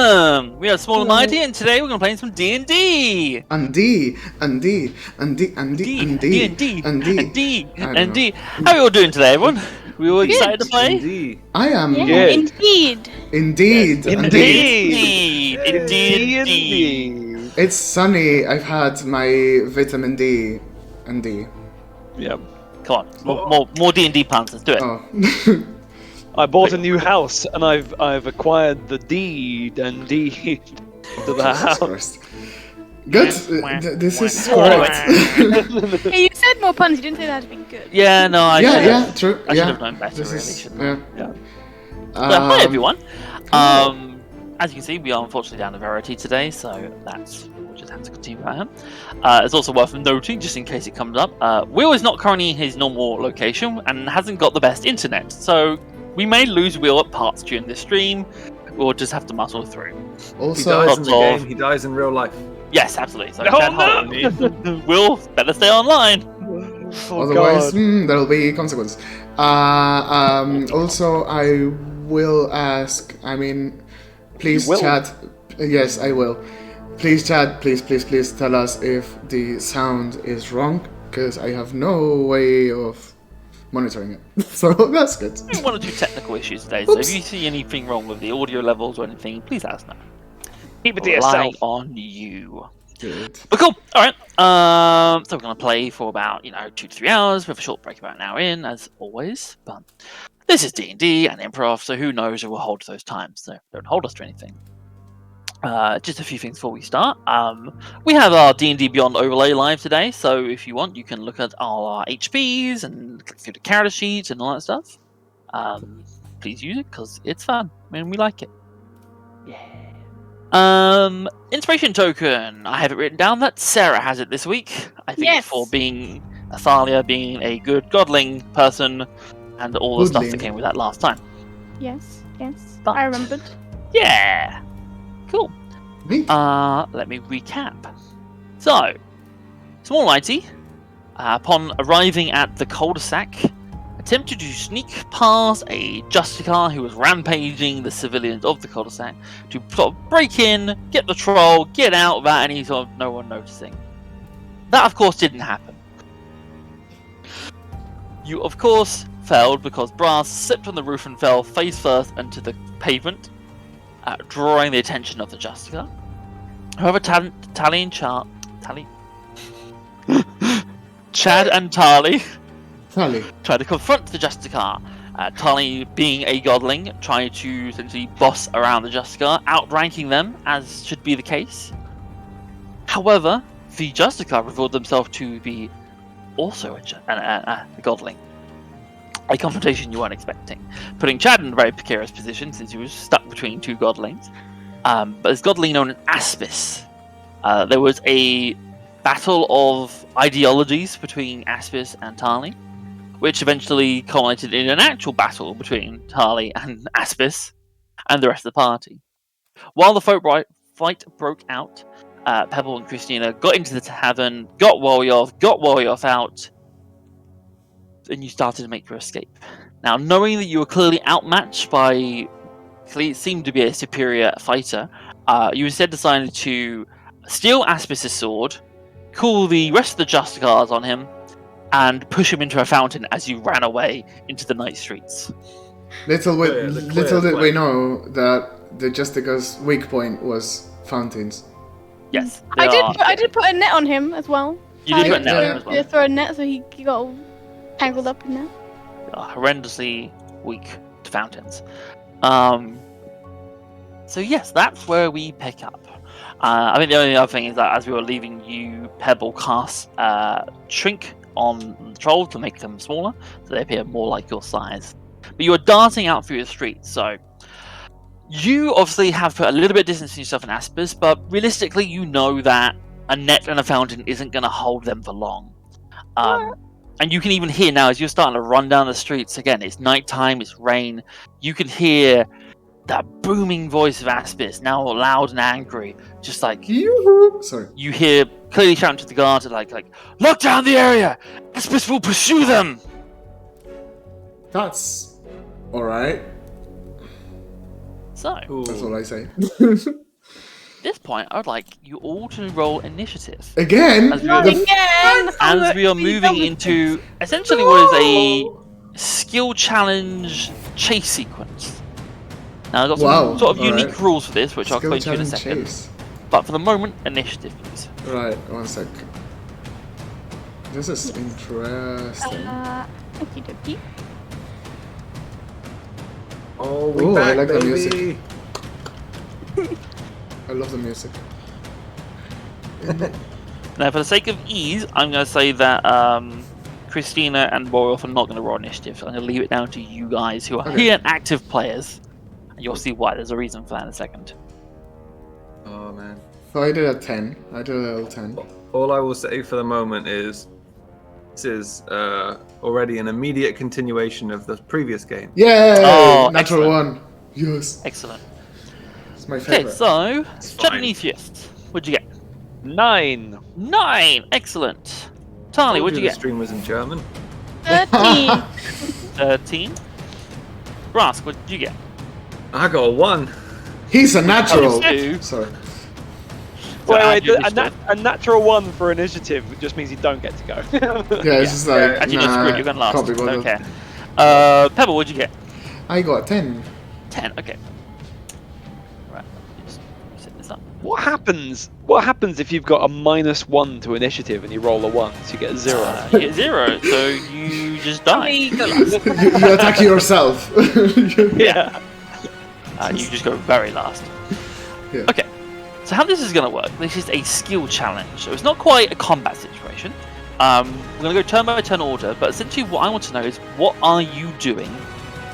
welcome! We are Small and Mighty, and today we're going to play some D&D! D&D. How are you all doing today, everyone? We all excited to play? Indeed. I am Yeah, good. Indeed. It's sunny. I've had my vitamin D and D. Yeah. Come on, more D&D puns. Let's do it. Oh. I bought a new house and I've acquired the deed and deed to the house. Christ. Good. This is correct. Hey, you said more puns. You didn't say that had been good. Yeah, no, I yeah, true. I should have known better, This really, is, shouldn't I? yeah. Hi, everyone. As you can see, we are unfortunately down to Verity today, so we'll just have to continue where I am. It's also worth noting, just in case it comes up, Will is not currently in his normal location and hasn't got the best internet, so we may lose Will at parts during this stream. We'll just have to muscle through. Also, He dies in the game, he dies in real life. Yes, absolutely. So No! Will better stay online. otherwise, there'll be consequence. Also, I will ask. Please, chat. Yes, I will. Please, chat. Please tell us if the sound is wrong, because I have no way of monitoring it. So that's good. One or two technical issues today. So if you see anything wrong with the audio levels or anything, please let us know. Keep it to Rely yourself. on you. Good. But cool. All right. So we're gonna play for about 2 to 3 hours with a short break about an hour in, as always. But this is D&D and improv, so who knows who will hold those times? So don't hold us to anything. Just a few things before we start. We have our D&D Beyond overlay live today, so if you want, you can look at all our HPs and click through the character sheets and all that stuff. Please use it because it's fun and we like it. Yeah. Inspiration token. I have it written down that Sarah has it this week. I think for being Athalia, being a good godling person, and all the stuff that came with that last time. Yes. But, I remembered. Yeah. Cool. Neat. Let me recap. So, Small Mighty, upon arriving at the cul-de-sac, attempted to sneak past a justicar who was rampaging the civilians of the cul-de-sac to sort of break in, get the troll, get out without any sort of no one noticing. That, of course, didn't happen. You, of course, failed because Brass slipped on the roof and fell face first into the pavement, drawing the attention of the justicar. However, Chad and Tali tried to confront the justicar. Tali, being a godling, tried to essentially boss around the justicar, outranking them, as should be the case. However, the justicar revealed themselves to be also a godling. A confrontation you weren't expecting, putting Chad in a very precarious position since he was stuck between two godlings. But this godling known as Aspis. There was a battle of ideologies between Aspis and Tali, which eventually culminated in an actual battle between Tali and Aspis and the rest of the party. While the fight broke out, Pebble and Christina got into the tavern, got Warrior out, and you started to make your escape. Now, knowing that you were clearly outmatched by seemed to be a superior fighter, you instead decided to steal Aspis' sword, call the rest of the Justicars on him, and push him into a fountain as you ran away into the night streets. Little did we know that the Justica's weak point was fountains. Yes. I did put a net on him as well. You did put a net on him as well. Yeah, throw a net so he got all tangled up in there. Horrendously weak to fountains. So yes, that's where we pick up. I think the only other thing is that as we were leaving, you Pebble cast Shrink on the trolls to make them smaller, so they appear more like your size. But you are darting out through the streets, so you obviously have put a little bit of distance between yourself and Aspis, but realistically you know that a net and a fountain isn't going to hold them for long. And you can even hear now, as you're starting to run down the streets, again, it's nighttime, it's rain, you can hear that booming voice of Aspis, now loud and angry, just like... Yoo-hoo! Sorry. You hear clearly shouting to the guards, like, lock down the area! Aspis will pursue them! That's... alright. So, That's all I say. at this point, I would like you all to roll initiative. Again? As we are moving into essentially what is a skill challenge chase sequence. Now, I've got some sort of unique rules for this, which I'll explain to you in a second. Chase. But for the moment, initiative, please. Right, 1 sec. This is interesting. Okie dokie. Oh, we back, I like baby. the music. I love the music. Now, for the sake of ease, I'm going to say that Christina and Borilf are not going to roll initiative. So I'm going to leave it down to you guys who are here and active players. And you'll see why. There's a reason for that in a second. Oh, man. So I did a 10. I did a little 10. All I will say for the moment is this is already an immediate continuation of the previous game. Yay! Oh, Natural excellent. 1. Yes. Excellent. It's my favorite. Okay, so, Chattanethius, what'd you get? 9. 9! Excellent. Tali, what'd you The get? stream was in German. 13. 13. Brask, what'd you get? I got a 1. He's a natural. Two. Sorry. Wait, a natural 1 for initiative just means you don't get to go. Yeah, it's just like, Actually, just screwed. You're going last. can't be bothered. Okay. Pebble, what'd you get? I got a 10. 10. Okay. Right. Just set this up. What happens if you've got a -1 to initiative and you roll a 1, so you get 0? You get 0, so you just die. We go last. You attack yourself. Yeah. You just go very last. Yeah. Okay. So how this is going to work, this is a skill challenge. So it's not quite a combat situation. We're going to go turn by turn order, but essentially what I want to know is what are you doing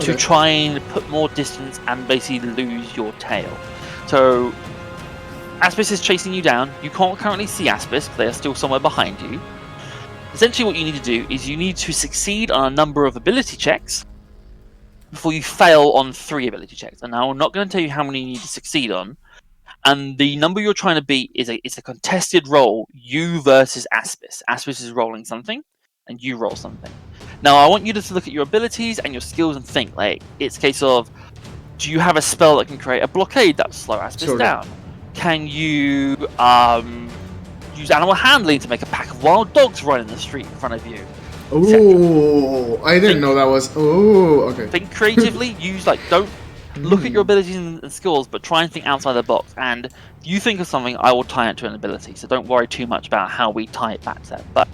to try and put more distance and basically lose your tail. So Aspis is chasing you down. You can't currently see Aspis, but they are still somewhere behind you. Essentially what you need to do is you need to succeed on a number of ability checks before you fail on 3 ability checks. And now I'm not going to tell you how many you need to succeed on. And the number you're trying to beat is a contested roll, you versus Aspis. Aspis is rolling something, and you roll something. Now, I want you to look at your abilities and your skills and think, like, it's a case of, do you have a spell that can create a blockade that will slow Aspis down? Can you use animal handling to make a pack of wild dogs run in the street in front of you? Ooh, I didn't know that was. Ooh, okay. Think creatively, use, like, don't look at your abilities and skills, but try and think outside the box. And if you think of something, I will tie it to an ability. So don't worry too much about how we tie it back to that. But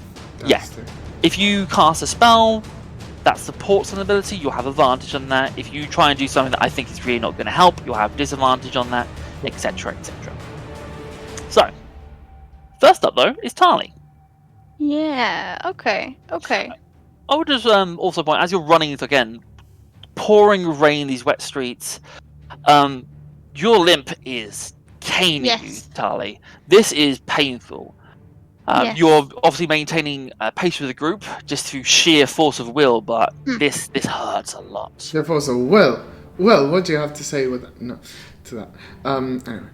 yes, if you cast a spell that supports an ability, you'll have advantage on that. If you try and do something that I think is really not going to help, you'll have disadvantage on that, etc., etc. So, first up though is Tali. Yeah, okay. I would just also point, as you're running again, pouring rain in these wet streets, your limp is caning you, Tali. This is painful. You're obviously maintaining pace with the group just through sheer force of will, but this hurts a lot. Sheer force of will. Well, what do you have to say with that? No, to that? Anyway,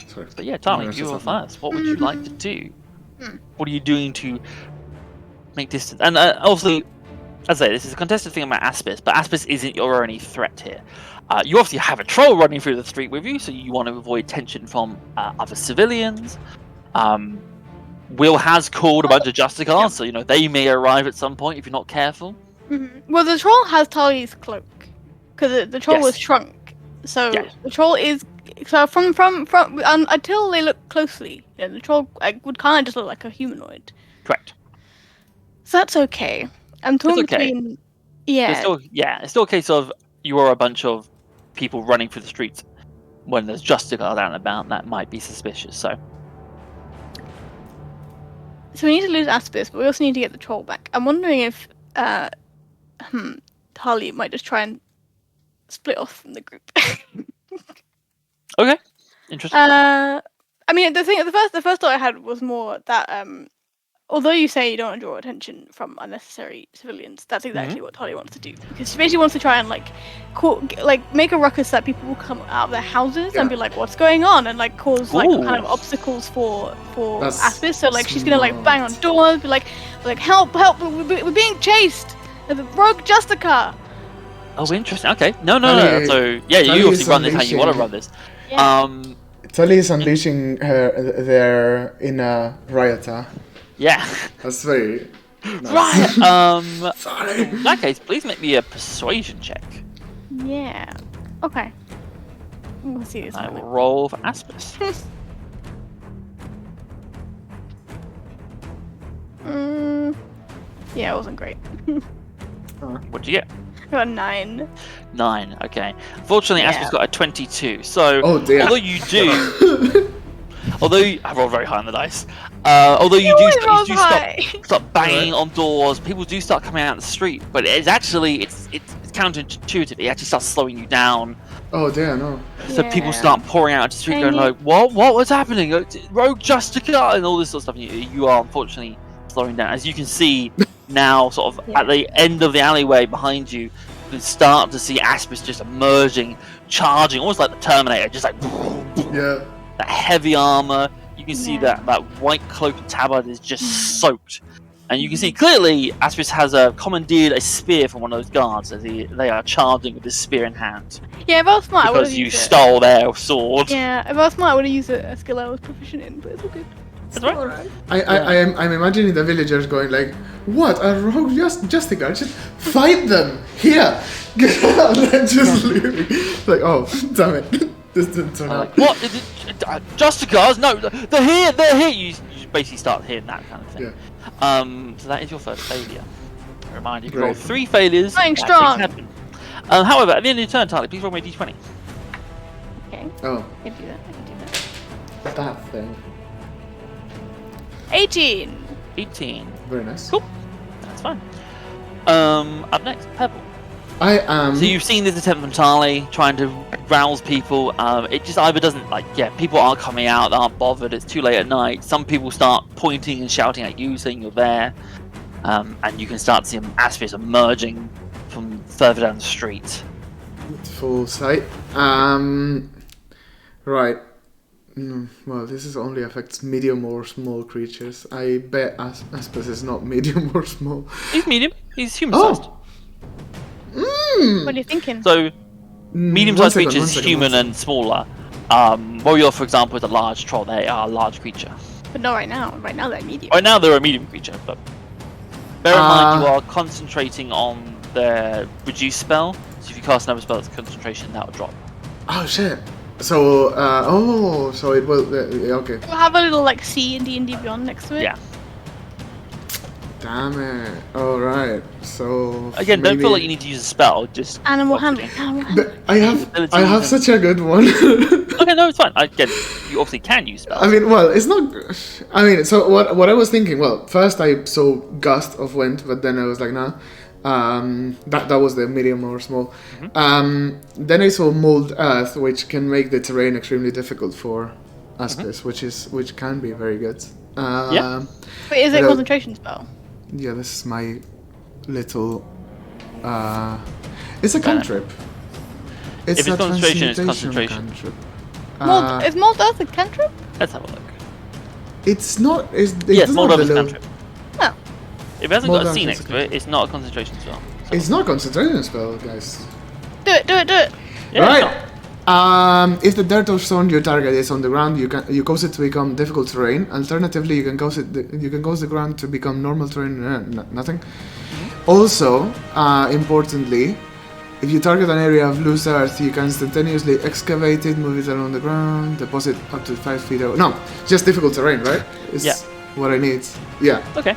sorry. But yeah, Tali, you are first. What would you like to do? What are you doing to make distance? And obviously, as I say, this is a contested thing about Aspis, but Aspis isn't your only threat here. You obviously have a troll running through the street with you, so you want to avoid tension from other civilians. Will has called a bunch of justicars, so they may arrive at some point if you're not careful. Well, the troll has Tali's cloak because the troll was shrunk, so the troll is from until they look closely, the troll would kind of just look like a humanoid. Correct. So that's okay. I'm torn between. It's still a case of you are a bunch of people running through the streets when there's justicars out and about. That might be suspicious. So we need to lose Aspis, but we also need to get the troll back. I'm wondering if Tali might just try and split off from the group. Okay, interesting. I mean, the first thought I had was more that although you say you don't want to draw attention from unnecessary civilians, that's exactly what Tali wants to do. Because she basically wants to try and make a ruckus that people will come out of their houses and be like, "What's going on?" and cause kind of obstacles for Aspis. So she's gonna bang on doors, be like, "Help! We're being chased! There's a rogue justicar!" Oh, interesting. Okay. No. Tali- So yeah, Tali you obviously is run this how you want to unleashing- run this. Yeah. Tali is unleashing their inner rioter. Yeah. That's very nice. Right. Sorry. In that case, please make me a persuasion check. Yeah. Okay. We'll see this I will one. roll for Aspis. Yeah, it wasn't great. What'd you get? I got a 9. 9. Okay. Unfortunately, Yeah. Aspis got a 22. So Oh dear. although you do, I rolled very high on the dice. Although you do start banging on doors, people do start coming out in the street. But it's actually it's counterintuitive. It actually starts slowing you down. Oh dear, no. So people start pouring out into the street, going like, "What was happening? Rogue justicar!" and all this sort of stuff. You are unfortunately slowing down. As you can see now, sort of at the end of the alleyway behind you, you can start to see Aspis just emerging, charging, almost like the Terminator, just like Yeah. that heavy armor. You can see that white cloak and tabard is just soaked. And you can see clearly Aspis has commandeered a spear from one of those guards as they are charging with this spear in hand. Yeah, if I was smart, I would have Because you used stole their sword. Yeah, if I was smart, I would have used a skill I was proficient in, but it's all good. That's right. I'm imagining the villagers going like, "What? A rogue justicar? Just fight them here!" Just leaving. Like, oh, damn it! This didn't turn out. What? Justicars? No, they're here. They're here. You basically start hearing that kind of thing. Yeah. So that is your first failure. A reminder, you Great. roll 3 failures. Going bad strong. things happen. However, at the end of your turn, Tali, please roll me a d20. Okay, Oh, I can do that. that thing. 18! 18. Very nice. Cool. That's fine. Up next, Pebble. I am. So you've seen this attempt from Tali trying to rouse people. It just either doesn't people aren't coming out, they aren't bothered. It's too late at night. Some people start pointing and shouting at you, saying you're there, and you can start to see Aspis emerging from further down the street. Full sight. Right. Well, this is only affects medium or small creatures. I bet Aspis is not medium or small. He's medium. He's human-sized. Oh. What are you thinking? So medium-sized One second, creatures, one second, human one and smaller. Warrior, for example, is a large troll. They are a large creature. But not right now. Right now they're medium. Right now they're a medium creature, but bear in mind you are concentrating on the reduce spell. So if you cast another spell that's concentration, that will drop. Oh shit. So so it will. Okay. We'll have a little like C and D&D Beyond next to it. Yeah. Damn it. All right. So Again, don't maybe- feel like you need to use a spell. Just Animal handling. Animal handling. But I have such a good one. okay, no, it's fine. Again, you obviously can use spells. I mean, well, it's not. I mean, so what I was thinking. Well, first I saw gust of wind, but then I was like, nah. That was the medium or small. Then I saw mold earth, which can make the terrain extremely difficult for Aspis, which can be very good. Yeah. But is it a Hello. concentration spell? Yeah, this is my little. It's a cantrip. If it's a concentration, it's transmutation concentration. cantrip. Is Mold Earth a cantrip? Let's have a look. It's not. It Yes, doesn't Mold have Earth the is little- cantrip. Oh. If it hasn't Mold got a Earth C is next a to it, it's not a concentration spell. So- It's not a concentration spell, guys. Do it. Yeah, Right. If the dirt or stone you target is on the ground, you cause it to become difficult terrain. Alternatively, you can cause the ground to become normal terrain. Nothing. Also, importantly, if you target an area of loose earth, you can instantaneously excavate it, move it along the ground, deposit up to 5 feet away. No, just difficult terrain, right? It's Yeah. what I need. Yeah. Okay.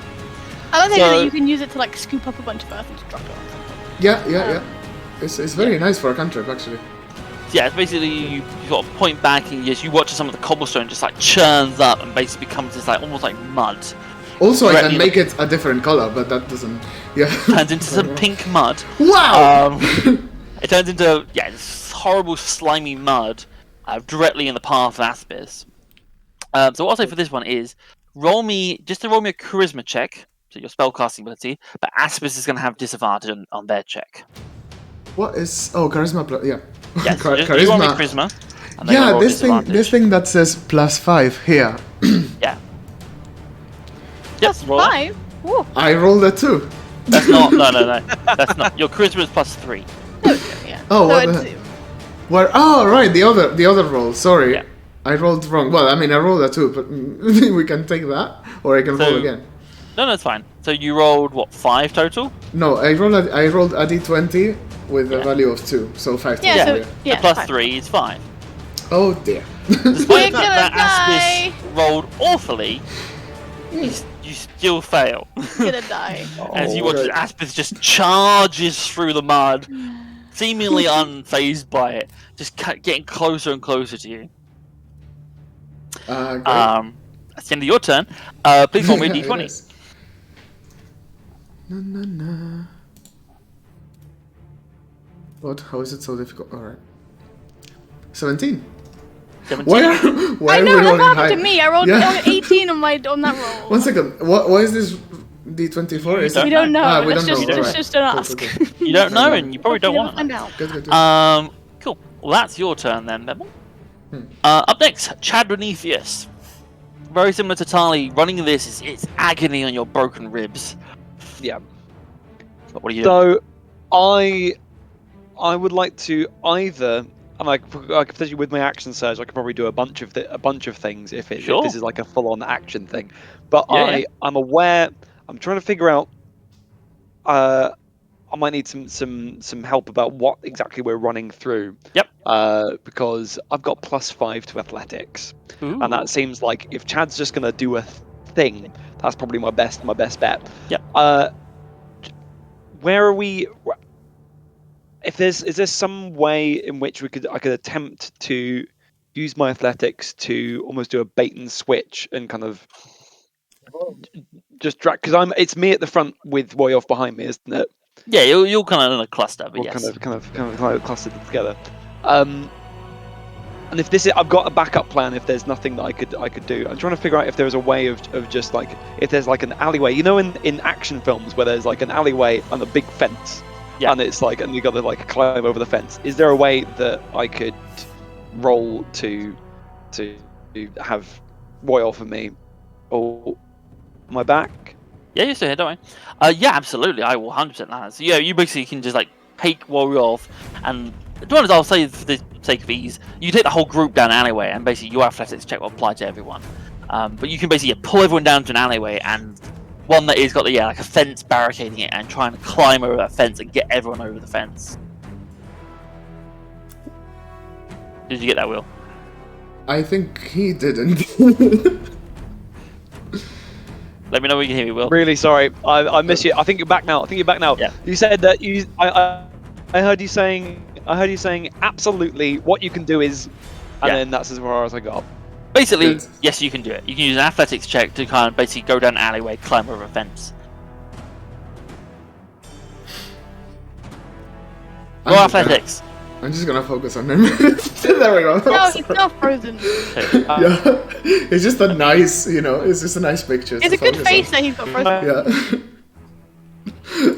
I don't think So- that you can use it to like scoop up a bunch of earth and just drop it on something. Yeah. It's very nice for a cantrip, actually. Yeah, it's basically you sort of point back and you watch as some of the cobblestone just like churns up and basically becomes this like almost like mud. Also, I Directly can make it a different color, but that doesn't. Yeah. Turns into some pink mud. Wow. It turns into this horrible slimy mud directly in the path of Aspis. So what I'll say for this one is roll me a charisma check, so your spellcasting ability, but Aspis is going to have disadvantage on their check. What is? Oh, charisma. Yeah. Yes, so just you roll me charisma. And then Yeah, roll this disadvantage. thing that says +5 here. Yeah. Plus Yep, roll that. 5? Whoa. I rolled that too. That's not. No. That's not. Your charisma is +3. No, Oh, So what the heck? Where? Oh, right, the other roll. Sorry, Yeah. I rolled wrong. Well, I mean, I rolled a 2, but we can take that, or I can roll again. No, it's fine. So you rolled what, 5 total? No, I rolled a d20 with a value of 2, so 5 total. Yeah, so The yeah. plus fine. 3 is 5. Oh dear. Despite We're that gonna Aspis rolled awfully, you still fail. Gonna die. As you watch right. Aspis just charges through the mud, seemingly unfazed by it, just getting closer and closer to you. Great. That's the end of your turn. Please roll me a It d20. is. Na. What? How is it so difficult? Alright. 17. 17. Why I are know we that rolling happened high? to me. I rolled Yeah. 18 on that roll. 1 second. What is this d20 for? Is don't We it? don't know. Ah, we Let's don't know. just, Alright. just don't Cool, ask. cool, cool. You don't know, and you probably don't We'll want to find know. out. Good. Cool. Well, that's your turn then, Bebel. Up next, Chad Beneathius. Very similar to Tali, running this it's agony on your broken ribs. Yeah. But what are you So, I would like to either, and I could potentially with my action surge, I could probably do a bunch of things if Sure. this is like a full-on action thing. But Yeah. I'm aware. I'm trying to figure out. I might need some help about what exactly we're running through. Yep. Because I've got +5 to athletics, Ooh. and that seems like if Chad's just gonna do a thing, that's probably my best bet. Yep. Where are we? Is there some way in which I could attempt to use my athletics to almost do a bait and switch and kind of just drag? Because it's me at the front with Woyoff behind me, isn't it? Yeah, you're kind of in a cluster, but Or yes. kind of clustered together. And if I've got a backup plan. If there's nothing that I could do, I'm trying to figure out if there's a way of just like if there's like an alleyway. You know, in action films where there's like an alleyway and a big fence, and it's like and you got to like climb over the fence. Is there a way that I could roll to have Woyoff and me, or my back? Yeah, you're still here, don't worry. Yeah, absolutely. I will 100% that. So yeah, you basically can just like take Warrior off, and to be honest, I'll say for the sake of ease, you take the whole group down an alleyway, and basically your athletics check will apply to everyone. But you can basically pull everyone down to an alleyway, and one that is got like a fence barricading it, and trying to climb over that fence and get everyone over the fence. Did you get that, Will? I think he didn't. Let me know when you can hear me, Will. Really sorry, I miss you. I think you're back now. Yeah. You said that I heard you saying absolutely what you can do is, and then that's as far as I got. Basically, Good. yes, you can do it. You can use an athletics check to kind of basically go down an alleyway, climb over a fence. Roll athletics. I'm just gonna focus on him. There we go. No, he's not frozen. Yeah, it's just a nice, it's just a nice picture. It's to a good focus face on. that he's got frozen. Yeah.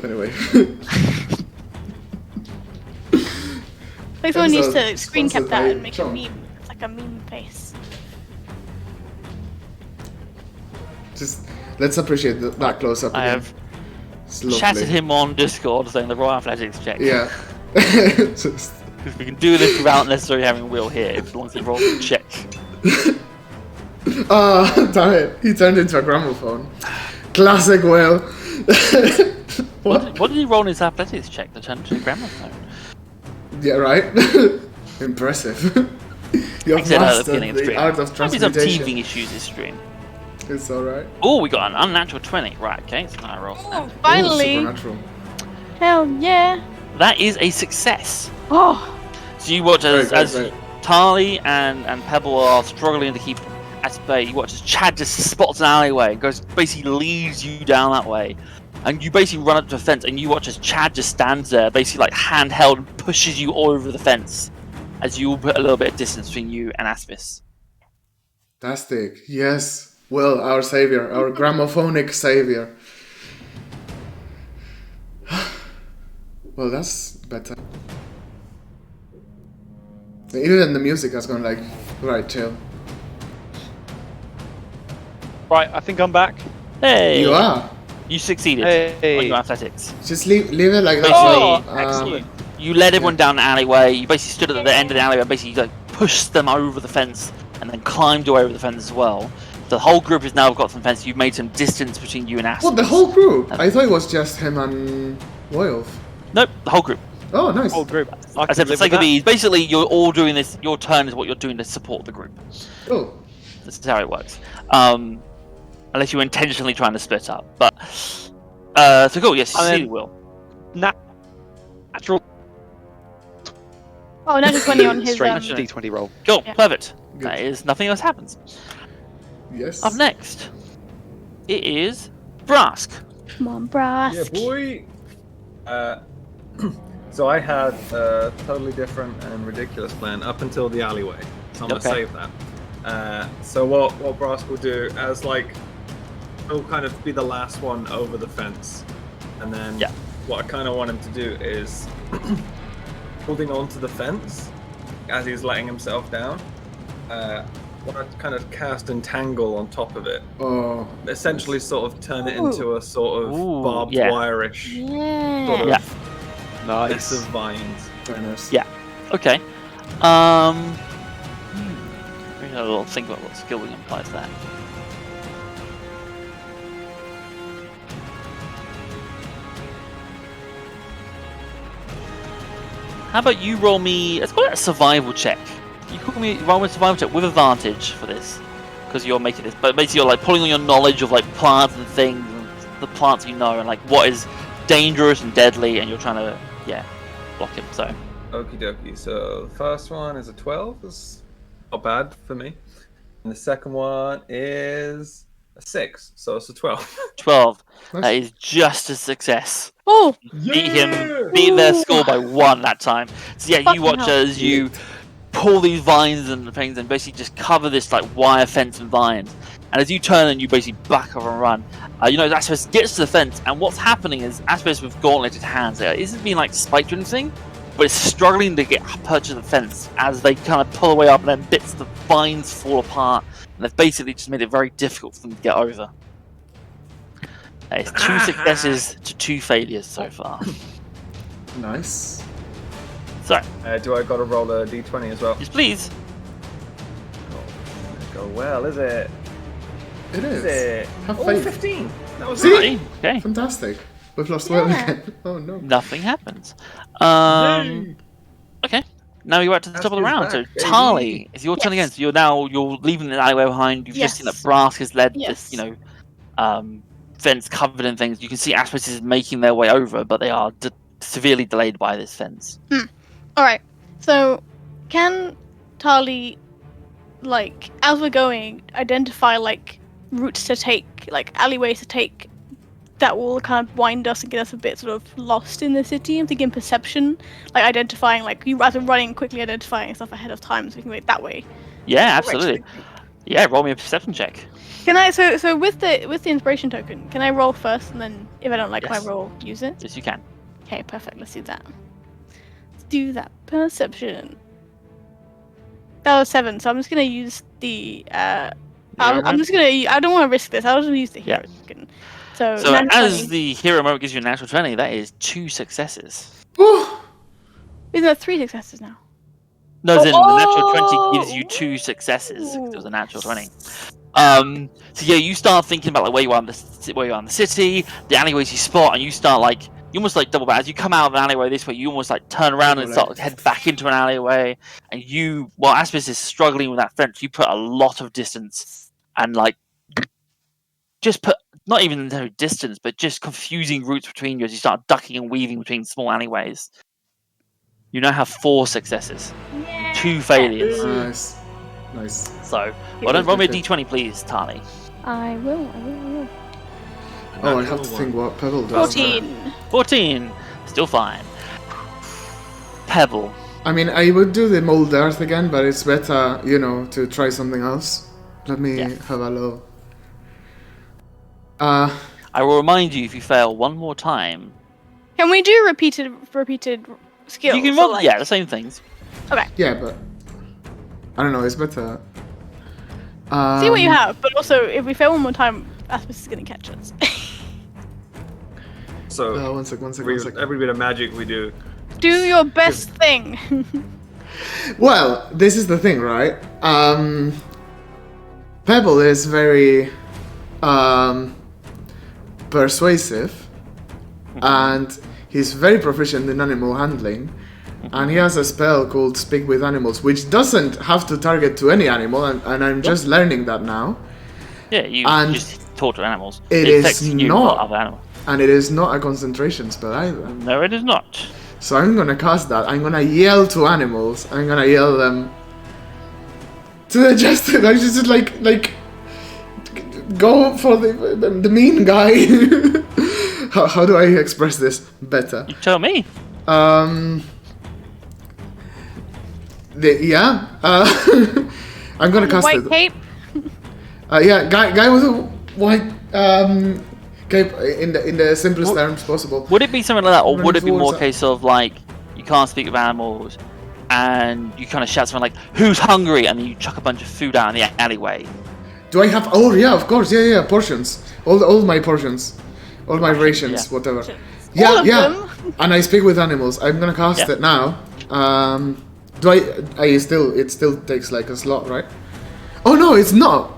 Anyway. I think someone needs to Episode screen cap sponsored that by and make a Chong. meme. It's like a meme face. Just let's appreciate that close up. I again. have It's lovely. chatted him on Discord saying the Royal Athletics check. Yeah. Just... Because we can do this without necessarily having Will here, as long as he rolls a check. Ah, damn it! He turned into a gramophone. Classic Will. What did he roll in his athletics check to turn into a gramophone? Yeah, right. Impressive. You Like I have said at the mastered beginning of the the stream. art of Might be some transmutation. teething issues this stream. It's alright. Oh, we got an unnatural 20. Right, okay, so I roll. Oh, finally! Supernatural. Hell yeah! That is a success. Oh, So you watch as Great. Tali and Pebble are struggling to keep at bay. You watch as Chad just spots an alleyway and basically leads you down that way. And you basically run up to a fence and you watch as Chad just stands there, basically like handheld and pushes you all over the fence as you all put a little bit of distance between you and Aspis. Fantastic. Yes. Will, our savior, our gramophonic savior. Well, that's better. Even the music has gone like, right, chill. Right, I think I'm back. Hey! You are. You succeeded Hey. on your athletics. Just leave it like that. Oh, so, excellent. You led everyone down the alleyway. You basically stood at the end of the alleyway and basically like pushed them over the fence and then climbed away over the fence as well. The whole group has now got some fence. You've made some distance between you and Aspis. What, the whole group? I thought it was just him and Wolf. Nope, the whole group. Oh, nice. Whole group. I said for the sake of ease, basically you're all doing this. Your turn is what you're doing to support the group. Oh. This is how it works. Unless you're intentionally trying to split up. But so cool. Yes, you will. Natural. Oh, natural 20 on his Straight D20 roll. Cool, Yeah. perfect. Good. That is nothing else happens. Yes. Up next, it is Brask. Come on, Brask. Yeah, boy. So I had a totally different and ridiculous plan up until the alleyway. So I'm gonna save that. So what Brask will do as like he'll kind of be the last one over the fence, and then what I kind of want him to do is holding on to the fence as he's letting himself down. Want to kind of cast Entangle on top of it. Oh. Essentially, sort of turn it into a sort of barbed wire-ish sort of Nice. of vines. Very nice. Yeah. Okay. We have a little think about what skill we can apply to that. How about you roll me? Let's call it a survival check. You call me roll me a survival check with advantage for this, because you're making this. But basically, you're like pulling on your knowledge of like plants and things, and the plants you know, and like what is dangerous and deadly, and you're trying to block him. So. Okie dokie. So the first one is a 12. That's not bad for me. And the second one is a 6. So it's a 12. 12. Nice. That is just a success. Oh, Beat their score by 1 that time. So yeah, you watch as you pull these vines and things and basically just cover this like wire fence and vines. And as you turn and you basically back off and run, Aspis gets to the fence, and what's happening is Aspis with gauntleted hands, it isn't being like spiked or anything, but it's struggling to get purchase the fence as they kind of pull away up, and then bits of the vines fall apart, and they've basically just made it very difficult for them to get over. It's 2 successes to 2 failures so far. Nice. So, Do I got to roll a d20 as well? yes, please. Go well, is it? It is. Is it? Have Oh, faith. 15. That was See? right. Okay. Fantastic. We've lost well again. Oh no. Nothing happens. Yay. Okay. Now you're back to the top of the Aspis round. back, So baby. Tali, it's your turn again. So you're leaving the alleyway behind. You've just seen that Brask has led this, fence covered in things. You can see Aspis is making their way over, but they are severely delayed by this fence. all right. So, can Tali, like, as we're going, identify like routes to take, like alleyways to take, that will kind of wind us and get us a bit sort of lost in the city? I'm thinking perception, like identifying, like you as we're running, quickly identifying stuff ahead of time, so we can go that way. Yeah, absolutely. Yeah, roll me a perception check. Can I? So with the inspiration token, can I roll first, and then if I don't like my roll, use it? Yes, you can. Okay, perfect. Let's do that. Let's do that. Perception. That was 7, so I'm just gonna use the. I'm just gonna. I don't want to risk this. I'll just use the hero token. So as the hero moment gives you a natural 20, that is 2 successes. Isn't that 3 successes now? No, the natural 20 gives you 2 successes. It was a natural 20. So yeah, you start thinking about like where you are in the city, the alleyways you spot, and you start like you almost like double back. As you come out of an alleyway this way, you almost like turn around and start head back into an alleyway. And while Aspis is struggling with that fence, you put a lot of distance and like just put not even no distance, but just confusing routes between you as you start ducking and weaving between small alleyways. You now have 4 successes, 2 failures. Nice. So, don't roll me a d20, please, Tali. I will. Oh, I have to think what Pebble does. 14. Still fine. Pebble. I mean, I would do the mold earth again, but it's better, to try something else. Let me have a look. I will remind you if you fail one more time. Can we do repeated skills? You can roll, the same things. Okay. Yeah, but I don't know. It's better. See what you have, but also if we fail one more time, Aspis is gonna catch us. So one sec. every bit of magic we do Do your best thing. Well, this is the thing, right? Pebble is very persuasive, and he's very proficient in animal handling, and he has a spell called Speak with Animals, which doesn't have to target to any animal, and I'm just learning that now. Yeah, you just talk to animals. It affects is you, not other animals. And it is not a concentration spell either. No, it is not. So I'm gonna cast that. I'm gonna yell to animals. I'm gonna yell them to the justice. I just like go for the mean guy. how do I express this better? You tell me. I'm gonna cast White it. cape. Guy with a white cape in the simplest terms possible. Would it be something like that, or would it be more a towards case of like you can't speak with animals, and you kind of shout something like "Who's hungry?" and then you chuck a bunch of food out in the alleyway? Do I have? Oh yeah, of course. Yeah. Portions. All my portions. All my rations. Whatever. All of them. And I speak with animals. I'm gonna cast it now. Do I still? It still takes like a slot, right? Oh no, it's not.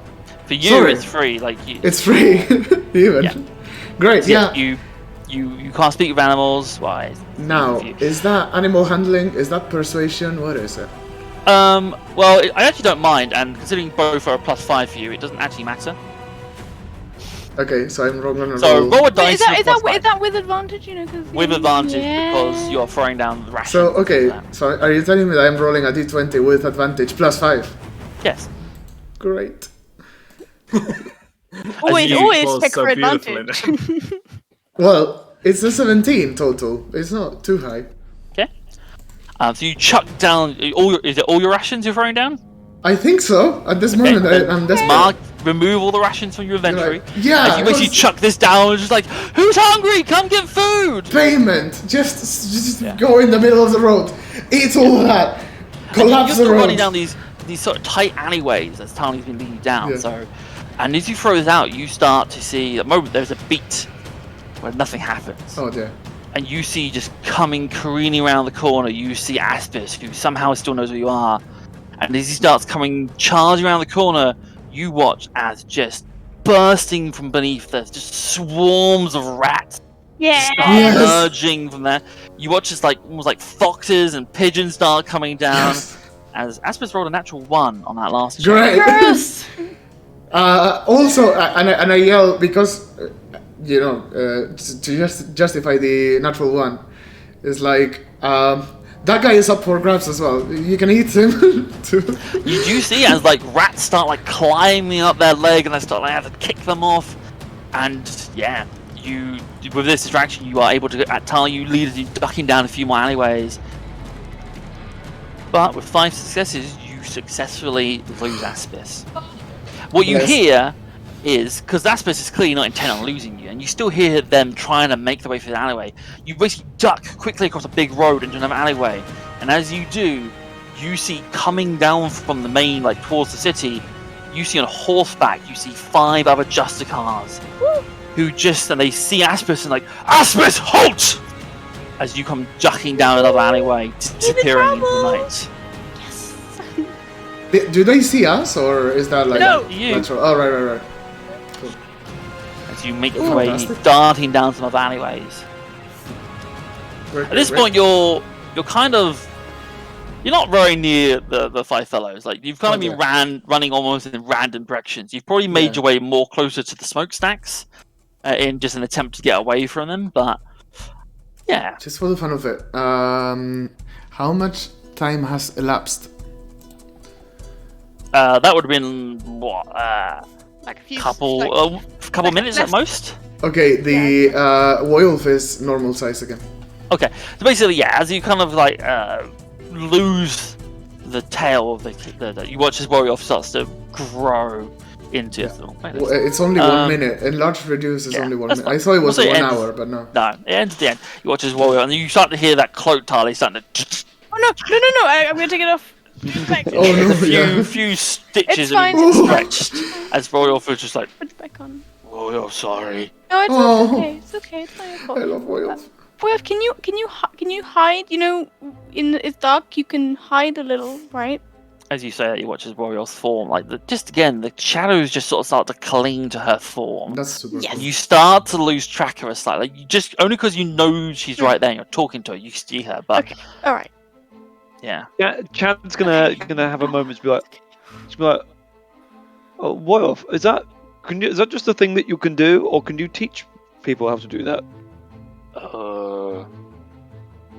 For you, Sorry. it's free. Like you, It's free. Even. Yeah. Great. yeah, Yeah. you can't speak with animals. Why? Now, is that animal handling? Is that persuasion? What is it? Well, I actually don't mind, and considering both are a +5 for you, it doesn't actually matter. Okay, so I'm gonna So roll. roll a dice. Is that with advantage? You know, with advantage because you're throwing down the rations. So okay, and that. so are you telling me that I'm rolling a d20 with advantage +5? Yes. Great. Always was pick so for beautiful in advantage. Well, it's a 17 total. It's not too high. Okay. So you chuck down is it all your rations you're throwing down? I think so. At this moment, I'm desperate. Mark, remove all the rations from your inventory. Yeah, As you basically because- chuck this down, and just like, who's hungry? Come get food. Payment. Just go in the middle of the road. Eat all of that. Collapse You're the road. running down these sort of tight alleyways as Tony's been leading you down. Yeah. So, and as you throw this out, you start to see at the moment there's a beat where nothing happens. Oh dear. And you see just coming careening around the corner, you see Aspis, who somehow still knows where you are. And as he starts coming, charging around the corner, you watch as just bursting from beneath there's just swarms of rats start Yes. emerging from there. You watch as like almost like foxes and pigeons start coming down. Yes. As Aspis rolled a natural 1 on that last check. Great. Gross. Also, and I yell because, to just justify the natural one, it's like that guy is up for grabs as well. You can eat him too. You do see as like rats start like climbing up their leg and they start like have to kick them off. And yeah, you with this distraction you are able to you lead you ducking down a few more alleyways. But with 5 successes, you successfully lose Aspis. What you hear is, because Aspis is clearly not intent on losing you, and you still hear them trying to make their way through the alleyway, you basically duck quickly across a big road into another alleyway, and as you do, you see coming down from the main, like towards the city, you see on horseback, you see 5 other justicars, who and they see Aspis and like, Aspis, halt! As you come ducking down another alleyway, disappearing into the night. Do they see us, or is that like No, you. natural? Oh, right. Cool. As you make your way, Fantastic. darting down some other alleyways. At this point, you're kind of not very near the 5 fellows. Like you've kind of been running almost in random directions. You've probably made your way more closer to the smokestacks in just an attempt to get away from them. But yeah, Just for the fun of it, how much time has elapsed? that would have been what Like a few couple minutes at most. Okay, the Wolf is normal size again. Okay, so basically, yeah, as you kind of like lose the tail of the you watch as Warrior starts to grow into. Well, it's only 1 minute. Enlarge reduce is only 1 minute. fine. I thought it was We'll say 1 it ends- hour, but no. No, it ends at the end. You watch as Warrior, and you start to hear that cloak tally starting to. Oh no! I'm gonna take it off. Back. Oh no! few stitches It's have fine, been it's stretched as Royal was just like, Put it back on. oh, I'm sorry. No, it's Oh. okay. It's okay. It's not your fault. I love Wolf. Wolf, can you hide? You know, it's dark. You can hide a little, right? As you say that, you watch as Warrior's form, like the shadows just sort of start to cling to her form. That's super Yes. cool. You start to lose track of her slightly. You just only because you know she's right there and you're talking to her, you see her. But Okay, all right. yeah, Chad's gonna have a moment to be like, oh, Wolf, is that just a thing that you can do, or can you teach people how to do that?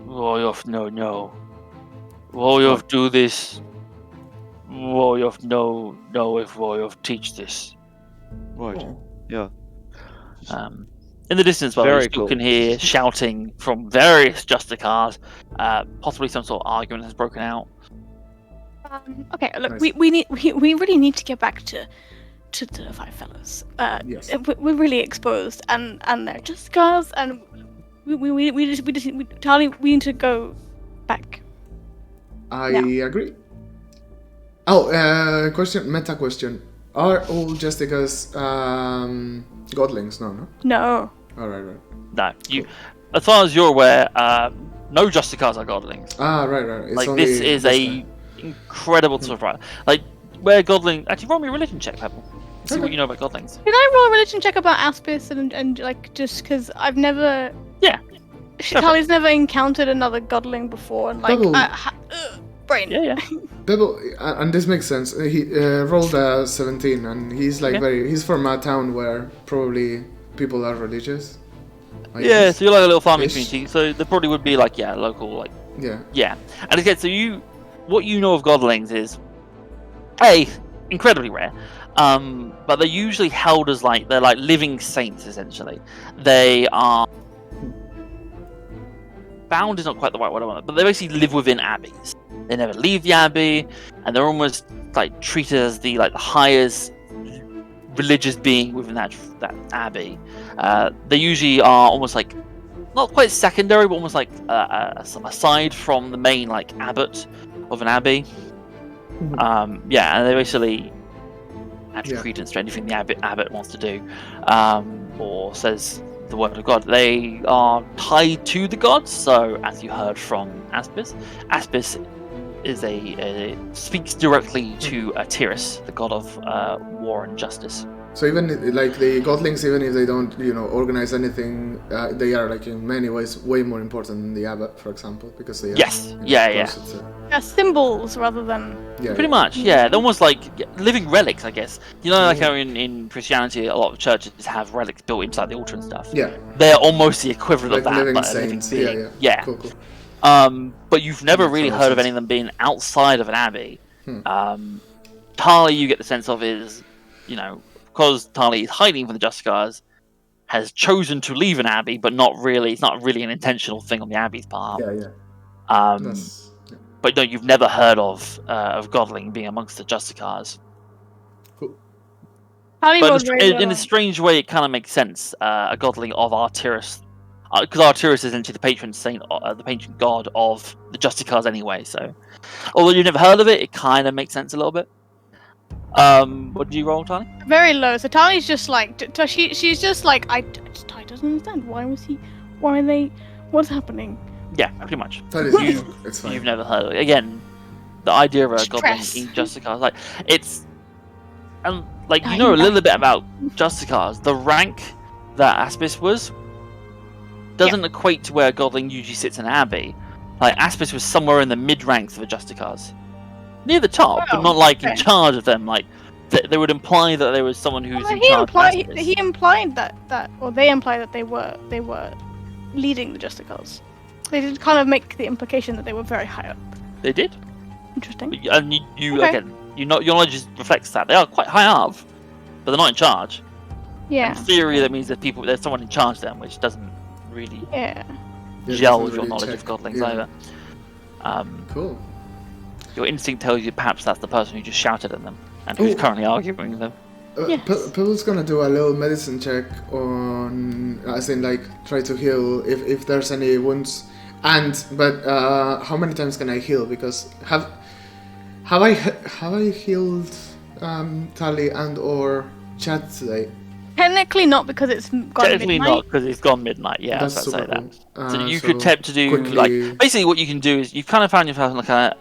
Warrior, no. Warrior, do this. Warrior, no, if Warrior teach this. Right. Oh. Yeah. In the distance, well, Very you cool. can hear shouting from various justicars. Possibly some sort of argument has broken out. Okay, look, Nice. we really need to get back to the five fellows. Yes. We're really exposed, and they're just cars, and we Tali, we need to go back. I Yeah. agree. Oh, meta question. Are all Justicas godlings? No. No. Right. No, as far as you're aware, no justicars are godlings. Right. It's Like only this is this a guy. incredible surprise. Like where godling. Actually, roll me a religion check, Pebble. See what Okay. you know about godlings. Can I roll a religion check about Aspis and like just because I've never. Yeah. Tali's never encountered another godling before, and like Double. brain. Yeah. Pebble, and this makes sense. He rolled a 17, and he's like Okay. he's from a town where probably people are religious. I Yeah, guess. so you're like a little farming Ish. community. So there probably would be like local like. Yeah. Yeah, and again, so what you know of godlings is, incredibly rare, but they're usually held as they're like living saints essentially. They are bound is not quite the right word I want, but they basically live within abbeys. They never leave the abbey, and they're almost like treated as the highest religious being within that abbey. They usually are almost like not quite secondary, but almost like aside from the main abbot of an abbey. And they basically add credence to anything the abbot wants to do, or says the word of God. They are tied to the gods. So, as you heard from Aspis, Aspis is speaks directly to Tiris, the god of war and justice. So even like the godlings, even if they don't, organize anything, they are in many ways way more important than the abbot, for example, because they are closer to- Symbols rather than. Pretty much, yeah. They're almost like living relics, I guess. Like how in Christianity, a lot of churches have relics built inside the altar and stuff. Yeah. They're almost the equivalent of that, living but saints. a living being. Yeah. Cool. But you've never Makes really a lot heard of of any of them being outside of an abbey. Tali, you get the sense of is, because Tali is hiding from the Justicars, has chosen to leave an abbey, but not really. It's not really an intentional thing on the abbey's part. Yeah. But no, you've never heard of Godling being amongst the Justicars. Cool. But in a strange way, it kind of makes sense. A Godling of Artiris, because Artiris is essentially the patron saint, the patron god of the Justicars anyway. So, although you've never heard of it, it kind of makes sense a little bit. What did you roll, Tali? Very low. So Tali's just she's just like Tali doesn't understand why are they, what's happening? Yeah, pretty much. It's fine. You've never heard of it. Again, the idea of a Godling Stress. in Justicars, it's and you know a little bit about Justicars. The rank that Aspis was doesn't equate to where a Godling usually sits in an abbey. Aspis was somewhere in the mid ranks of the Justicars, near the top, but not in charge of them. They would imply that there was someone who was in charge of Aspis. He implied that, or they implied that they were leading the Justicars. They did kind of make the implication that they were very high up. They did. Interesting. And again, your knowledge reflects that they are quite high up, but they're not in charge. Yeah. In theory, that means there's someone in charge of them, which doesn't really Yeah, gel doesn't with your really knowledge check. of Godlings Yeah. either. Cool. Your instinct tells you perhaps that's the person who just shouted at them and who's currently arguing with them. Yes. Pebble's gonna do a little medicine check on, as in try to heal if there's any wounds. But how many times can I heal? Because have I healed Tali and or Chad today? Technically not because it's gone Technically midnight. not because it's gone midnight. Yeah, That's I was about to say super that. cool. So you So could attempt to do quickly- like basically what you can do is you've kind of found yourself in like a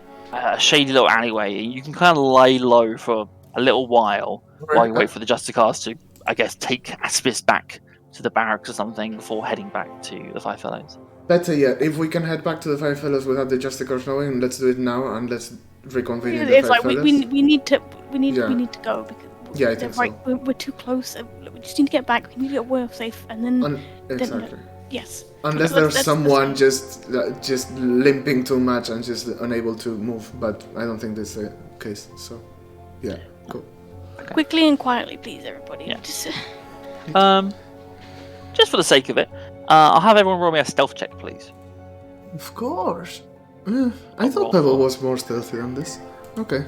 shady little alleyway, and you can kind of lay low for a little while you wait for the justicars to, I guess, take Aspis back to the barracks or something before heading back to the Five Fellows. Better yet, if we can head back to the Five Fellows without the justicars knowing, let's do it now and let's reconvene in the It's Five like Fellows. we need to Yeah. go because Yeah, I think so. we're too close. We just need to get back. We need to get way off safe, and then Exactly. yes. Unless Let's- there's let's- someone just limping too much and just unable to move, but I don't think that's the case. So, yeah, cool. Quickly and quietly, please, everybody. Yeah. Just, Just for the sake of it, I'll have everyone roll me a stealth check, please. Of course. I thought Pebble was more stealthy than this. Okay.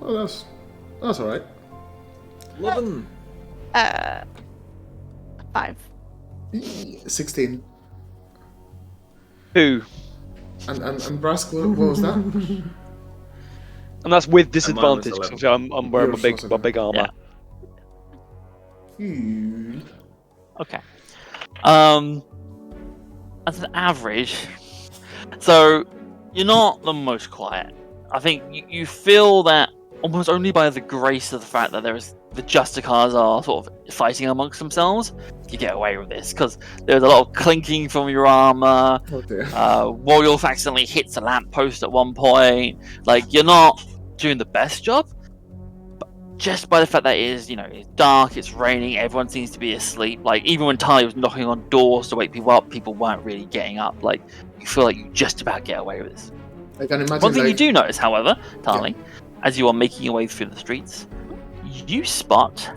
Well, that's alright. 11. 5. 16. 2. And Brask, what was that? And that's with mine was disadvantage. 11. Because I'm wearing Yours was my big armor. Yeah. Okay. As an average, so you're not the most quiet. I think you feel that almost only by the grace of the fact that the justicars are sort of fighting amongst themselves, you get away with this because there's a lot of clinking from your armor. Oh dear. Wolf accidentally hits a lamppost at one point. Like, you're not doing the best job, but just by the fact that it is, it's dark, it's raining, everyone seems to be asleep. Like, even when Tali was knocking on doors to wake people up, people weren't really getting up. Like, you feel like you just about get away with this. I can imagine. One thing you do notice, however, Tali, as you are making your way through the streets, you spot,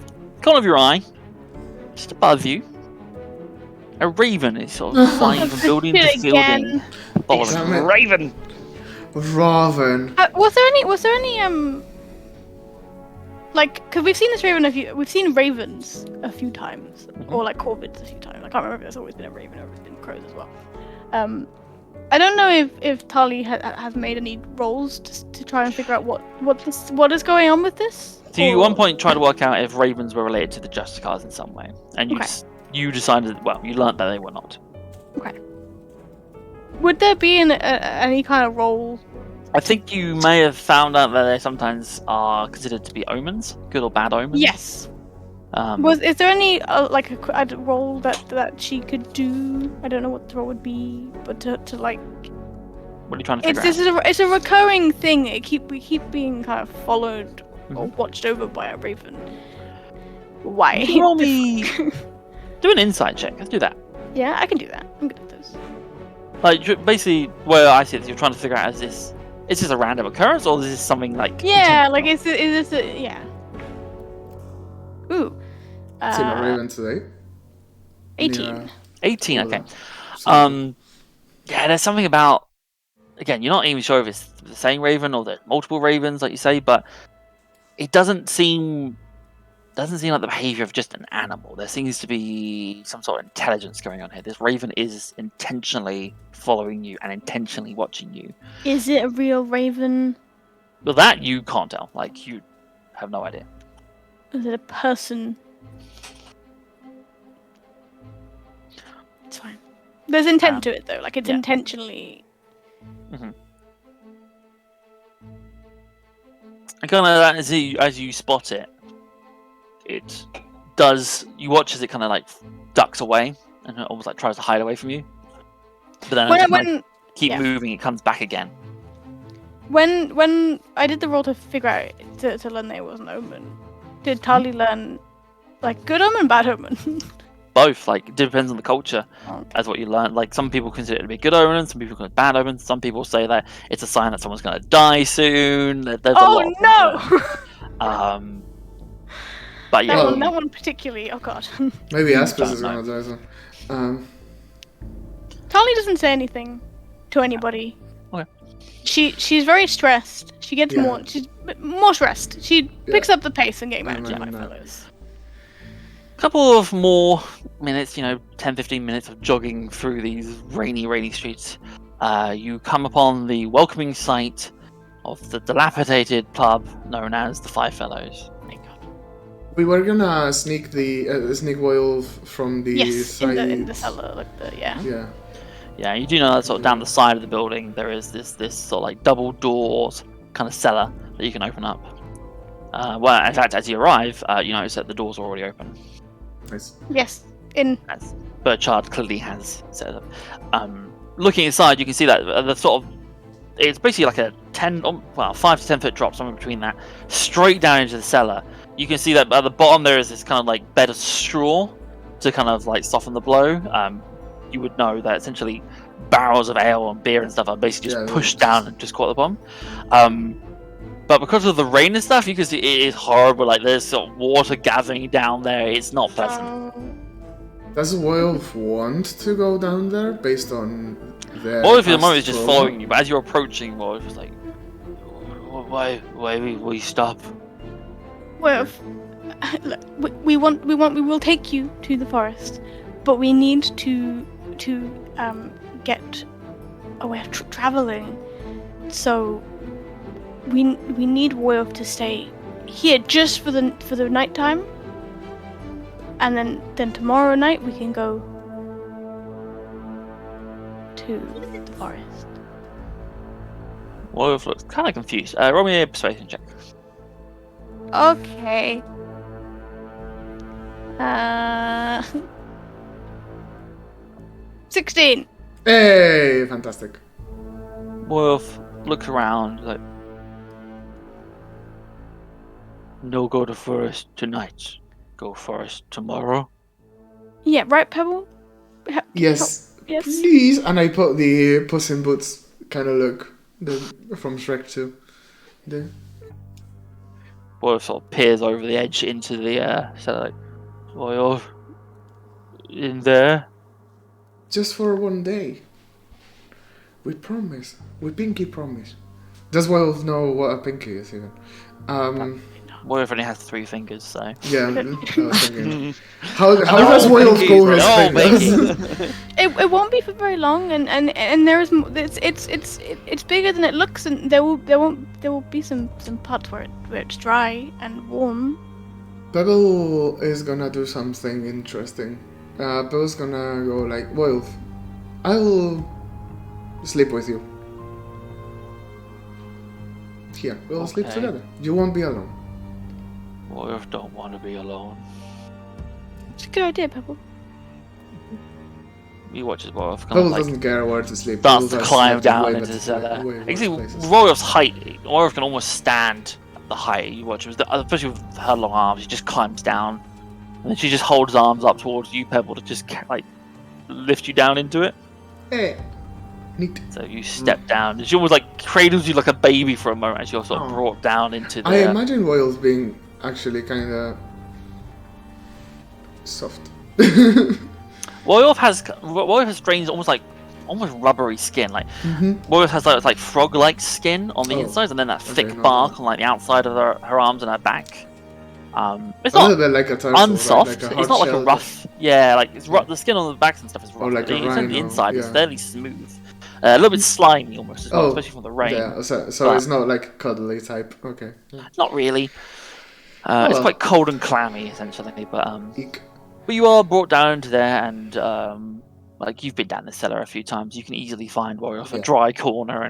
corner of your eye, just above you, a raven is sort of flying from building to building, following. Raven. Raven. Was there any like, because we've seen this raven we've seen ravens a few times, or like corvids a few times. I can't remember if there's always been a raven or if it's been crows as well. I don't know if Tali has made any rolls to try and figure out what is going on with this. So you at one point tried to work out if ravens were related to the justicars in some way, and you decided, you learnt that they were not. Okay. Would there be any kind of role? I think you may have found out that they sometimes are considered to be omens, good or bad omens. Yes. Is there any like a role that she could do? I don't know what the role would be, but to like. What are you trying to figure out? It's a recurring thing. We keep being kind of followed or watched over by a raven. Why? Roll me. Do an insight check. Let's do that. Yeah, I can do that. I'm good at those. Like, basically, where I see it, you're trying to figure out, is this a random occurrence, or is this something like... Yeah, like, is this a... Yeah. Ooh. Seen a raven today. 18. Yeah. 18, okay. Yeah, there's something about... Again, you're not even sure if it's the same raven or there's multiple ravens, like you say, but it doesn't seem like the behavior of just an animal. There seems to be some sort of intelligence going on here. This raven is intentionally following you and intentionally watching you. Is it a real raven? Well, that you can't tell. Like, you have no idea. Is it a person? It's fine. There's intent to it, though. Like, it's intentionally... Mm-hmm. And kind of that as you spot it, it does. You watch as it kind of like ducks away and it almost like tries to hide away from you. But then when keep moving, it comes back again. When I did the roll to figure out to learn that it was an omen, did Tali learn like good omen, bad omen? Both. Like, it depends on the culture as what you learn. Like, some people consider it to be a good omen, some people consider it bad omen. Some people say that it's a sign that someone's going to die soon. There's a lot of but yeah, that one particularly. Oh god. Maybe Aspis is gonna die. So. Tali doesn't say anything to anybody. Okay. She's very stressed. She gets she's more stressed. She picks up the pace and getting back to my fellows. Couple of more minutes, 10-15 minutes of jogging through these rainy streets. You come upon the welcoming sight of the dilapidated pub known as the Five Fellows. We were gonna sneak Wolf from the side. in the cellar, Yeah. Yeah, you do know that sort of down the side of the building there is this sort of like double doors kind of cellar that you can open up. Well, in fact, as you arrive, you notice that the doors are already open. Nice. Yes, in. As Burchard clearly has set it up. Looking inside, you can see that the sort of it's basically like a 5 to 10 foot drop somewhere between that, straight down into the cellar. You can see that at the bottom there is this kind of like bed of straw to kind of like soften the blow. You would know that essentially barrels of ale and beer and stuff are basically just pushed down and just caught at the bottom. But because of the rain and stuff, you can see it is horrible. Like there's sort of water gathering down there. It's not pleasant. Does Wolf want to go down there based on their? Wolf at the moment is just following you, but as you're approaching, Wolf is like, "Why we stop?" Wolf, look, we will take you to the forest, but we need to get a way of traveling. So we need Wolf to stay here just for the nighttime, and then tomorrow night we can go to the forest. Wolf looks kind of confused. Roll me a persuasion check. Okay. 16. Hey, fantastic. Wolf looks around like, no go to forest tonight. Go forest tomorrow. Yeah, right, Pebble? Yes. Yes. Please. And I put the Puss in Boots kind of look from Shrek 2. There. Wolf sort of peers over the edge into the cellar, like, Wolf, in there? Just for one day. We promise. We pinky promise. Does Wolf know what a pinky is even? Wolf only has 3 fingers, so. Yeah, I was thinking. How does Wolf go his fingers? It won't be for very long, and there is it's bigger than it looks, and there will be some parts where it's dry and warm. Pebble is gonna do something interesting. Pebble's gonna go like, Wolf, I'll sleep with you. Here, we'll sleep together. You won't be alone. Wolf don't want to be alone. It's a good idea, Pebble. You watch as Wolf Pebble doesn't care where to sleep. Starts to climb down into the cellar. Actually, Wolf's height, Wolf can almost stand at the height. You watch him, especially with her long arms. She just climbs down, and then she just holds arms up towards you, Pebble, to just like lift you down into it. Hey. Neat. So you step down, and she almost like cradles you like a baby for a moment as you're sort of brought down into the... I imagine Wolf being actually kind of soft. Wolf has strange, almost rubbery skin. Like Wolf has like frog-like skin on the insides, and then that thick bark on like the outside of her arms and her back. It's not a little bit like a turtle, unsoft. Right? Like it's not like a rough. Yeah, like it's rough. The skin on the back and stuff is rough. Or like but the inside is yeah. fairly smooth. A little bit slimy almost as well, especially from the rain. Yeah, so it's not like cuddly type. Okay. Not really. It's quite cold and clammy essentially, but you are brought down to there, and like you've been down the cellar a few times, you can easily find Wolf a dry corner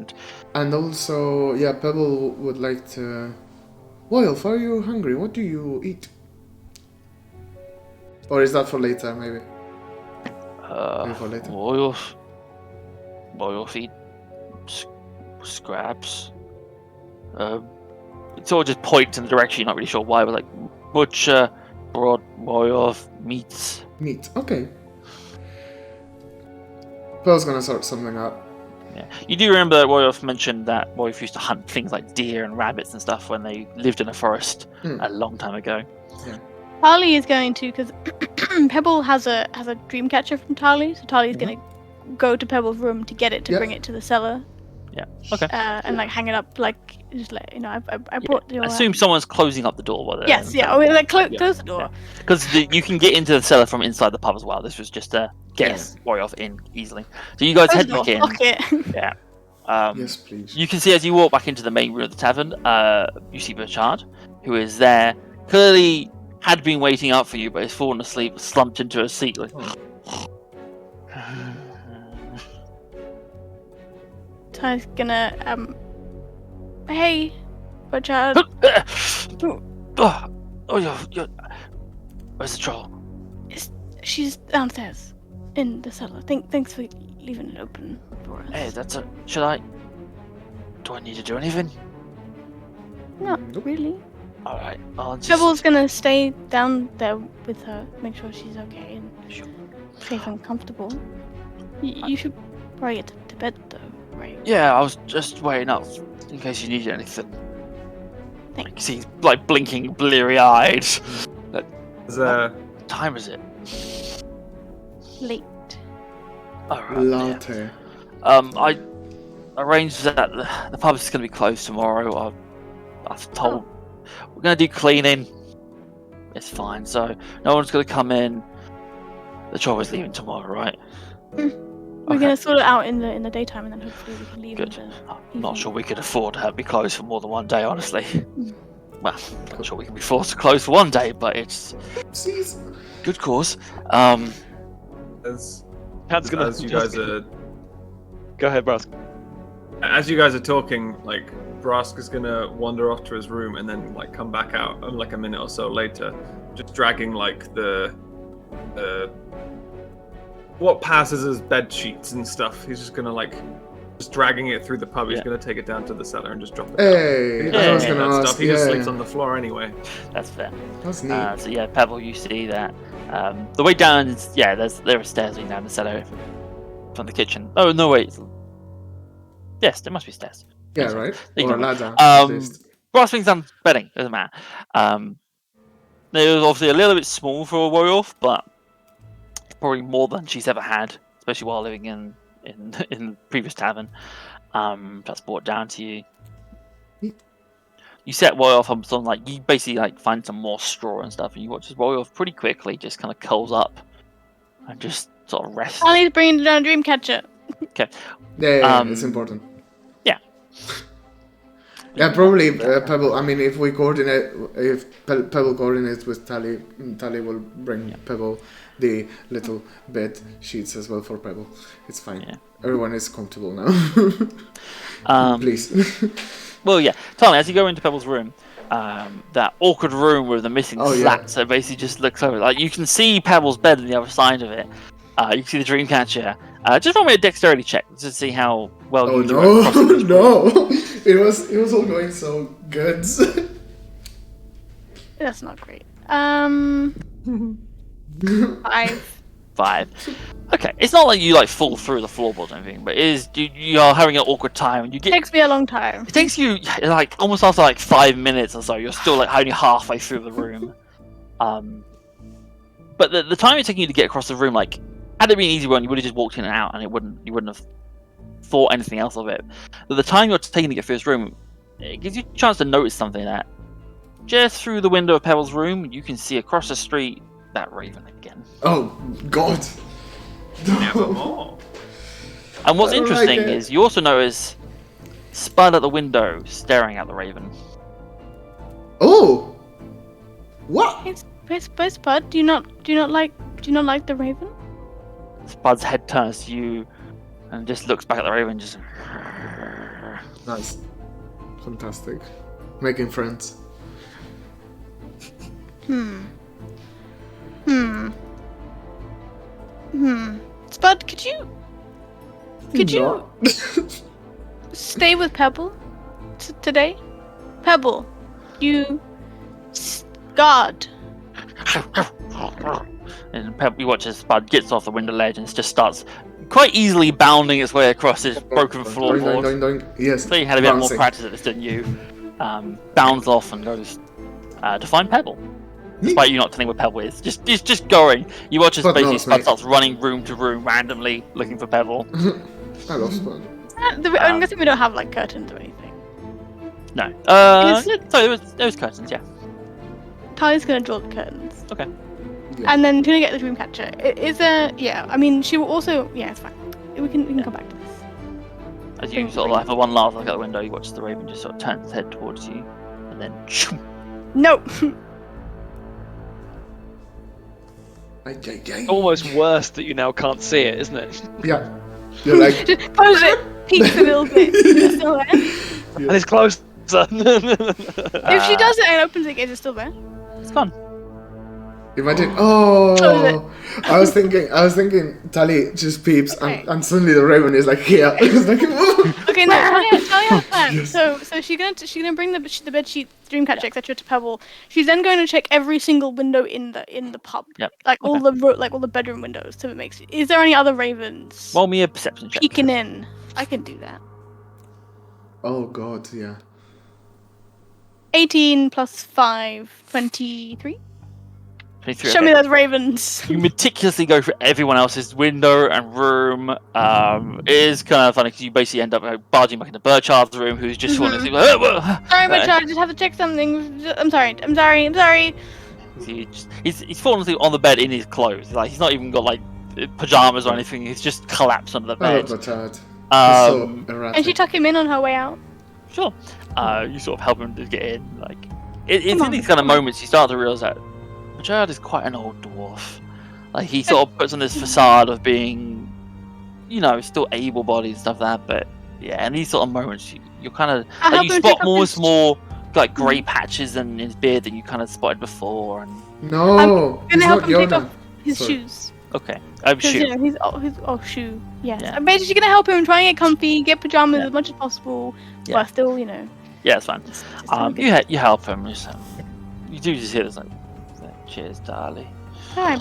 and also Pebble would like to. Wolf, are you hungry? What do you eat? Or is that for later, maybe? Maybe for later. Wolf eat scraps. It's all just points in the direction you're not really sure why, but like butcher, brought Wolf meats. Meat, okay. Pearl's gonna sort something out. Yeah. You do remember that Wolf mentioned that Wolf used to hunt things like deer and rabbits and stuff when they lived in a forest a long time ago. Yeah. Tali is going to, because Pebble has a dream catcher from Tali, so Tali's going to go to Pebble's room to get it to bring it to the cellar. Yeah. Okay. And like hang it up, like just like I brought the. Assume someone's closing up the door while they're Yes. Yeah. Close the door. Because you can get into the cellar from inside the pub as well. This was just to get Wolf in easily. So you guys head back in. Okay. Yeah. Yes, please. You can see as you walk back into the main room of the tavern, you see Burchard, who is there, clearly had been waiting up for you, but he's fallen asleep, slumped into a seat. Like, Ty's gonna hey, Richard. you're... Where's the troll? She's downstairs in the cellar. Thanks for leaving it open for us. Hey, should I? Do I need to do anything? Not really. All right, I'll just... Pebble's gonna stay down there with her, make sure she's okay and safe and comfortable. You should probably get to bed though, right? Yeah, I was just waiting up in case you needed anything. Thanks. He's like blinking, bleary-eyed. There's What time is it? Late. Alright. Latte. I arranged that the pub's going to be closed tomorrow. I've told we're going to do cleaning. It's fine. So no one's going to come in. The troll is leaving tomorrow, right? We're gonna sort it out in the daytime, and then hopefully we can leave. Good. I'm not sure we could afford to have it be closed for more than one day, honestly. Well, I'm not sure we can be forced to close for one day, but it's good cause. as As you guys are Go ahead, Brask. As you guys are talking, like, Brask is gonna wander off to his room and then like come back out like a minute or so later, just dragging like the what passes as bed sheets and stuff. He's just gonna like just dragging it through the pub. He's gonna take it down to the cellar and just drop it Hey, down. I was gonna ask. Stuff. He just sleeps on the floor anyway. That's fair. That's neat. So yeah, Pebble, you see that the way down is there are stairs leading down the cellar from the kitchen. Oh no, wait. Yes, there must be stairs. Yeah, right. There you Or a go. ladder. At least. Brass things on bedding, doesn't matter. They're obviously a little bit small for a werewolf, but probably more than she's ever had, especially while living in the previous tavern. That's brought down to you. You set Roy off on some, like, you basically like find some more straw and stuff, and you watch this Roy off pretty quickly just kind of curls up and just sort of rests. I'll need to bring down a dream catcher. Okay. Yeah, it's important. Yeah. Yeah, probably Pebble. I mean, if Pebble coordinates with Tally, Tally will bring Pebble the little bed sheets as well for Pebble. It's fine. Yeah. Everyone is comfortable now. Please. Well, yeah. Tell me, as you go into Pebble's room, that awkward room with the missing slat, so basically just looks over. Like, you can see Pebble's bed on the other side of it. You can see the Dreamcatcher. Just roll me a dexterity check to see how well you do it. No! It was all going so good. That's not great. 5. Okay, it's not like you like fall through the floorboards or anything, but it is you are having an awkward time and you It get. takes me a long time. It takes you like almost after like 5 minutes or so. You're still like only halfway through the room. But the time it's taking you to get across the room, like, had it been an easy one, you would have just walked in and out, and you wouldn't have thought anything else of it. But the time you're taking to get through this room, it gives you a chance to notice something that just through the window of Pebble's room, you can see across the street that raven again. Oh God! Nevermore. And what's I don't interesting like it. is you also notice Spud at the window staring at the raven. Oh! What? Hey, Spud, do you not like the raven? Spud's head turns to you and just looks back at the raven, just. Nice. Fantastic. Making friends. Spud, could you stay with Pebble today? Pebble, you guard. And you watch as Spud gets off the window ledge and just starts quite easily bounding its way across this broken floorboard. Doing. Yes. So he had a bit more bouncing. practice at this than you. Bounds off and goes to find Pebble. Despite you not telling where Pebble is. Just going. You watch as Spud basically knows, Spud mate. starts running room to room randomly looking for Pebble. I love Spud. I'm guessing we don't have like curtains or anything. No. Is it- So there was curtains, yeah. Tali's gonna draw the curtains. Okay. Yeah. And then gonna get the dream catcher. Is there? Yeah. I mean, she will also. Yeah, it's fine. We can come back to this. As you sort of like for one last look out the window, you watch the raven just sort of turn its head towards you, and then No. Almost worse that you now can't see it, isn't it? Yeah. You're like... Just pose it, peeks a little bit. It's still there. And it's close. If she does it and opens it, is it still there? It's gone. Imagine, I was thinking, Tali just peeps, and suddenly the raven is like here. It's like, okay, now Tali has a plan. Yes. So she's gonna bring the bed sheet, Dreamcatcher, etc. to Pebble. She's then going to check every single window in the pub, all the bedroom windows. So it makes. Is there any other ravens? Roll me a perception check. Peeking in. I can do that. oh god, yeah. 18 plus 5, 23. 23, Show okay. me those ravens. You meticulously go for everyone else's window and room. It is kind of funny because you basically end up barging back into Burchard's room, who's just falling asleep. Sorry, Burchard, I just have to check something. I'm sorry. He's fallen asleep on the bed in his clothes. Like he's not even got like pajamas or anything. He's just collapsed under the bed. Burchard. And she tuck him in on her way out. Sure. You sort of help him to get in. Like it's in these kind of moments you start to realize that Burchard is quite an old dwarf. Like he sort of puts on this facade of being, still able-bodied and stuff like that. But yeah, in these sort of moments, you're kind of like, you spot more small like grey patches in his beard than you kind of spotted before. And no, I'm gonna help him take off his shoes. Okay. Shoe. He's shoe. Yes. Yeah. I'm basically gonna help him try and get comfy, get pajamas as much as possible, but still, Yeah, it's fine. You help him. You do just hear this like, cheers, darling. Alright,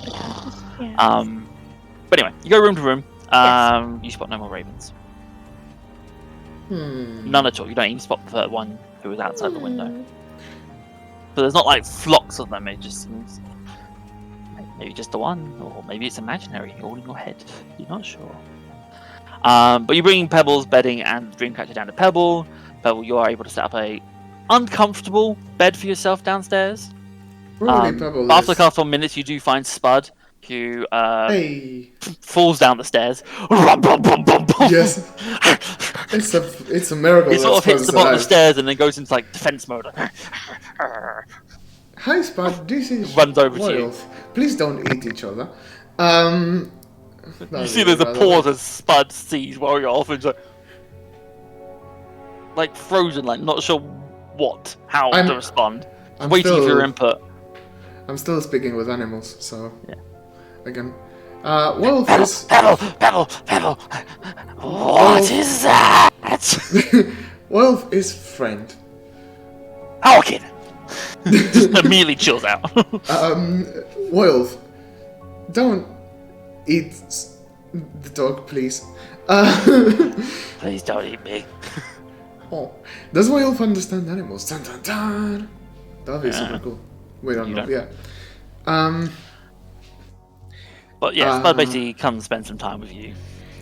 but anyway, you go room to room. Yes. You spot no more ravens. None at all. You don't even spot the third one who was outside the window. But there's not like flocks of them. It just seems maybe just the one, or maybe it's imaginary, all in your head. You're not sure. But you bring Pebble's bedding and Dreamcatcher down to Pebble. Pebble, you are able to set up a uncomfortable bed for yourself downstairs. After a couple of minutes, you do find Spud, who falls down the stairs. Yes, it's a miracle. He sort of hits the bottom of the stairs and then goes into like defense mode. Hi, Spud. This is runs over to you. Please don't eat each other. You see, there's a pause as Spud sees Warrior and like frozen, like not sure how to respond. Waiting for your input. I'm still speaking with animals, so yeah. Again, Wolf is Pebble. What is that? Wolf is friend. Hawkin. Just immediately chills out. Wolf, don't eat the dog, please. Please don't eat me. Oh, does Wolf understand animals? Dun, dun, dun. That'd be super cool. We don't know. Yeah. But yeah, Spud basically comes and spend some time with you,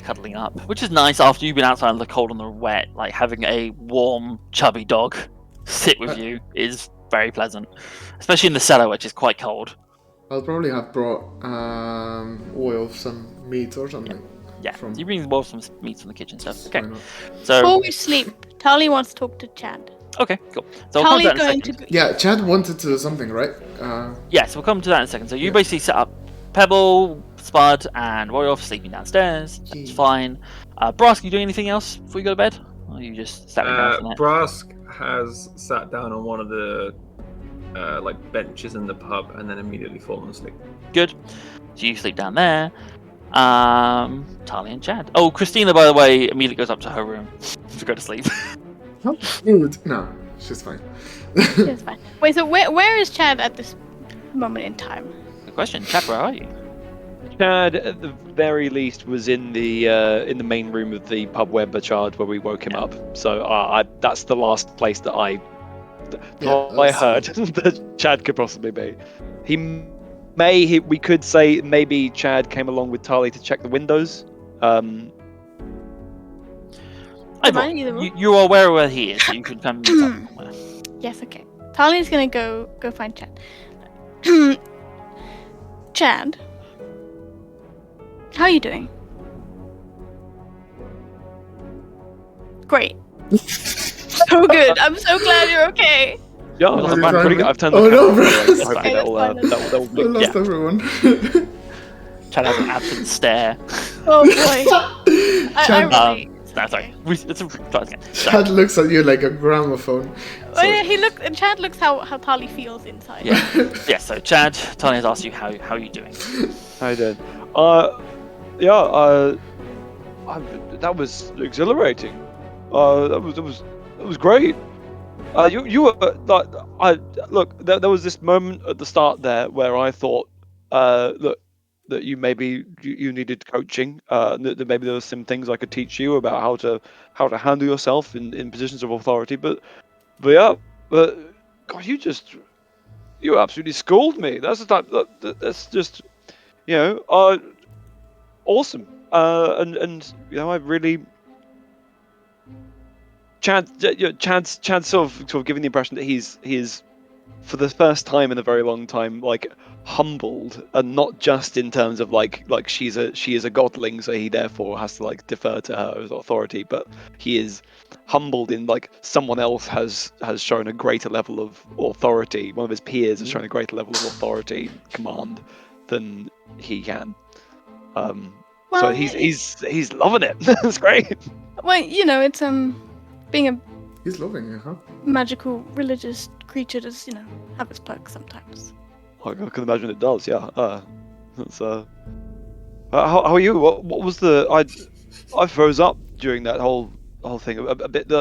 cuddling up, which is nice after you've been outside in the cold and the wet. Like having a warm, chubby dog sit with you is very pleasant, especially in the cellar, which is quite cold. I'll probably have brought Wolf some meat or something. Yeah, you bring Wolf some meat from the kitchen stuff. Okay, so before we sleep, Tali wants to talk to Chad. Okay, cool. So we'll come to that in a second. Yeah, Chad wanted to do something, right? Yes, we'll come to that in a second. So you basically set up Pebble, Spud, and Warrior sleeping downstairs. That's fine. Brask, you doing anything else before you go to bed? Or are you just sat down for that? Brask has sat down on one of the benches in the pub and then immediately fallen asleep. Good. So you sleep down there. Tali and Chad. Oh, Christina, by the way, immediately goes up to her room to go to sleep. How rude. No, she's fine. She's fine. Wait, so where is Chad at this moment in time? Good question. Chad, where are you? Chad, at the very least, was in the main room of the pub where Burchard, where we woke him up. So that's the last place that I heard that Chad could possibly be. We could say maybe Chad came along with Tali to check the windows. You are aware where he is, so you can come meet up somewhere. Yes, okay. Tali's gonna go find Chad. Chad, how are you doing? Great. So good. I'm so glad you're okay. Yeah, I'm pretty good. I've turned the camera. I hope that'll I lost everyone. Chad has an absent stare. Oh boy. I No, sorry. Try again. Chad looks at you like a gramophone. Oh yeah, Chad looks how Tali feels inside. Yeah. So Chad, Tali has asked you how are you doing? How you doing? That was exhilarating. That was great. You were like, look. There was this moment at the start there where I thought, that you maybe you needed coaching. That maybe there were some things I could teach you about how to handle yourself in positions of authority. But God, you absolutely schooled me. That's the type. That's just awesome. And I really. Chad's sort of giving the impression that he's for the first time in a very long time like humbled, and not just in terms of like she is a godling, so he therefore has to like defer to her authority, but he is humbled in like someone else has shown a greater level of authority. One of his peers has shown a greater level of authority, command than he can. So he's loving it. That's great. Well, it's being a He's loving it, huh? magical religious creature does, have its perks sometimes. I can imagine it does. Yeah. That's how are you? What was the I froze up during that whole thing a bit.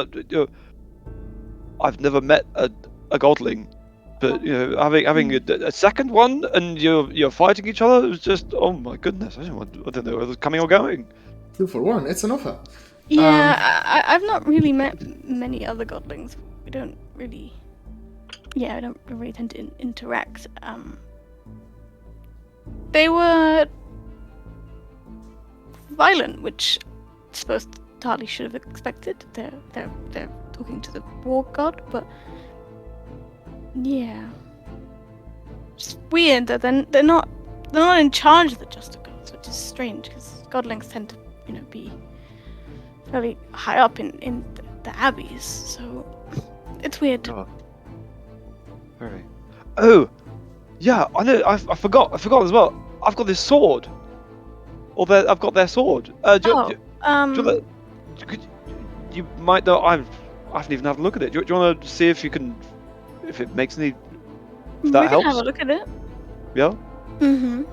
I've never met a godling, but having a second one and you're fighting each other, it was just, oh my goodness. I don't know whether it was coming or going. 2 for 1. It's an offer. Yeah, I've not really met many other godlings. We don't really. Yeah, I don't really tend to interact. They were violent, which I suppose Tali should have expected. They're talking to the war god, but yeah, it's weird that they're not in charge of the justicars, which is strange because godlings tend to be fairly high up in the abbeys, so it's weird. Oh. Very. Oh, yeah. I know. I forgot as well. I've got this sword. I've got their sword. You might know. I haven't even had a look at it. Do you want to see if it makes any? If that helps. We can have a look at it. Yeah. Mhm.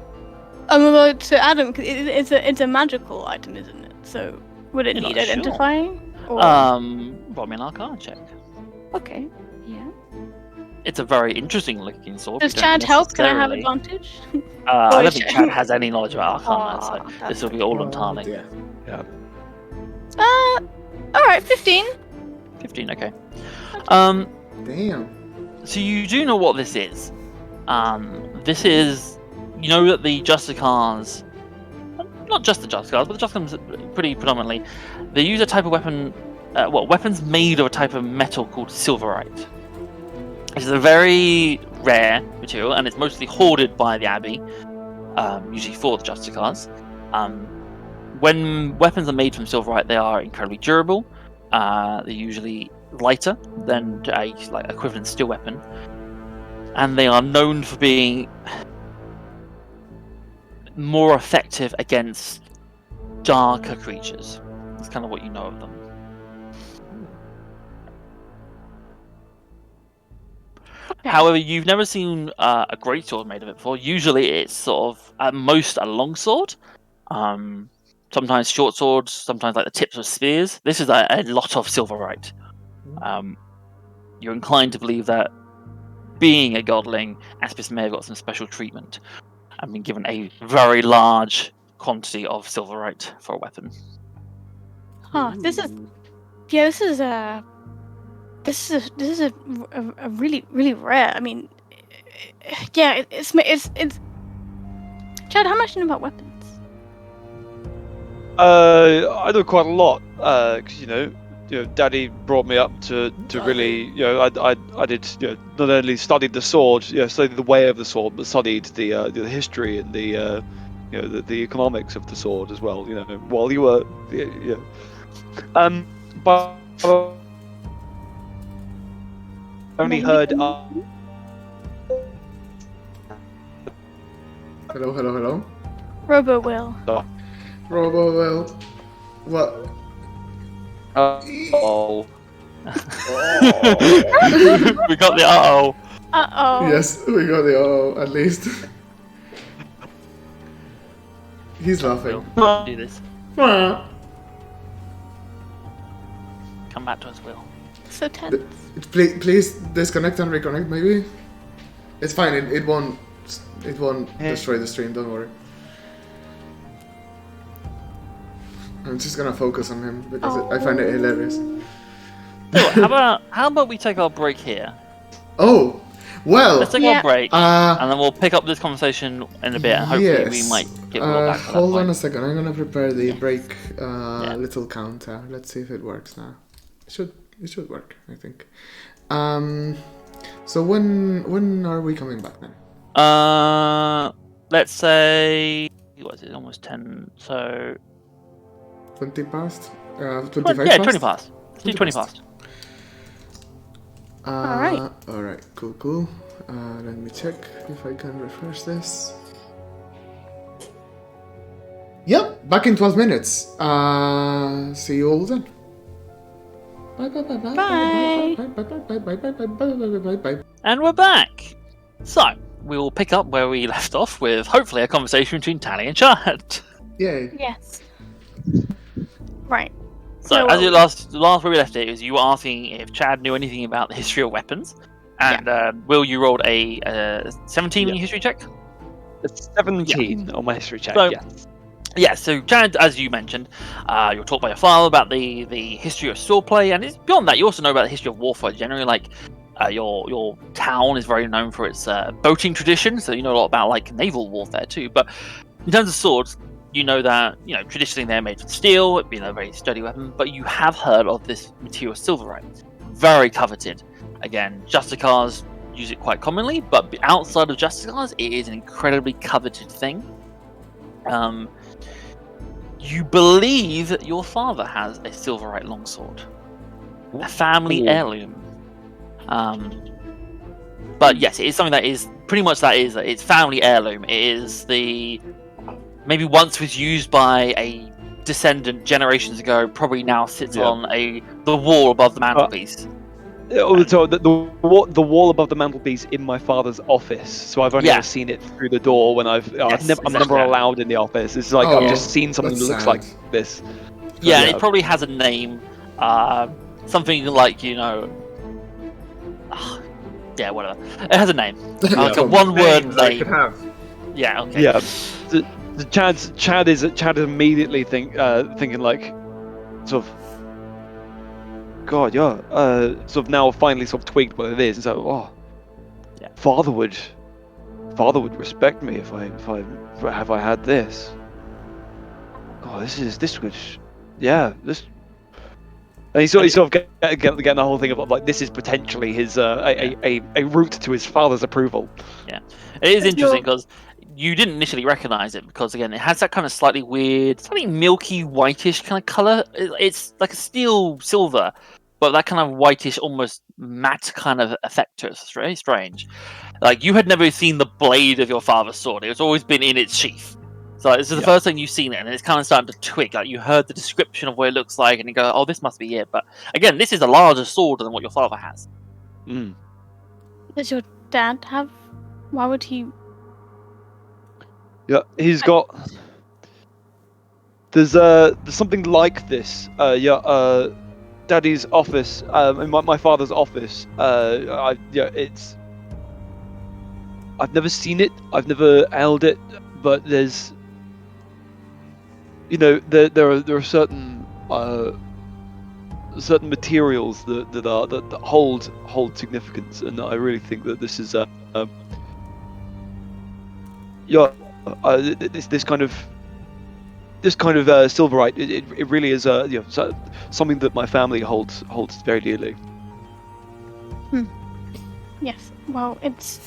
Although to Adam, it's a magical item, isn't it? So. Would it need identifying? Sure. Roll me an Arcana check. Okay, yeah. It's a very interesting looking sword. Does Chad help? Can I have advantage? I don't think Chad has any knowledge about Arcana, so this will be all on Tali. Yeah. Alright, 15. 15, okay. Damn. So you do know what this is. This is, that the justicars, not just the justicars, but the justicars pretty predominantly, they use a type of weapon, weapons made of a type of metal called silverite. It's a very rare material, and it's mostly hoarded by the Abbey, usually for the justicars. When weapons are made from silverite, they are incredibly durable. They're usually lighter than a equivalent steel weapon, and they are known for being more effective against darker creatures. That's kind of what you know of them. Okay. However, you've never seen a greatsword made of it before. Usually it's sort of, at most, a longsword. Sometimes short swords, sometimes like the tips of spears. This is a lot of silverite. You're inclined to believe that, being a godling, Aspis may have got some special treatment and been given a very large quantity of silverite for a weapon. This is a really, really rare. I mean, yeah, it's Chad, how much do you know about weapons? I know quite a lot, because Daddy brought me up to really, I did, not only studied the sword, studied the way of the sword, but studied the history and the economics of the sword as well. While you were, but only heard. Hello. Robo will. Robo will. What? Oh. We got the uh-oh. Uh-oh. Yes, we got the at least. He's laughing. Do this. Come back to us, Will. So tense. Please disconnect and reconnect, maybe. It's fine. It won't. It won't destroy the stream. Don't worry. I'm just gonna focus on him because I find it hilarious. How about we take our break here? Oh, well. Let's take our break, and then we'll pick up this conversation in a bit, and hopefully we might get Will back. Hold on a second. I'm gonna prepare the break little counter. Let's see if it works now. It should work, I think. So when are we coming back then? Let's say what is it? Almost 10. So 20 past. 25 yeah, past? 20 past. Let's do 20 past. Alright. Alright, cool. Let me check if I can refresh this. Yep, back in 12 minutes. See you all then. Bye. And we're back. So we will pick up where we left off with hopefully a conversation between Tally and Chad. Yay. Yes. Right. So as you last where we left it is you were asking if Chad knew anything about the history of weapons, and Will, you rolled a 17 in your history check. A 17 on my history check. So, yes. Yeah, so Chad, as you mentioned, you were taught by your father about the history of swordplay, and it's beyond that. You also know about the history of warfare generally. Like your town is very known for its boating tradition, so you know a lot about like naval warfare too. But in terms of swords, you know that traditionally they're made of steel, being a very sturdy weapon. But you have heard of this material, silverite, very coveted. Again, justicars use it quite commonly, but outside of justicars, it is an incredibly coveted thing. You believe that your father has a silverite longsword, a family heirloom. But yes, it is something that is pretty much it's family heirloom. It is maybe once was used by a descendant generations ago. Probably now sits on the wall above the mantelpiece. So the wall above the mantelpiece in my father's office. So I've only ever seen it through the door when I'm never allowed in the office. It's like I've just seen something that looks like this. Yeah, and it probably has a name, something like whatever. It has a name, like a one-word name. Could have. Yeah. Okay. Yeah. Chad is immediately thinking like, sort of. God, sort of now finally sort of tweaked what it is. And so, father would respect me if I had this. Oh, this. And he's sort of getting the whole thing of like this is potentially his a route to his father's approval. Yeah, it is interesting because you didn't initially recognize it because again it has that kind of slightly weird, slightly milky whitish kind of color. It's like a steel silver, but that kind of whitish, almost matte kind of effect to it. It's very strange. Like you had never seen the blade of your father's sword; it's always been in its sheath. So this is the first time you've seen it, and it's kind of starting to twig. Like you heard the description of what it looks like, and you go, "Oh, this must be it." But again, this is a larger sword than what your father has. Does your dad have? Why would he? Yeah, he's got. There's something like this. Daddy's office. In my father's office. It's. I've never seen it. I've never held it, but there's. There are certain materials that hold significance, and I really think that this is this kind of silverite. It really is something that my family holds very dearly. Yes. Well, it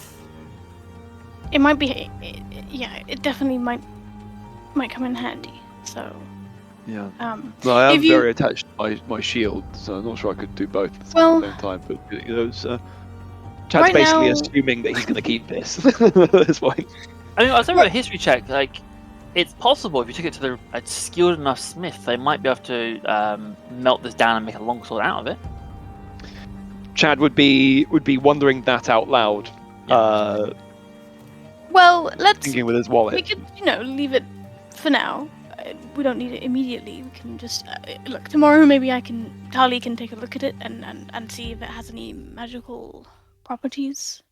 might be. It definitely might come in handy. So. Yeah. Well, I am very attached to my shield, so I'm not sure I could do both at the same time. But Chad's right basically now, assuming that he's going to keep this at this point. I mean, I was talking about a history check. Like, It's possible if you took it to a skilled enough smith, they might be able to melt this down and make a longsword out of it. Chad would be wondering that out loud. Yeah. Well, let's thinking with his wallet. We could, leave it for now. We don't need it immediately. We can just look tomorrow. Maybe Tali can take a look at it and see if it has any magical properties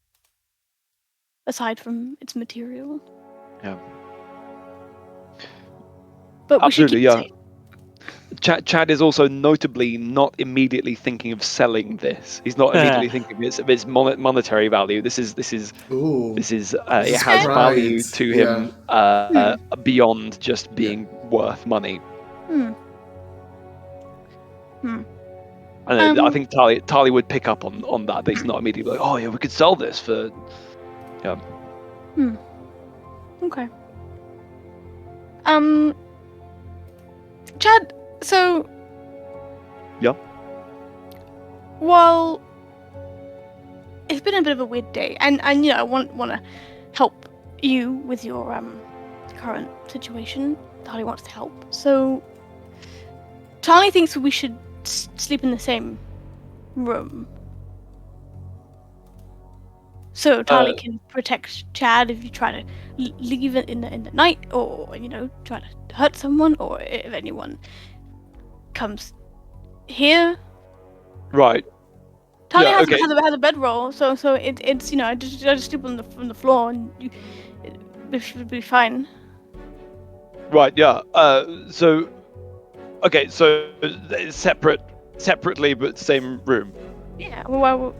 aside from its material. Yeah. But absolutely, we should keep Chad is also notably not immediately thinking of selling this. He's not immediately thinking of its monetary value. This is it has value to him beyond just being worth money. And I think Tali would pick up on that. But he's not immediately like, oh yeah, we could sell this for. Yeah. Okay. Chad, so... Yeah? Well, it's been a bit of a weird day, and I want to help you with your current situation. Tali wants to help, so... Tali thinks we should sleep in the same room. So Tali can protect Chad if you try to leave it in the night, or try to hurt someone, or if anyone comes here. Right. Tali has a bedroll, so it's I just sleep on the floor and it should be fine. Right. Yeah. So separately but same room. Yeah. Well,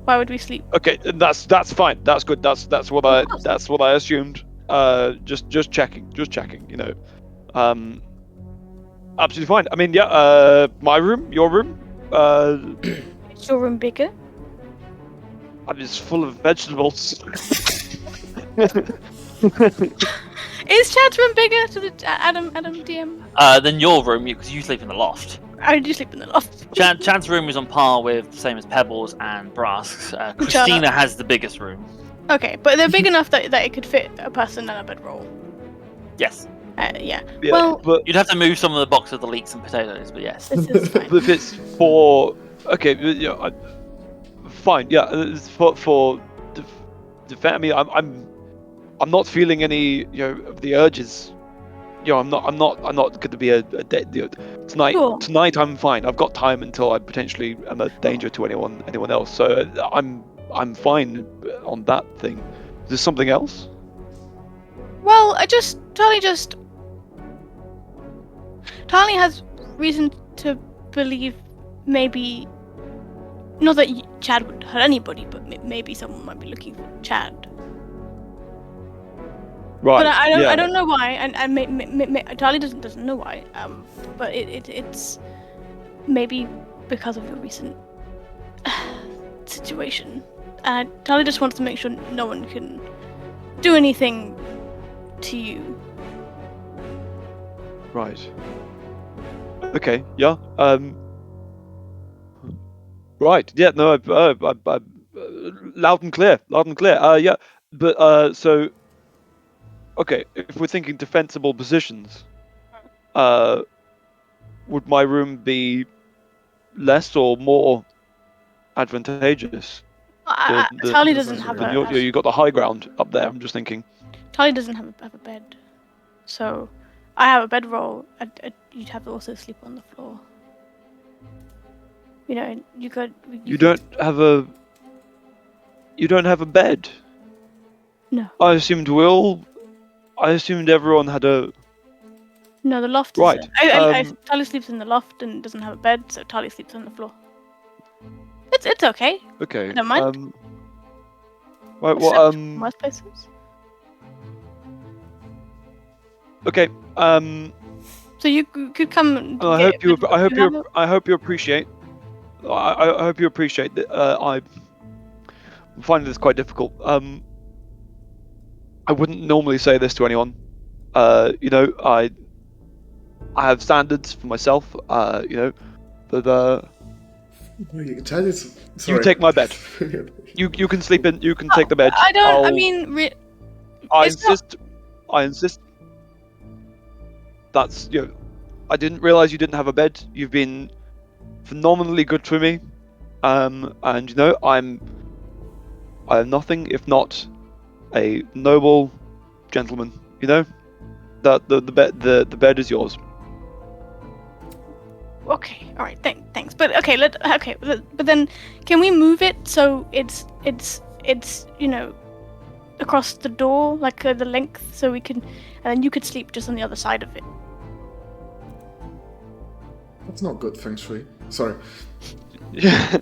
why would we sleep? Okay, that's fine. That's good. That's what I assumed. Just checking. Absolutely fine. I mean, yeah. My room, your room. Is your room bigger? I'm just full of vegetables. Is Chad's room bigger to the Adam DM? Than your room, because you sleep in the loft. I do sleep in the loft. Chad's room is on par with the same as Pebbles and Brask's. Christina has the biggest room. Okay, but they're big enough that it could fit a person and a bedroll. Yes. Yeah. Well, but you'd have to move some of the box of the leeks and potatoes, but yes. This is fine. If it's for fine. Yeah, for the family, I'm not feeling any of the urges. I'm not going to be a tonight. Cool. Tonight I'm fine. I've got time until I potentially am a danger to anyone else. So I'm fine on that thing. Is there something else? Well, Tali has reason to believe maybe not that Chad would hurt anybody, but maybe someone might be looking for Chad. Right. But I don't know why, and Tali doesn't know why. But it's maybe because of the recent situation. Tali just wants to make sure no one can do anything to you. Right. Okay. Yeah. Right. Yeah. No. I loud and clear. Yeah. But so. Okay, if we're thinking defensible positions, would my room be less or more advantageous? Tali doesn't have you got the high ground up there. I'm just thinking. Tali doesn't have a bed, so I have a bedroll. You'd have to also sleep on the floor. You could. You don't have a bed. No. I assumed everyone had a. No, the loft. Right. Tali sleeps in the loft and doesn't have a bed, so Tali sleeps on the floor. It's okay. Okay. I don't mind. Right. Well. Most places. Okay. So you could come. I hope you appreciate. I hope you appreciate that. I'm finding this quite difficult. I wouldn't normally say this to anyone. I have standards for myself. But you take my bed. You can sleep in. You can take the bed. I don't. I insist. that's I didn't realize you didn't have a bed. You've been phenomenally good to me, and I am nothing if not a noble gentleman. That the bed is yours. Okay, all right, thanks. But okay, but then can we move it so it's across the door, like the length, so we can, and then you could sleep just on the other side of it. That's not good feng shui. Sorry. Yeah.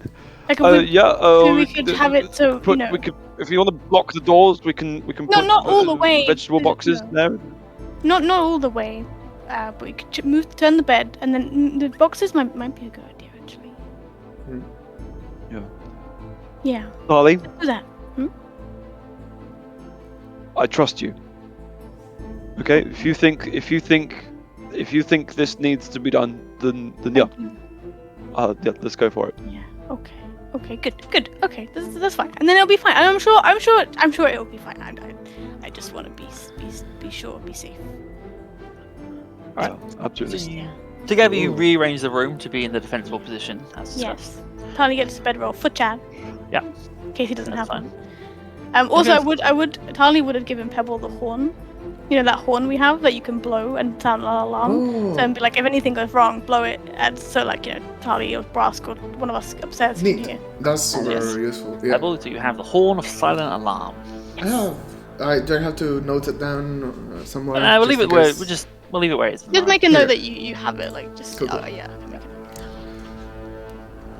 Like we could have it so we could, if you want to block the doors, we can put not all the way. Vegetable boxes there. Not all the way, but we could turn the bed, and then the boxes might be a good idea actually. Yeah. Yeah. Harley, Let's do that. I trust you. Okay, if you think this needs to be done, then yeah. Yeah, let's go for it. Yeah. Okay. Good. Okay, that's fine, and then it'll be fine. And I'm sure it'll be fine. I just want to be sure, be safe. All right. Yeah, absolutely. So together you rearrange the room to be in the defensible position as discussed. Yes. Tali gets a bedroll for Chad. Yeah. In case he doesn't That's have fine. one. Also, Tali would have given Pebble the horn. That horn we have that you can blow and sound an alarm. Oh. So, and be like, if anything goes wrong, blow it. And so, Tali or Brask or one of us upstairs can Neat. hear. That's super useful. Yeah. Pebble, so you have the horn of silent alarm. Do I have to note it down somewhere? We'll leave it where it is. Just make a note that you have it. Like, just Cool. yeah. Make a note.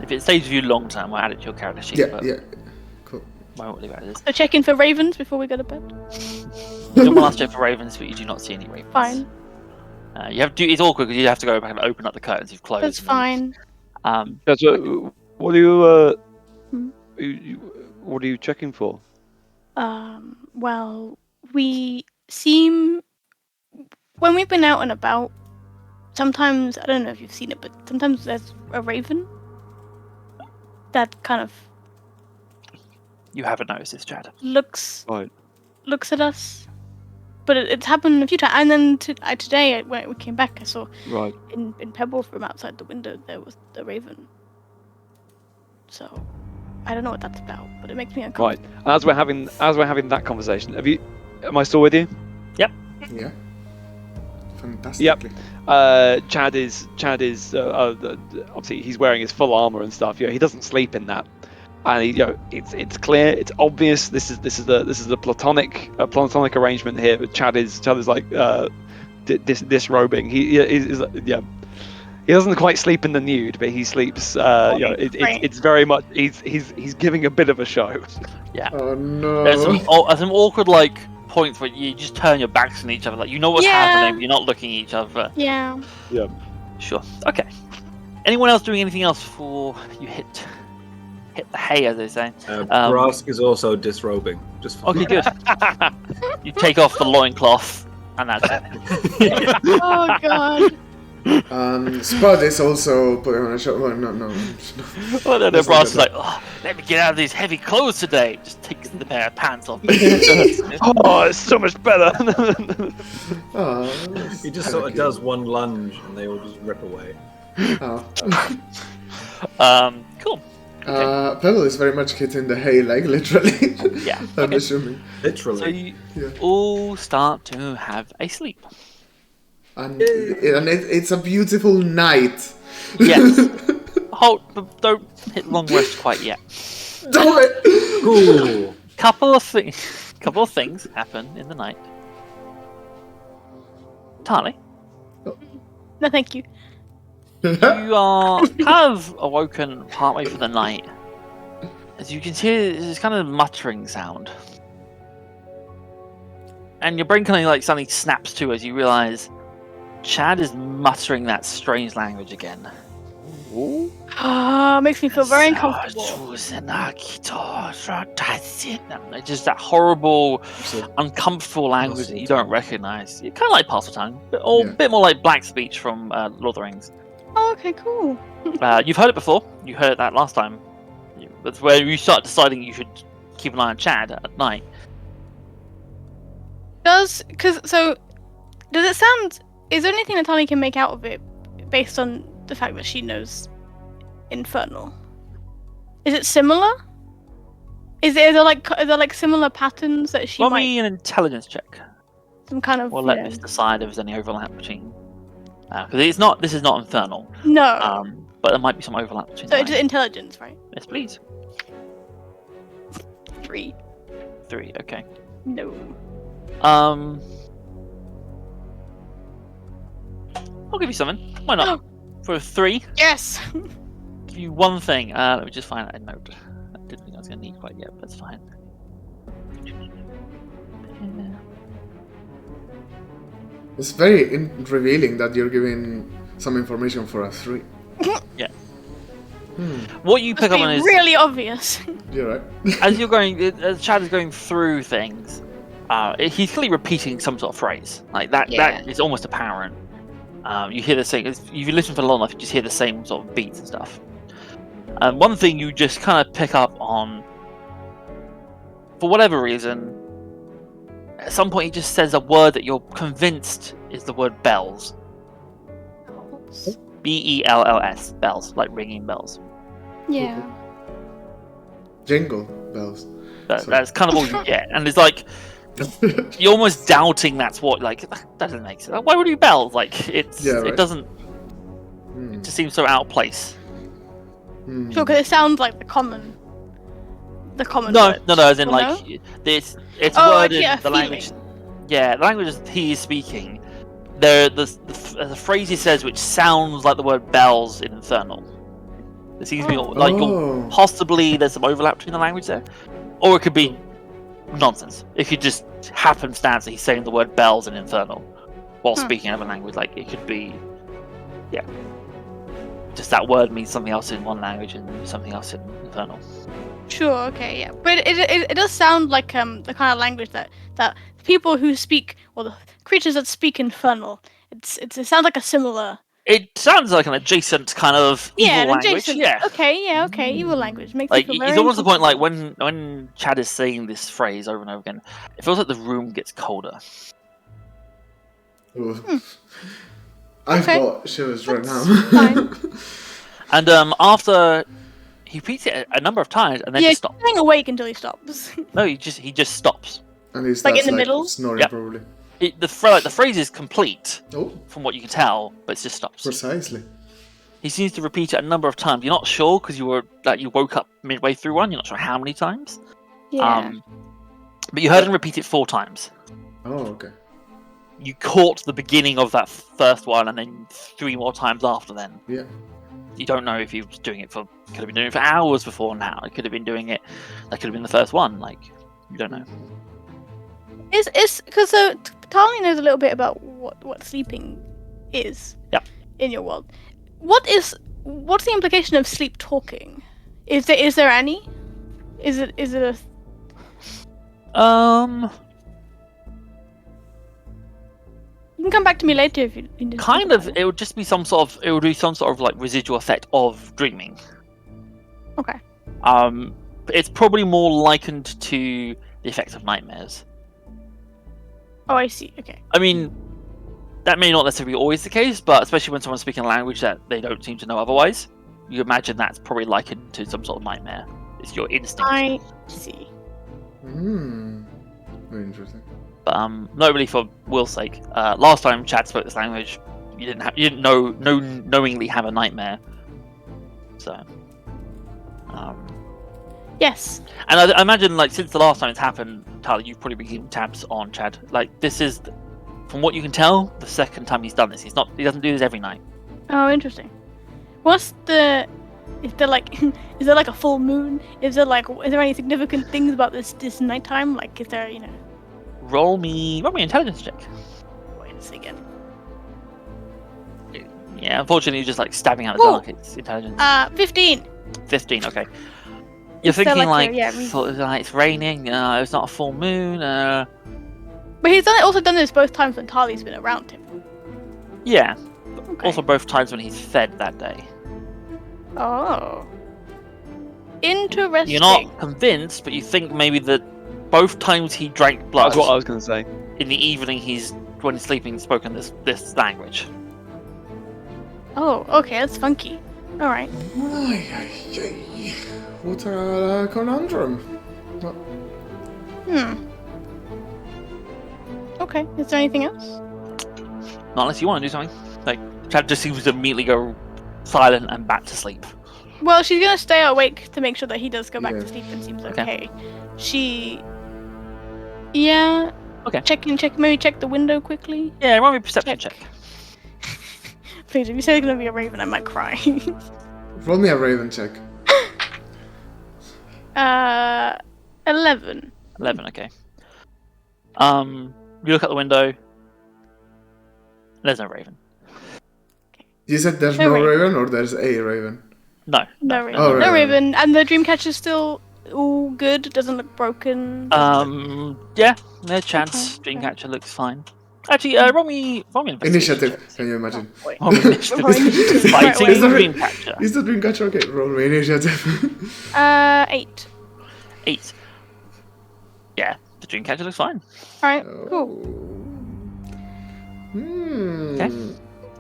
If it stays with you long term, we'll add it to your character sheet. Yeah. Cool. Won't leave it as it is. So check in for ravens before we go to bed. You don't want to check for ravens, but you do not see any ravens. Fine. You have to. It's awkward because you have to go back and open up the curtains you've closed. That's fine. What are you? What are you checking for? Well, we seem when we've been out and about. Sometimes I don't know if you've seen it, but sometimes there's a raven that kind of You haven't noticed this, Chad. looks Right. at us, but it's happened a few times. And then today, when we came back, I saw Right. in Pebble from outside the window there was the raven. So I don't know what that's about, but it makes me uncomfortable. Right. As we're having that conversation, am I still with you? Yep. Yeah. Fantastically. Chad is obviously he's wearing his full armor and stuff. He doesn't sleep in that, and it's clear, it's obvious. This is the platonic arrangement here. Chad is like disrobing. He doesn't quite sleep in the nude, but he sleeps. It's very much he's giving a bit of a show. Yeah. Oh no. There's some awkward points where you just turn your backs on each other, like you know what's happening, but you're not looking at each other. Yeah. Yeah. Sure. Okay. Anyone else doing anything else before you hit the hay, as they say? Brask is also disrobing. Just for Okay, good. You take off the loincloth, and that's it. Oh god. Spud is also putting on a show. Well, no. Well, then the brass is like, let me get out of these heavy clothes today. Just takes the pair of pants off. Oh, it's so much better. He just sort of does one lunge, and they all just rip away. Cool. Pebble is very much hitting the hay, literally. Yeah. I'm assuming. So you all start to have a sleep. And it's a beautiful night. Yes. Don't hit long rest quite yet. Do it. Cool. Couple of things happen in the night. Tali, No, thank you. you are kind of awoken partway through the night. As you can hear, this kind of muttering sound. And your brain kind of suddenly snaps to as you realise Chad is muttering that strange language again. Makes me feel very uncomfortable. It's just that horrible, uncomfortable language that you don't recognise. Kind of like Parcel Tongue, a bit more like Black Speech from Lord of the Rings. Oh, okay, cool. You've heard it before. You heard that last time. That's where you start deciding you should keep an eye on Chad at night. Does it sound is there anything that Tali can make out of it based on the fact that she knows Infernal? Is it similar? Is there like similar patterns that she might? me an intelligence check. Some kind of. We'll let this decide if there's any overlap between. Because this is not Infernal. No. But there might be some overlap between. So it's intelligence, right? Yes, please. 3. 3. Okay. No. I'll give you something. Why not? For a 3. Yes. Give you one thing. Let me just find out a note. I didn't think I was going to need quite yet, but that's fine. It's very revealing that you're giving some information for a 3. Yeah. What you pick up on is really obvious. You're right. as Chad is going through things. He's clearly repeating some sort of phrase like that. Yeah. That is almost apparent. You hear the same. If you listen for long enough, you just hear the same sort of beats and stuff. One thing you just kind of pick up on, for whatever reason, at some point he just says a word that you're convinced is the word bells. bells, bells, like ringing bells. Yeah. Jingle bells. That's kind of all you get, and it's like you're almost doubting that's what. Like that doesn't make sense. Why would it be bells? Like it doesn't. It just seems so out of place. Sure, because it sounds like the common. No, as in like this. It's worded in the language. Yeah, the language he is speaking. The phrase he says, which sounds like the word bells in Infernal. It seems to be like possibly there's some overlap between the language there, or it could be nonsense. It could just happenstance that he's saying the word bells in Infernal while speaking another language. Like it could be, just that word means something else in one language and something else in Infernal. Sure. Okay. Yeah. But it does sound like the kind of language that people who speak, or the creatures that speak Infernal. It sounds like a similar. It sounds like an adjacent kind of evil language. Yeah. Okay. Evil language makes like me feel it's very almost the point like when Chad is saying this phrase over and over again, it feels like the room gets colder. I've got shivers right now. Fine. And after he repeats it a number of times and then just stops. He's staying awake until he stops. No, he just stops. And he's like in the middle, snoring probably. The phrase is complete from what you can tell, but it just stops. Precisely. He seems to repeat it a number of times. You're not sure because you woke up midway through one. You're not sure how many times. Yeah. But you heard him repeat it 4 times. Oh, okay. You caught the beginning of that first one, and then 3 more times after then. Yeah. You don't know if he was doing it could have been doing it for hours before now. It could have been doing it. That could have been the first one. Like you don't know. Is because Tali knows a little bit about what sleeping is. Yep. In your world, what's the implication of sleep talking? Is there any? Is it a? You can come back to me later if you. Kind of. It would just be some sort of like residual effect of dreaming. Okay. It's probably more likened to the effects of nightmares. Oh, I see. Okay. I mean, that may not necessarily be always the case, but especially when someone's speaking a language that they don't seem to know otherwise, you imagine that's probably likened to some sort of nightmare. It's your instinct. I see. Very interesting. But not really for Will's sake. Last time Chad spoke this language, you didn't knowingly have a nightmare. So. Yes. And I imagine, like, since the last time it's happened, Tyler, you've probably been keeping tabs on Chad. Like, this is, from what you can tell, the second time he's done this. He doesn't do this every night. Oh, interesting. Is there like a full moon? Is there any significant things about this nighttime? Like, is there, Roll me an intelligence check. Wait a second. Yeah, unfortunately, you're just like stabbing out the dark. It's intelligence. 15. 15. Okay. You're thinking it's raining. It's not a full moon. But he's also done this both times when Tali's been around him. Yeah. Okay. Also, both times when he's fed that day. Oh. Interesting. You're not convinced, but you think maybe that both times he drank blood. That's what I was going to say. In the evening, he's when he's sleeping, spoken this language. Oh, okay, that's funky. All right. What a conundrum. Okay, is there anything else? Not unless you want to do something. Like, Chad just seems to immediately go silent and back to sleep. Well, she's gonna stay awake to make sure that he does go back Yeah. to sleep and seems Okay. okay. Yeah. Okay. Maybe check the window quickly. Yeah, roll me a perception check. Please, if you say it's gonna be a raven, I might cry. Roll me a raven check. 11. 11, okay. You look out the window. There's no raven. You said there's No no raven. raven, or there's a raven? No. No raven. Oh, No right. raven. And the Dreamcatcher's still all good. Doesn't look broken. Yeah, no chance. Okay. Dreamcatcher looks fine. Actually, roll me an investigation Initiative, check. can you imagine? Wait. Roll me initiative. Roll initiative Fighting right away. Is that right? Dreamcatcher. Is the Dreamcatcher okay? Roll me initiative. 8. 8. Yeah, the Dreamcatcher looks fine. Alright, cool. Okay.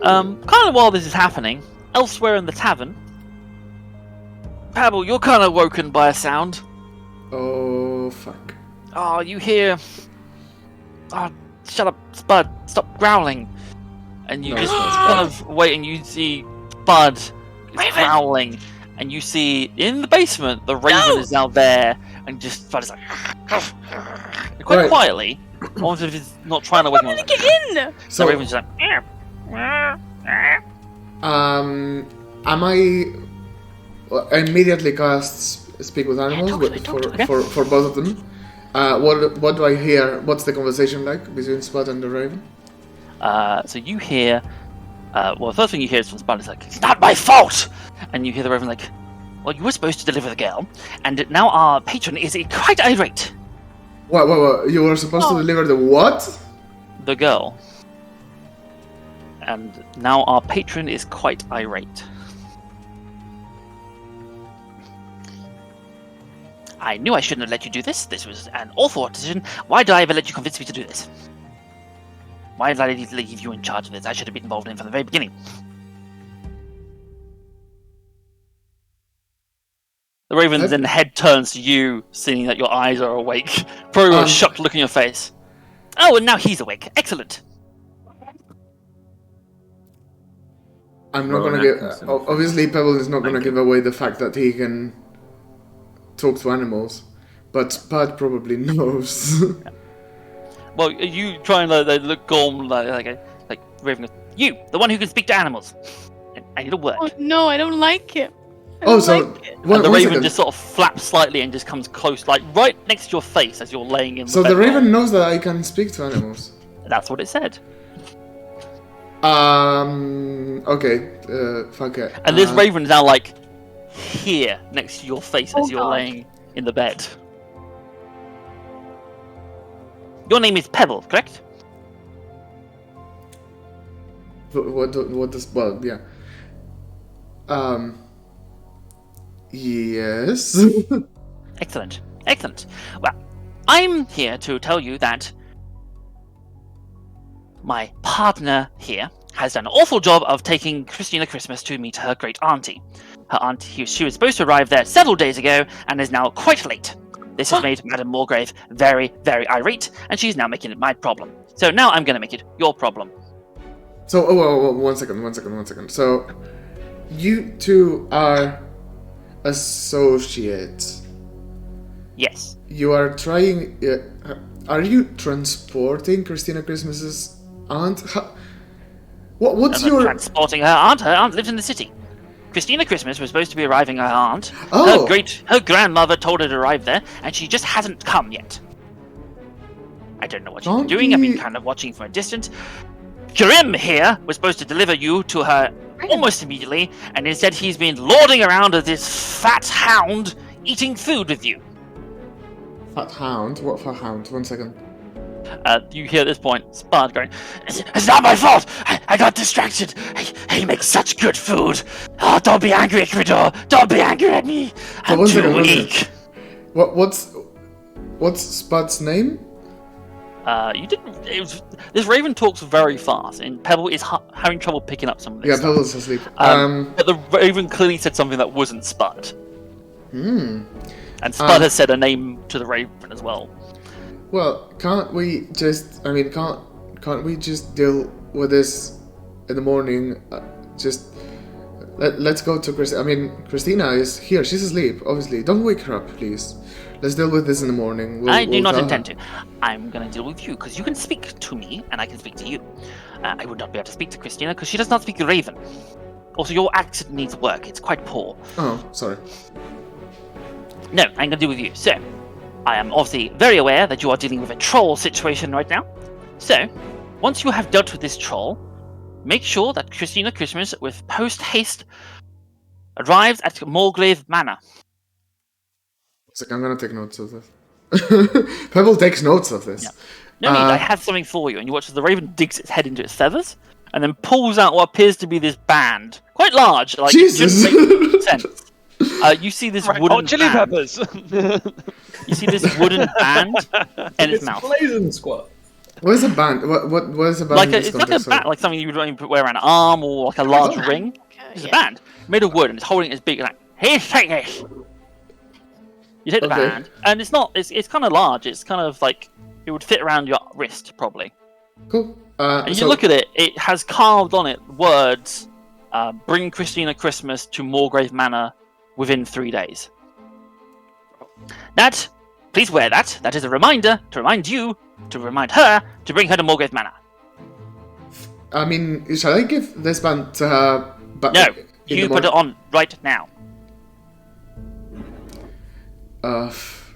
Kind of while this is happening, elsewhere in the tavern, Pebble, you're kind of woken by a sound. Oh, fuck. Oh, you hear... Oh, shut up, Spud. Stop growling. And you No, just it's not kind of wait and you see Spud is growling. And you see, in the basement, the raven is now there. And just Spud is like... Quite Right. quietly. Almost as if he's not trying to wake him up. Get in! So the raven's just like... Am I immediately cast Speak with Animals talk to me, talk to me. for both of them? What do I hear? What's the conversation like between Spud and the Raven? So you hear... well, the first thing you hear is from Spud is like, "It's not my fault!" And you hear the raven like, "Well, you were supposed to deliver the girl, and now our patron is quite irate." What? You were supposed to deliver the what? The girl. And now our patron is quite irate. I knew I shouldn't have let you do this. This was an awful decision. Why did I ever let you convince me to do this? Why did I leave you in charge of this? I should have been involved in it from the very beginning. The raven's then head turns to you, seeing that your eyes are awake. Probably with a shocked look on your face. Oh, and now he's awake. Excellent. I'm not gonna give. Obviously, Pebble is not gonna give away the fact that he can talk to animals, but Spud probably knows. Well, you try and look calm, like Raven goes, "You, the one who can speak to animals. I need a word." Oh no, I don't like it. I Oh, don't so like it. And the one raven second. just sort of flaps slightly and just comes close, like right next to your face as you're laying in the So bed. the Raven knows that I can speak to animals. That's what it said. Okay. Fuck it. And this raven is now like here next to your face as Oh, you're God. laying in the bed. Your name is Pebble, correct? What does? Well, yeah. Yes. Excellent. Excellent. Well, I'm here to tell you that my partner here has done an awful job of taking Christina Christmas to meet her great auntie. Her auntie, she was supposed to arrive there several days ago and is now quite late. This has made Madame Morgrave very, very irate, and she's now making it my problem. So now I'm going to make it your problem. So, one second. So, you two are associates. Yes. You are trying. Are you transporting Christina Christmas's aunt? What's I'm not your? transporting her aunt. Her aunt lives in the city. Christina Christmas was supposed to be arriving her aunt. Oh. Her grandmother told her to arrive there, and she just hasn't come yet. I don't know what she's been doing. I've been kind of watching from a distance. Scrym here was supposed to deliver you to her almost immediately, and instead he's been lording around as this fat hound eating food with you. Fat hound? What fat hound? 1 second. You hear at this point Spud going, "It's not my fault! I got distracted! He makes such good food! Oh, don't be angry, Ikrydör! Don't be angry at me! I'm one too second, one weak!" What's Spud's name? You didn't. This raven talks very fast, and Pebble is having trouble picking up some of this. Yeah, stuff. Pebble's asleep. But the raven clearly said something that wasn't Spud. And Spud has said a name to the raven as well. Well, can't we just? I mean, can't we just deal with this in the morning? Let's go to Christina. I mean, Christina is here. She's asleep, obviously. Don't wake her up, please. Let's deal with this in the morning. I do not intend to. I'm going to deal with you, because you can speak to me, and I can speak to you. I would not be able to speak to Christina, because she does not speak Raven. Also, your accent needs work. It's quite poor. Oh, sorry. No, I'm going to deal with you. So, I am obviously very aware that you are dealing with a troll situation right now. So, once you have dealt with this troll, make sure that Christina Christmas, with post-haste, arrives at Morgrave Manor. I'm gonna take notes of this. Pebble takes notes of this. Yeah. No need, I have something for you. And you watch as the raven digs its head into its feathers, and then pulls out what appears to be this band. Quite large, like Jesus. It shouldn't make sense. You see this wooden chili band. peppers. You see this wooden band in its mouth. Blazing squat. What is a band? What is a band? It's like a band, like something you would wear around an arm or like a large ring. It's a band made of wood, and it's holding its beak like, "Here, take this." You take the band, and it's not. It's kind of large. It's kind of like it would fit around your wrist, probably. Cool. And you look at it. It has carved on it words: "Bring Christina Christmas to Morgrave Manor within 3 days." Please wear that. That is a reminder to remind you, to remind her, to bring her to Morgrave Manor. I mean, shall I give this band to her? No, you put it on right now.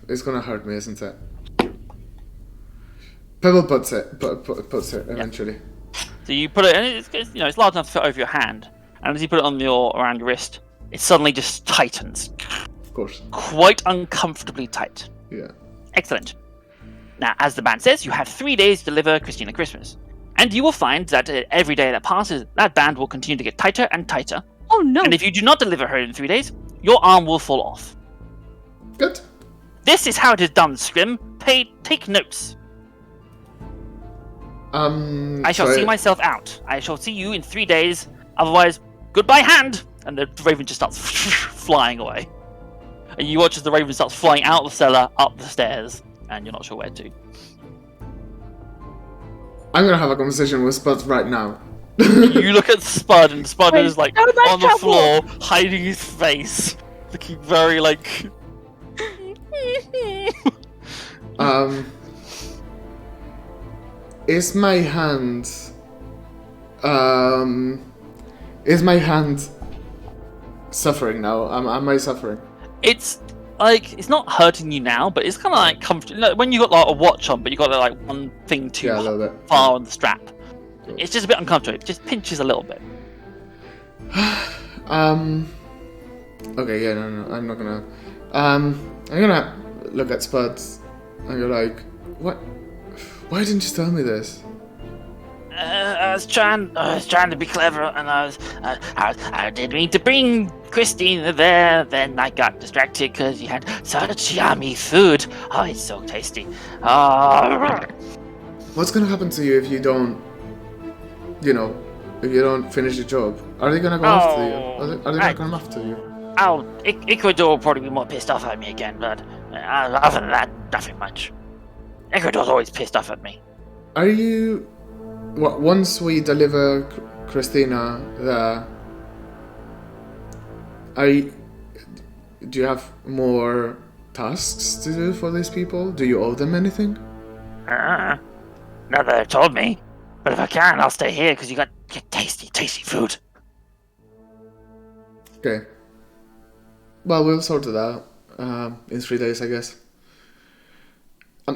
It's gonna hurt me, isn't it? Pebble puts it eventually. So you put it, and it's large enough to fit over your hand. And as you put it on around your wrist, it suddenly just tightens. Of course. Quite uncomfortably tight. Yeah. Excellent. Now, as the band says, you have 3 days to deliver Christina Christmas. And you will find that every day that passes, that band will continue to get tighter and tighter. Oh no! And if you do not deliver her in 3 days, your arm will fall off. Good. This is how it is done, Scrym. Take notes. I shall see myself out. I shall see you in 3 days. Otherwise, goodbye, hand! And the raven just starts flying away. And you watch as the raven starts flying out of the cellar, up the stairs, and you're not sure where to. I'm gonna have a conversation with Spud right now. You look at Spud, and Spud is like on the trouble. floor, hiding his face, looking very like. Is my hand suffering now? Am I suffering? It's like it's not hurting you now, but it's kind of like comfortable. When you got like a watch on, but you got like one thing too a little bit. far on the strap. It's just a bit uncomfortable. It just pinches a little bit. Okay, yeah, no, I'm not gonna. I'm gonna look at Spud and go like, what? Why didn't you tell me this? I was trying to be clever, and I did mean to bring Christina there. Then I got distracted because you had such yummy food. Oh, it's so tasty. What's gonna happen to you if you don't, if you don't finish the job? Are they gonna go after you? Are they gonna come after you? Ikrydör will probably be more pissed off at me again, but other than that, nothing much. Ikrydör's always pissed off at me. Are you... once we deliver Christina there, do you have more tasks to do for these people? Do you owe them anything? Not that they've told me. But if I can, I'll stay here because you got tasty, tasty food. Okay. Well, we'll sort it out in 3 days, I guess.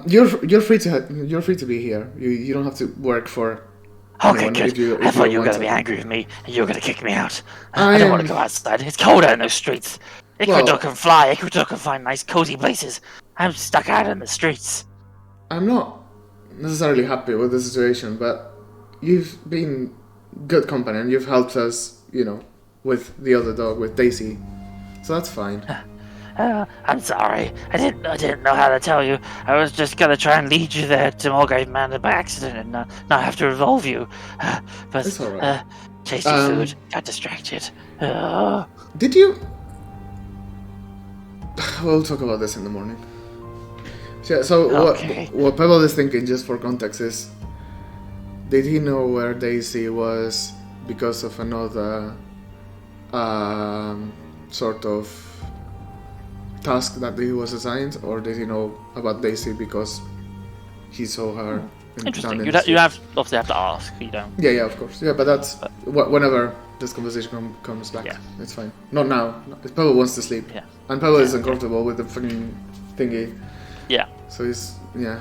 You're free to be here. You don't have to work for. Okay, good. I thought you were going to be angry with me and you were going to kick me out. I don't want to go outside. It's cold out in those streets. Ikrydör can fly. Ikrydör can find nice, cozy places. I'm stuck out in the streets. I'm not necessarily happy with the situation, but you've been good company and you've helped us, with the other dog, with Daisy. So that's fine. I'm sorry. I didn't know how to tell you. I was just gonna try and lead you there to Mulgrave Manor by accident and not have to revolve you. But It's alright. tasty food. Got distracted. Did you? We'll talk about this in the morning. Yeah. So Okay. what Pebble is thinking, just for context, is did he know where Daisy was because of another sort of task that he was assigned, or did he know about Daisy because he saw her? Interesting. You have obviously have to ask. You don't. Yeah, of course. Yeah, but that's whenever this conversation comes back. Yeah. It's fine. Not now. Pebble wants to sleep. Yeah. And Pebble is uncomfortable with the fucking thingy. Yeah. So he's Yeah.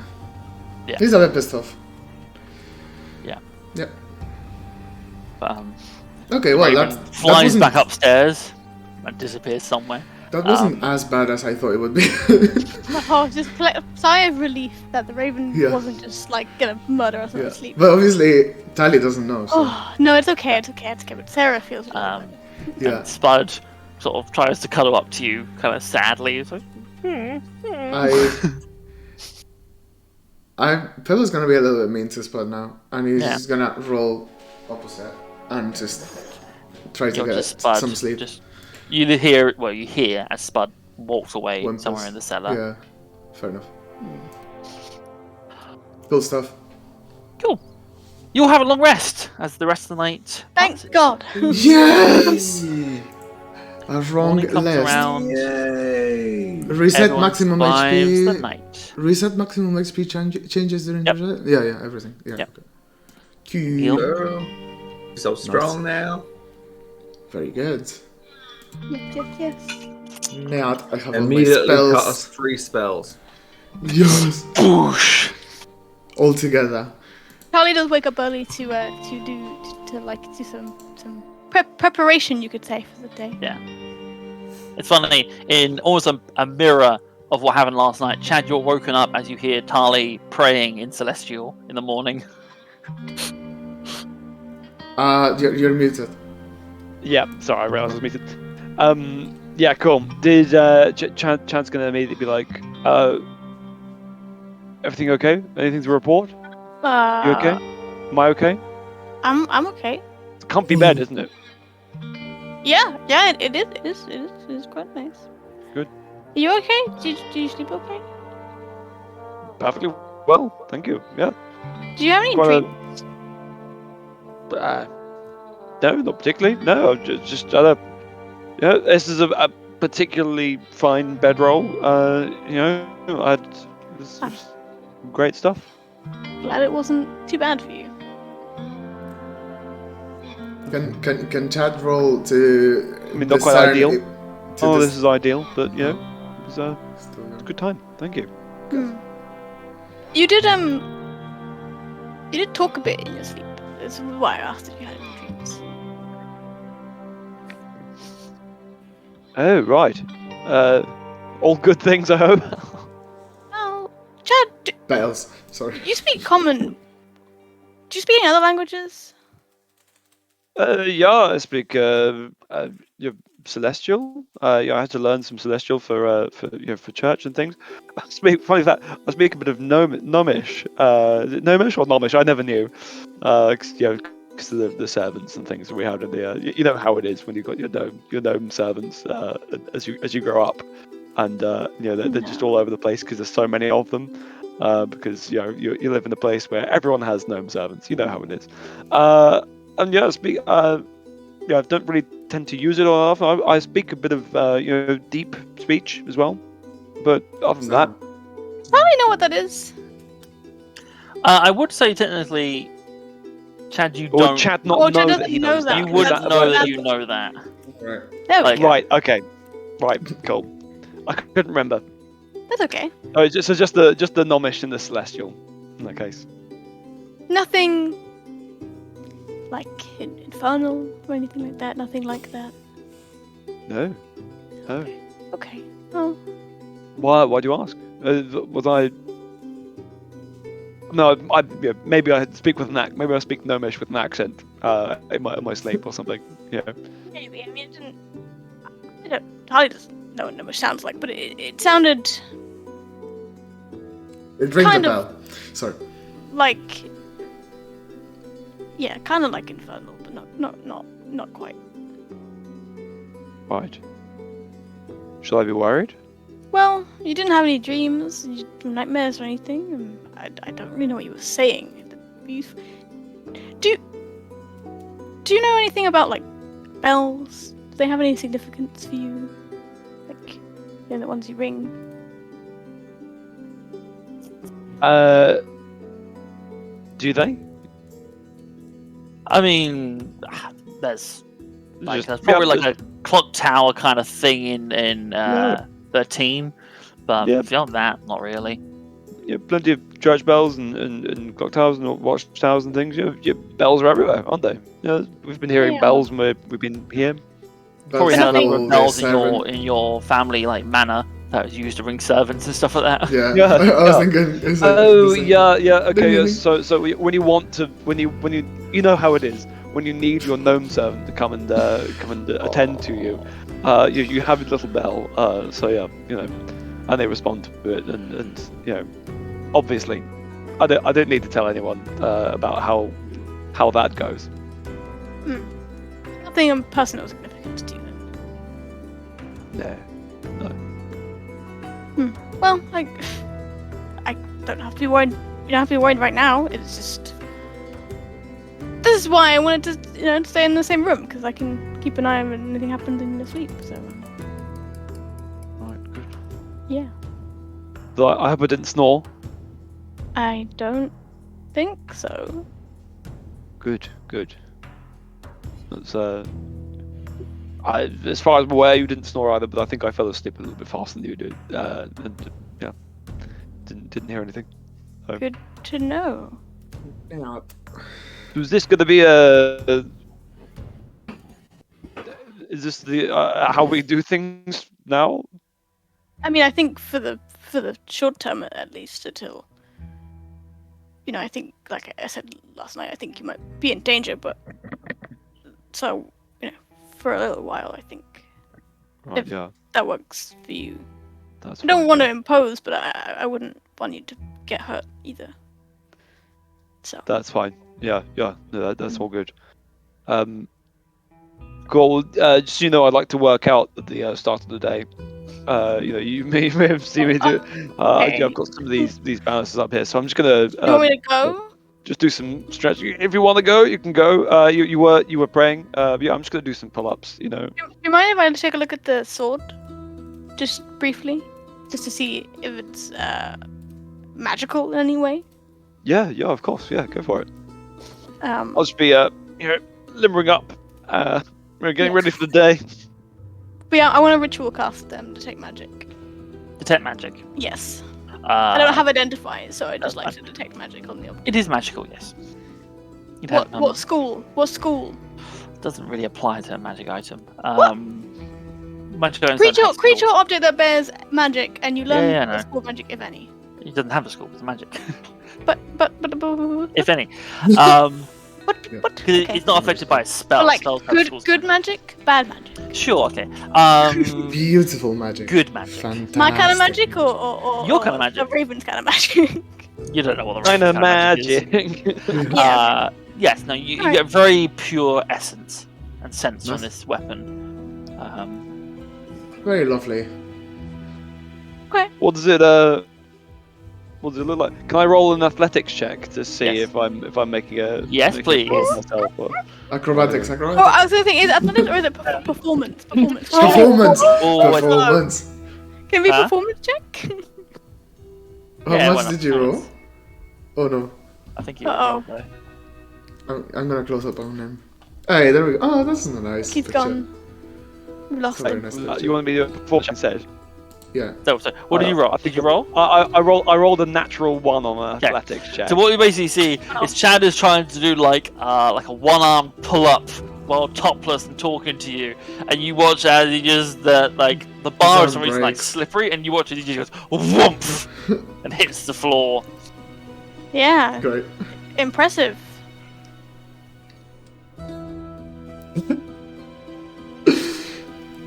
He's a bit pissed off. Yeah. Yep. But, Okay, well Raven that flies wasn't, back upstairs and disappears somewhere. That wasn't as bad as I thought it would be. Oh, just a sigh of relief that the Raven Yeah. wasn't just like gonna murder us on Yeah. the sleep. But obviously Tally doesn't know. So Oh no, it's okay. But Sarah feels. Um, yeah. And Spud sort of tries to cuddle up to you, kind of sadly. It's like, Pebble's gonna be a little bit mean to Spud now, and he's Yeah. just gonna roll opposite and just try to you're get just Spud. some sleep. You hear as Spud walks away Whimpers. somewhere in the cellar. Yeah, fair enough. Cool stuff. Cool. You'll have a long rest as the rest of the night. Thank passes. God. Yes! A wrong Morning comes list. around. Yay! Reset Everyone maximum survives the HP. night. Reset maximum XP changes during Yep. the Yeah, everything. Yeah. Yep. Okay. Cool. Heal. Girl. So strong now. Very good. Yes. Now I have all my Immediately cut us spells. 3 spells. Yes. Boosh. All together. Charlie does wake up early to do some preparation, you could say, for the day. Yeah. It's funny, in almost a mirror of what happened last night, Chad, you're woken up as you hear Tali praying in Celestial in the morning. You're muted. Yeah, sorry, I realised I was muted. Yeah, cool. Did Chad's gonna immediately be like, everything okay? Anything to report? You okay? Am I okay? I'm okay. It's a comfy bed, isn't it? Yeah, it is quite nice. Good. Are you okay? Do you sleep okay? Perfectly well, thank you. Yeah. Do you have any Quite a- dreams? No, not particularly. No, I've just other. Yeah, this is a particularly fine bedroll. This was great stuff. Glad it wasn't too bad for you. Can Chad roll to? I mean, not quite discern ideal. it- to Oh, dis- this is ideal, but it was a Still good. good time. Thank you. You did talk a bit in your sleep. That's why I asked if you had any dreams. Oh, right. All good things, I hope. Oh, Chad, Bells. Sorry. you speak common. Do you speak any other languages? Yeah, I speak Celestial. I had to learn some Celestial for church and things. I speak a bit of Gnomish. Is it Gnomish or Gnomish? I never knew. Because of the servants and things that we had in the. You know how it is when you've got your gnome servants as you grow up, and they're just all over the place because there's so many of them. Because you live in a place where everyone has gnome servants. You know how it is. And yeah, I don't really tend to use it all often. I speak a bit of deep speech as well, but other than that, Probably know what that is. I would say technically, Chad, you or don't. Chad not Or know Chad that doesn't he know knows that. You that. wouldn't That's- know that that's- you know that. Right. There we Like- go. Right. Okay. Right. Cool. I couldn't remember. That's okay. Oh, so just the Gnomish and the Celestial in that case. Nothing like infernal or anything like that. Nothing like that. No. Okay. Oh. Why do you ask? Was I? No, maybe I speak with an maybe I speak Gnomish with an accent in my sleep or something. Yeah. Maybe. I mean, it didn't. Harley doesn't know what Nimbush sounds like, but it sounded. It rings a bell. Sorry. Like. Yeah, kind of like infernal, but not quite. Right. Shall I be worried? Well, you didn't have any dreams, nightmares, or anything. And I don't really know what you were saying. Do you know anything about like bells? Do they have any significance for you? Like, the ones you ring. Do they? I mean, there's probably like a clock tower kind of thing in 13, but beyond that, not really. Yeah, plenty of church bells and clock towers and watch towers and things. Yeah, bells are everywhere, aren't they? Yeah, we've been hearing bells when we've been here. Probably had a number of bells in your family like manor that was used to ring servants and stuff like that. Yeah, I was thinking. Okay. So when you want to, when you know how it is. When you need your gnome servant to come and attend to you, you have a little bell. And they respond to it, and obviously, I don't need to tell anyone about how that goes. Nothing of personal significance to you then. No. Well, I don't have to be worried. You don't have to be worried right now. It's just. This is why I wanted to, stay in the same room, because I can keep an eye on when anything happens in your sleep. So. Right. Good. Yeah. So I hope I didn't snore. I don't think so. Good. That's as far as I'm aware, you didn't snore either, but I think I fell asleep a little bit faster than you did, didn't hear anything. So. Good to know. Yeah. Is this going to be is this the how we do things now? I mean, I think for the short term at least, until I think, like I said last night, I think you might be in danger, but so for a little while, I think if that works for you. I don't want to impose, but I wouldn't want you to get hurt either. So that's fine. Yeah, no, that's all good. Cool. Just I'd like to work out at the start of the day. You may have seen me do. Okay. I've got some of these balances up here, so I'm just gonna. You want me to go? Just do some stretching. If you want to go, you can go. You were praying. I'm just gonna do some pull-ups. Do you mind if I take a look at the sword, just briefly, just to see if it's magical in any way? Yeah, of course. Yeah, go for it. I'll just be limbering up, getting ready for the day. But yeah, I want to ritual cast detect magic. Detect magic? Yes. I don't have identify, so I just like to detect magic on the object. It is magical, yes. What school? What school? Doesn't really apply to a magic item. Creature object that bears magic, and you learn the school of magic, if any. It doesn't have a school of magic. But if any. What? It's not affected by a spell. Like good magic, bad magic. Sure, okay. Beautiful magic. Good magic. Fantastic. My kind of magic, or your kind of magic. The Raven's kind of magic. You don't know what the kind Raven's of magic is. Yes, no, you get very pure essence and sense from this weapon. Very lovely. Okay. What does it look like? Can I roll an athletics check to see if I'm making a please. Myself, or... Acrobatics. Oh, I was gonna think, is it athletics or is it performance? Performance. Performance. Can we performance check? How much did you roll? Oh no. I think you rolled though. I'm gonna close up on him. Hey, there we go. Oh, that's nice. He's gone. We lost him. You want me to do a performance instead? Yeah. So what did you roll? Did you roll? I rolled a natural 1 on an athletics check. So what you basically see is Chad is trying to do like a one-arm pull-up while topless and talking to you, and you watch as he just the bar is always like slippery, and you watch as he just goes whoomp and hits the floor. Yeah. Great. Impressive.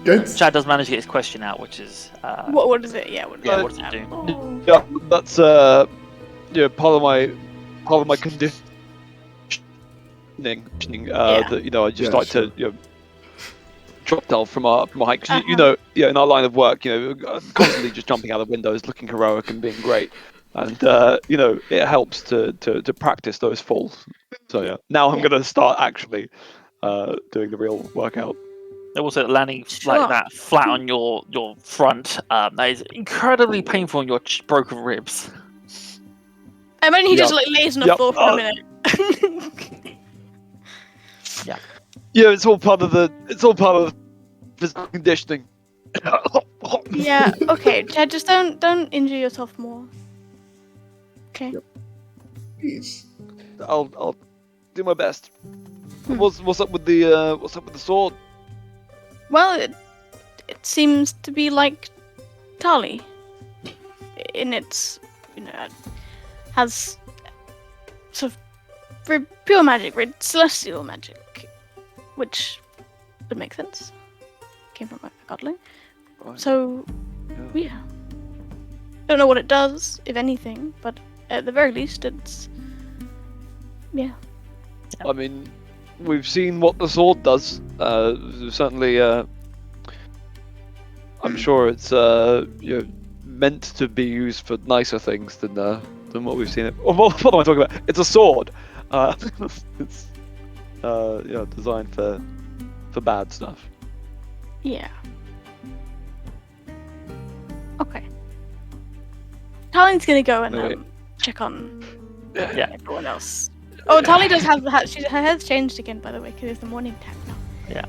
Chad does manage to get his question out, which is what is it? Yeah, what does it do? Yeah, that's part of my conditioning. That I just like to drop down from our height. 'Cause in our line of work, constantly just jumping out of windows, looking heroic and being great, and it helps to practice those falls. So now I'm gonna start actually doing the real workout. Also, landing like that flat on your front, that is incredibly painful on your broken ribs. I imagine he just lays on the floor for a minute. Yeah, it's all part of the physical conditioning. Yeah. Okay, Chad, just don't injure yourself more. Okay. Please. I'll do my best. What's up with the sword? Well, it seems to be like Tali. In its, has sort of very pure magic, very celestial magic, which would make sense. Came from a godling. Right. So, don't know what it does, if anything, but at the very least, it's I mean, we've seen what the sword does. Certainly, I'm sure it's meant to be used for nicer things than what we've seen it. What am I talking about? It's a sword. It's designed for bad stuff. Yeah. Okay. Tali's gonna go and check on everyone else. Oh, Tali does have her hair's changed again, by the way, because it's the morning time now. Yeah.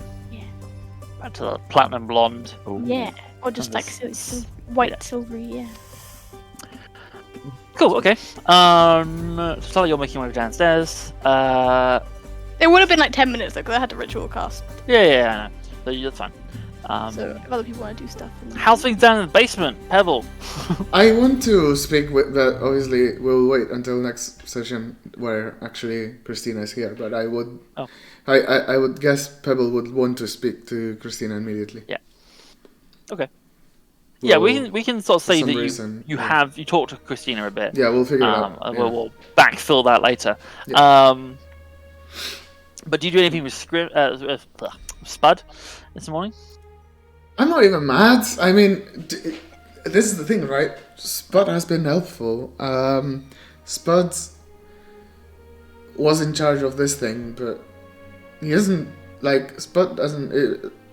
Back to the platinum blonde. Ooh. Yeah, or just like white silvery. Cool. Okay. So Tali, you're making your way downstairs. It would have been like 10 minutes though, because I had the ritual cast. Yeah, I know. So that's fine. So if other people want to do stuff. How's things down in the basement, Pebble? I want to speak with that. Obviously, we'll wait until next session where actually Christina is here. But I would, I would guess Pebble would want to speak to Christina immediately. Yeah. Okay. Yeah, we can sort of say that you talked to Christina a bit. Yeah, we'll figure it out. We'll backfill that later. Yeah. But do you do anything with Spud this morning? I'm not even mad. I mean, this is the thing, right? Spud has been helpful. Spud was in charge of this thing, but he isn't, Spud doesn't...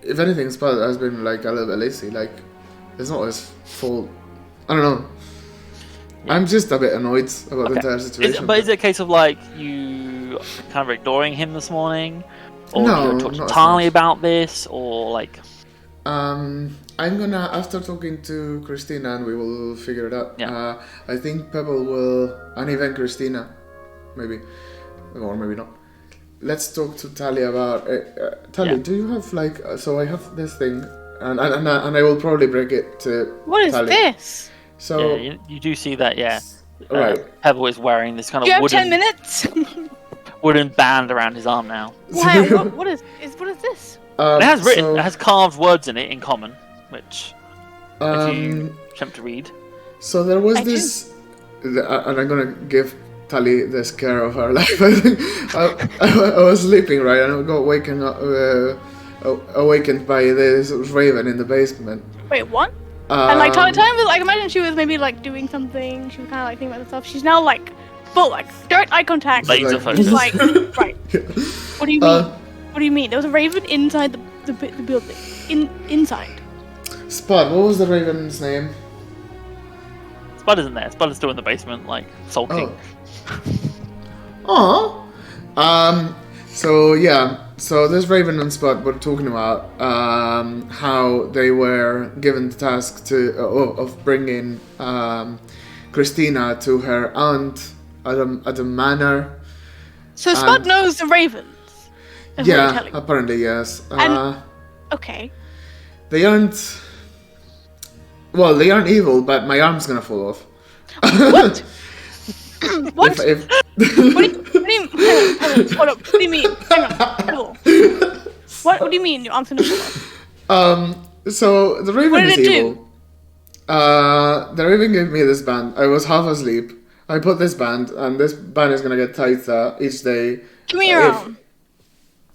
If anything, Spud has been, a little bit lazy. It's not his fault. I don't know. Yeah. I'm just a bit annoyed about the entire situation. Is it a case of, you kind of ignoring him this morning? Or no, you talk to Tali about this? Or, I'm gonna, after talking to Christina, and we will figure it out. Yeah. I think Pebble will, and even Christina, maybe, or maybe not. Let's talk to Tali about. Tali, do you have so I have this thing, and I will probably break it to. What is Tali. This? So you do see that, right. Pebble is wearing this kind of you have wooden. 10 minutes. Wooden band around his arm now. Why? What is this? It has carved words in it in common, which if you attempt to read. So there was this, and I'm gonna give Tali the scare of her life. I think I was sleeping, right, and I got awakened by this raven in the basement. Wait, what? And Tali was imagine she was maybe doing something. She was kind of thinking about herself. She's now full direct eye contact. Laser focus. Right. What do you mean? What do you mean? There was a raven inside the building. Inside. Spud. What was the raven's name? Spud isn't there. Spud is still in the basement, sulking. Oh. So this Raven and Spud were talking about how they were given the task of bringing Christina to her aunt at a manor. So Spud knows the ravens. Yeah, apparently yes. Okay. They aren't. Well, they aren't evil, but my arm's gonna fall off. What? What? What do you mean? Hang on. What do you mean your arm's gonna fall off? So the Raven What is did it evil. The Raven gave me this band. I was half asleep. I put this band, and this band is gonna get tighter each day. Give me your arm.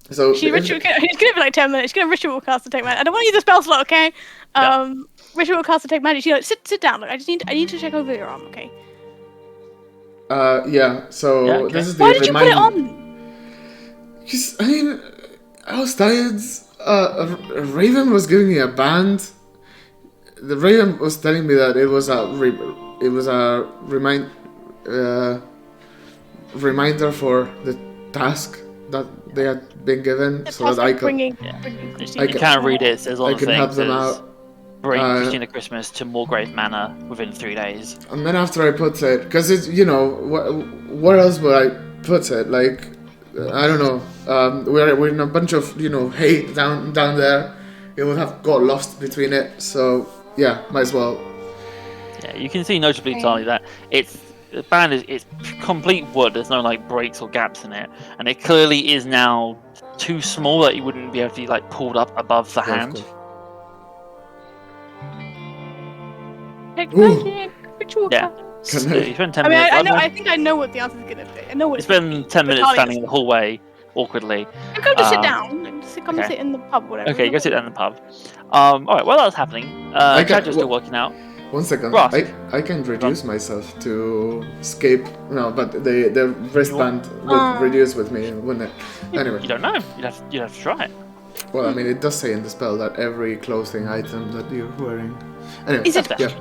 So He's gonna be like 10 minutes. She's gonna ritual cast to take magic. I don't want to use the spell slot, okay? Ritual cast to take magic. She's like, sit down. Look, I need to check over your arm, okay? Yeah. So okay. this is the Why did you put it on? Because I mean, I was tired. A Raven was giving me a band. The Raven was telling me that it was a reminder for the task that they had been given, so that I could. You can't read it. It says on the I can thing. help them out. Bring Christina Christmas to Moorgrave Manor within 3 days. And then after I put it, because it's where else would I put it? Like, I don't know. We're in a bunch of hay down there. It would have got lost between it. So yeah, might as well. Yeah, you can see notably, Charlie, that the band it's complete wood. There's no like breaks or gaps in it, and it clearly is now too small that you wouldn't be able to be like pulled up above the hand. Yeah. You spend 10 minutes. I think I know what the answer is gonna be. I know what it's been 10 minutes standing in the hallway awkwardly. You go to sit down. Just come sit in the pub, whatever. Okay, go sit down in the pub. Alright, while that's happening, Chad's still working out. 1 second. Ross. I can reduce myself to escape. No, but the wristband would reduce with me, wouldn't it? Anyway. You don't know. You'd have to try it. Well, I mean, it does say in the spell that every clothing item that you're wearing. Anyway, is it? Yeah.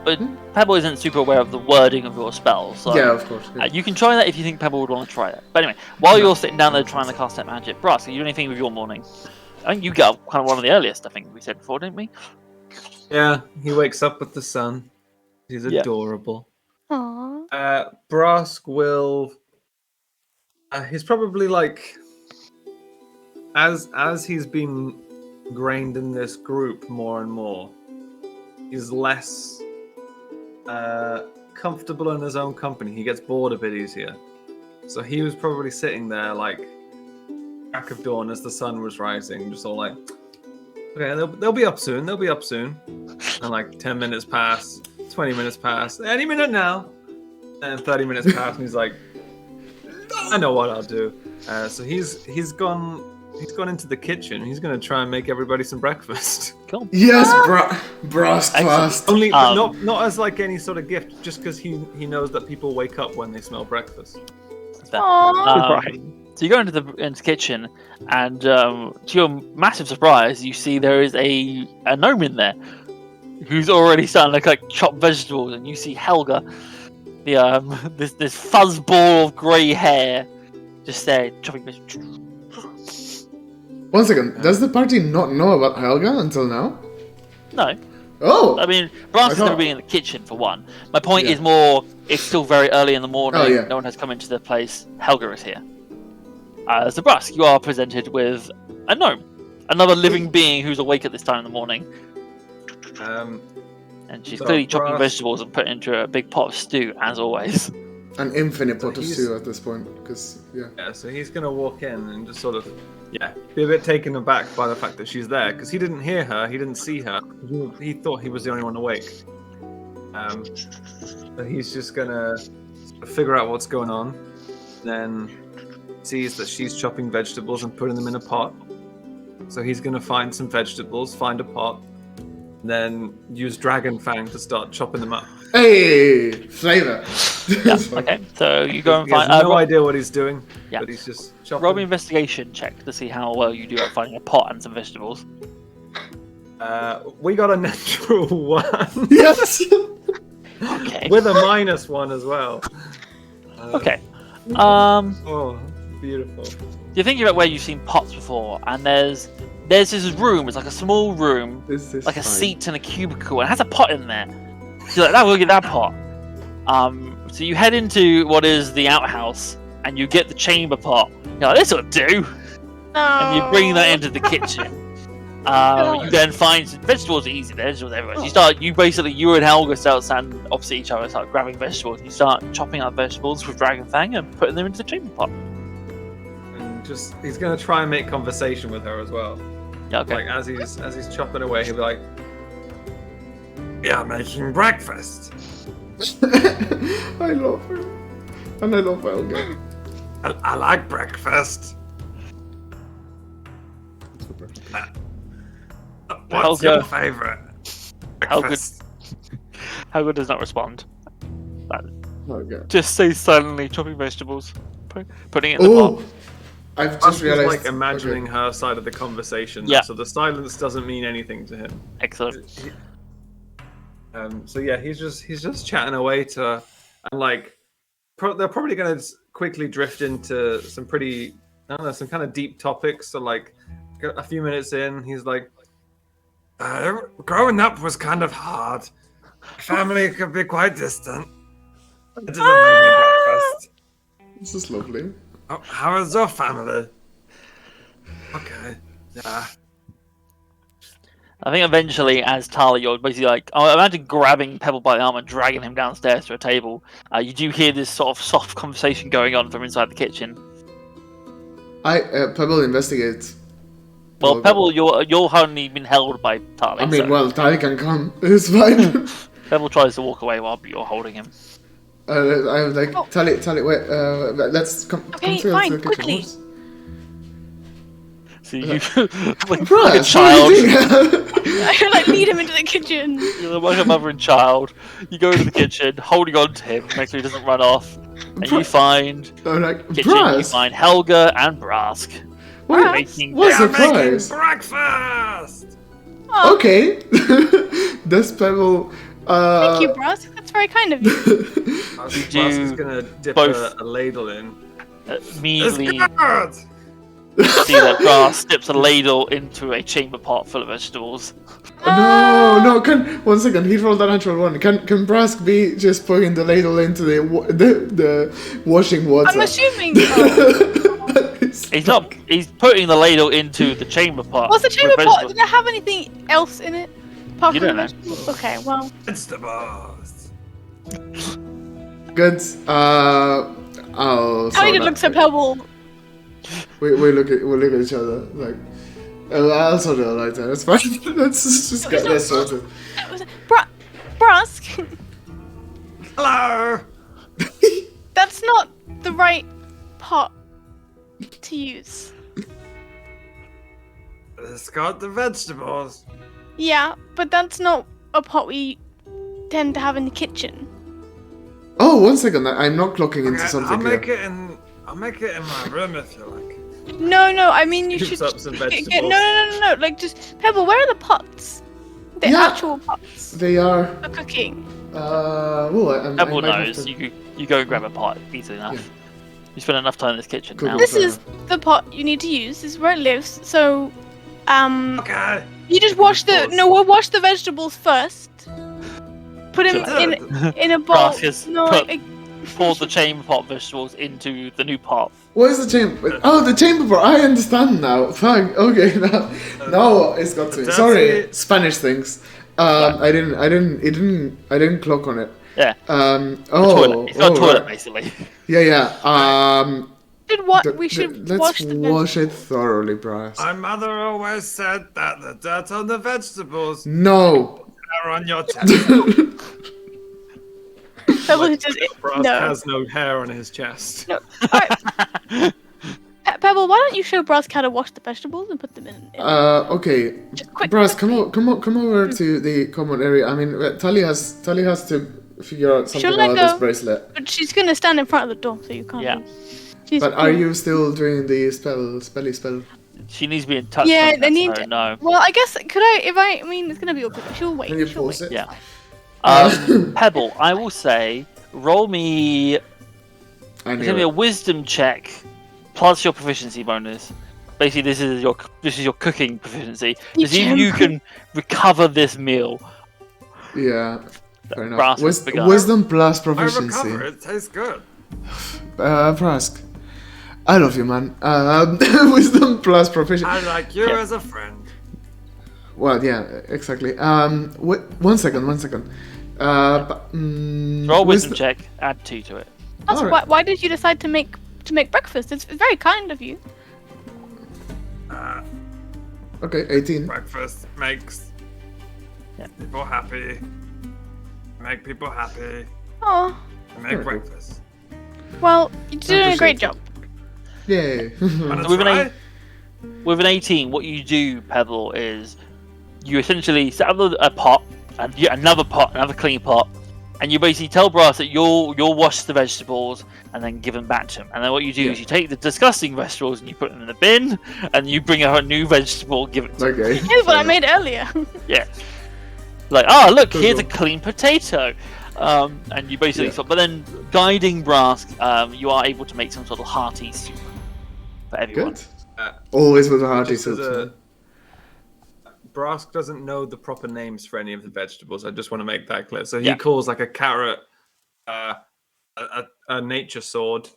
But Pebble isn't super aware of the wording of your spell, so yeah, of course. Yeah. You can try that if you think Pebble would want to try it. But anyway, while you're sitting down there trying to cast that magic, Brass, are you doing anything with your morning? I think you get up kind of one of the earliest. I think we said before, didn't we? Yeah, he wakes up with the sun. He's adorable. Aww. Brask will. He's probably like, as he's been ingrained in this group more and more, he's less comfortable in his own company. He gets bored a bit easier. So he was probably sitting there like crack of dawn as the sun was rising, just all like, okay, they'll be up soon. They'll be up soon. And like 10 minutes pass, 20 minutes pass, any minute now. And 30 minutes pass, and he's like, I know what I'll do. So he's gone into the kitchen. He's going to try and make everybody some breakfast. Cool. Yes, Brask fast. Only not as like any sort of gift, just because he knows that people wake up when they smell breakfast. Right. So you go into the kitchen, and to your massive surprise, you see there is a gnome in there who's already starting to like chop vegetables, and you see Helga, this fuzzball of grey hair, just there chopping vegetables. 1 second. Does the party not know about Helga until now? No. Oh. I mean, Brass is going to be in the kitchen for one. My point is more, it's still very early in the morning. Oh, yeah. No one has come into the place. Helga is here. So Brask, you are presented with a gnome, another living being who's awake at this time in the morning. And she's clearly chopping vegetables and putting into a big pot of stew, as always. An infinite pot of stew at this point, because Yeah, so he's gonna walk in and just sort of, be a bit taken aback by the fact that she's there, because he didn't hear her, he didn't see her, he thought he was the only one awake. But he's just gonna sort of figure out what's going on, then sees that she's chopping vegetables and putting them in a pot. So he's gonna find some vegetables, find a pot, then use Dragon Fang to start chopping them up. Hey, flavor. Yeah, okay, so you go and He has find. no idea what he's doing, yeah. but he's just chopping. Roll me investigation check to see how well you do at finding a pot and some vegetables. We got a natural 1. Yes. Okay. With a -1 as well. Okay. Oh, beautiful. You're thinking about where you've seen pots before, and there's this room. It's like a small room, like a seat and a cubicle, and it has a pot in there. So you're like, we'll get that pot. So you head into what is the outhouse, and you get the chamber pot. You're like, this'll do. And you bring that into the kitchen. You then find some vegetables are easy. Vegetables everywhere. You and Helga start standing opposite each other, start grabbing vegetables, and you start chopping up vegetables with Dragon Fang and putting them into the chamber pot. And he's gonna try and make conversation with her as well. Yeah, okay. Like as he's chopping away, he'll be like, "Yeah, making breakfast." I love him, and I love Helga. I like breakfast. What's your favorite breakfast? Helga does not respond. Okay. Just stays silently chopping vegetables, putting it in the pot. I've just realized. Like imagining her side of the conversation. Yeah. So the silence doesn't mean anything to him. Excellent. So yeah, he's just chatting away to her, and like they're probably going to quickly drift into some pretty, I don't know, some kind of deep topics. So like a few minutes in, he's like, growing up was kind of hard. Family could be quite distant. It doesn't make me breakfast. This is lovely. Oh, how is your family? Okay, yeah. I think eventually, as Tali, you're basically like, I imagine grabbing Pebble by the arm and dragging him downstairs to a table. You do hear this sort of soft conversation going on from inside the kitchen. Pebble investigates. Well, Pebble, you're only been held by Tali. I mean, well, Tali can come. It's fine. Pebble tries to walk away while you're holding him. I'm like, Tali, wait. Let's come. Okay, come fine, to the kitchen. quickly. So you, like a child, I like lead him into the kitchen. you're like a mother and child. You go into the kitchen, holding on to him, make sure he doesn't run off, and you find I'm like, kitchen. You Brass. find Helga and Brask making What Making surprise! breakfast. Oh, Okay, this Pebble. thank you, Bros. That's very kind of you. Brask is gonna dip a ladle in. immediately. It's good. See that Brask dips a ladle into a chamber pot full of vegetables. No, one second. He rolled a natural one. Can Brask be just putting the ladle into the washing water? I'm assuming. He's not. He's putting the ladle into the chamber pot. What's the chamber with pot? vegetables. Did it have anything else in it? Apart You from don't know. vegetables? Okay, well. It's the boss. Good. I'll. Tony looks at Pebble. We look at each other like. I'll sort it out later. That's fine. Let's just get this sorted. Brask. Hello. That's not the right pot to use. It's got the vegetables. Yeah, but that's not a pot we tend to have in the kitchen. Oh, 1 second. I'm not clocking into something I'll make here. it in my room if you like. No, I mean you Scoops should. up some vegetables. No. Like just Pebble. Where are the pots? The actual pots They are. for cooking. Pebble I might have knows. to- You go and grab a pot easily enough. Yeah. You spend enough time in this kitchen Cool. now. This is the pot you need to use. This is where it lives. So, Okay. you just wash we'll wash the vegetables first. Put them in a bowl. Brask has Oh, poured the chamber pot vegetables into the new pot. What is the chamber? Oh, the chamber pot. I understand now. Fine. Okay. Now it's got to me. That's Sorry, it. Spanish things. I didn't clock on it. Yeah. Oh. It's got a toilet right. basically. Yeah. We should wash Let's the wash it thoroughly, Brass. My mother always said that the dirt on the vegetables No. are on your chest. Pebble just Brask no. has no hair on his chest. No. Alright. Pebble, why don't you show Brask how to wash the vegetables and put them in? Okay. Just quick. Brass, come over to the common area. I mean, Tali has to figure out something She'll let about this go. bracelet. But she's gonna stand in front of the door, so you can't. Yeah. leave. She's But are you still doing the spell? She needs to be in touch. Yeah, with they that, need. so no. Well, I guess could I? I mean, it's gonna be awkward. She'll wait. Can you She'll pause wait. it? Yeah. Pebble, I will say, roll me. I It's knew gonna be a it. wisdom check plus your proficiency bonus. Basically, this is your cooking proficiency. To see if you can recover this meal. Yeah. Fair enough. Brass has begun. Wisdom plus I proficiency. recover. It tastes good. Brask. I love you, man. Wisdom plus proficiency. I like you Yeah. as a friend. Well, yeah, exactly. 1 second. Roll wisdom check. Add 2 to it. Also, Alright. why did you decide to make breakfast? It's very kind of you. Okay, 18. Breakfast makes people happy. Make people happy. Oh, Make breakfast. well, you're doing a great job. Yay. With an 18, what you do, Pebble, is you essentially set up a pot, and you get another pot, another clean pot, and you basically tell Brass that you'll wash the vegetables and then give them back to him. And then what you do is you take the disgusting vegetables and you put them in the bin, and you bring out a new vegetable, give it to him. Okay. Here's what I made earlier. Yeah. Like, oh, look, here's a clean potato. And you basically but then guiding Brask, you are able to make some sort of hearty soup for everyone. Good. Always with a hearty soup. Brask doesn't know the proper names for any of the vegetables. I just want to make that clear. So he calls like a carrot a nature sword.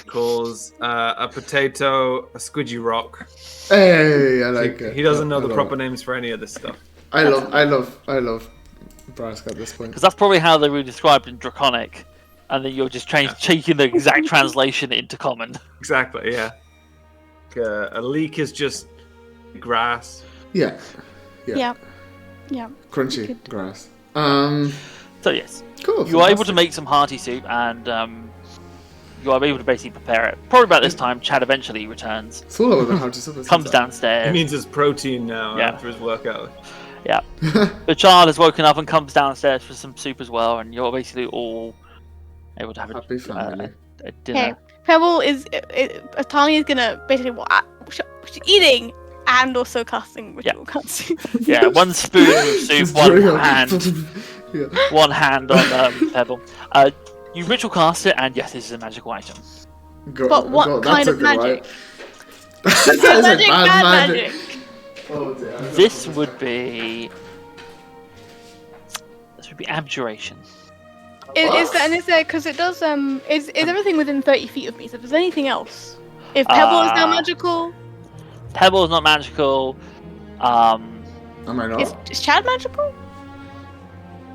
Calls a potato a squidgy rock. Hey, I like it. He doesn't know the proper names for any of this stuff. I love Brask at this point. Because that's probably how they were described in Draconic, and then you're just taking the exact translation into Common. Exactly, yeah. A leek is just grass. Yeah. Crunchy grass. So yes, cool. You are able to make some hearty soup, and you are able to basically prepare it. Probably about this time, Chad eventually returns. It's all over the hearty soup. Comes downstairs. It means it's protein now after his workout. Yeah. The child has woken up and comes downstairs for some soup as well, and you're basically all able to have happy family. A dinner. Okay. Pebble is Tali is gonna basically she's eating and also casting ritual cutscene. Yeah, one spoon of soup, one hand on Pebble. You ritual cast it, and yes, this is a magical item. But what kind of magic? That's bad magic. Oh dear. This would be abjuration. Is there because it does is everything within 30 feet of me? So if there's anything else, if Pebble is now magical, Pebble is not magical. Am I not? Is Chad magical?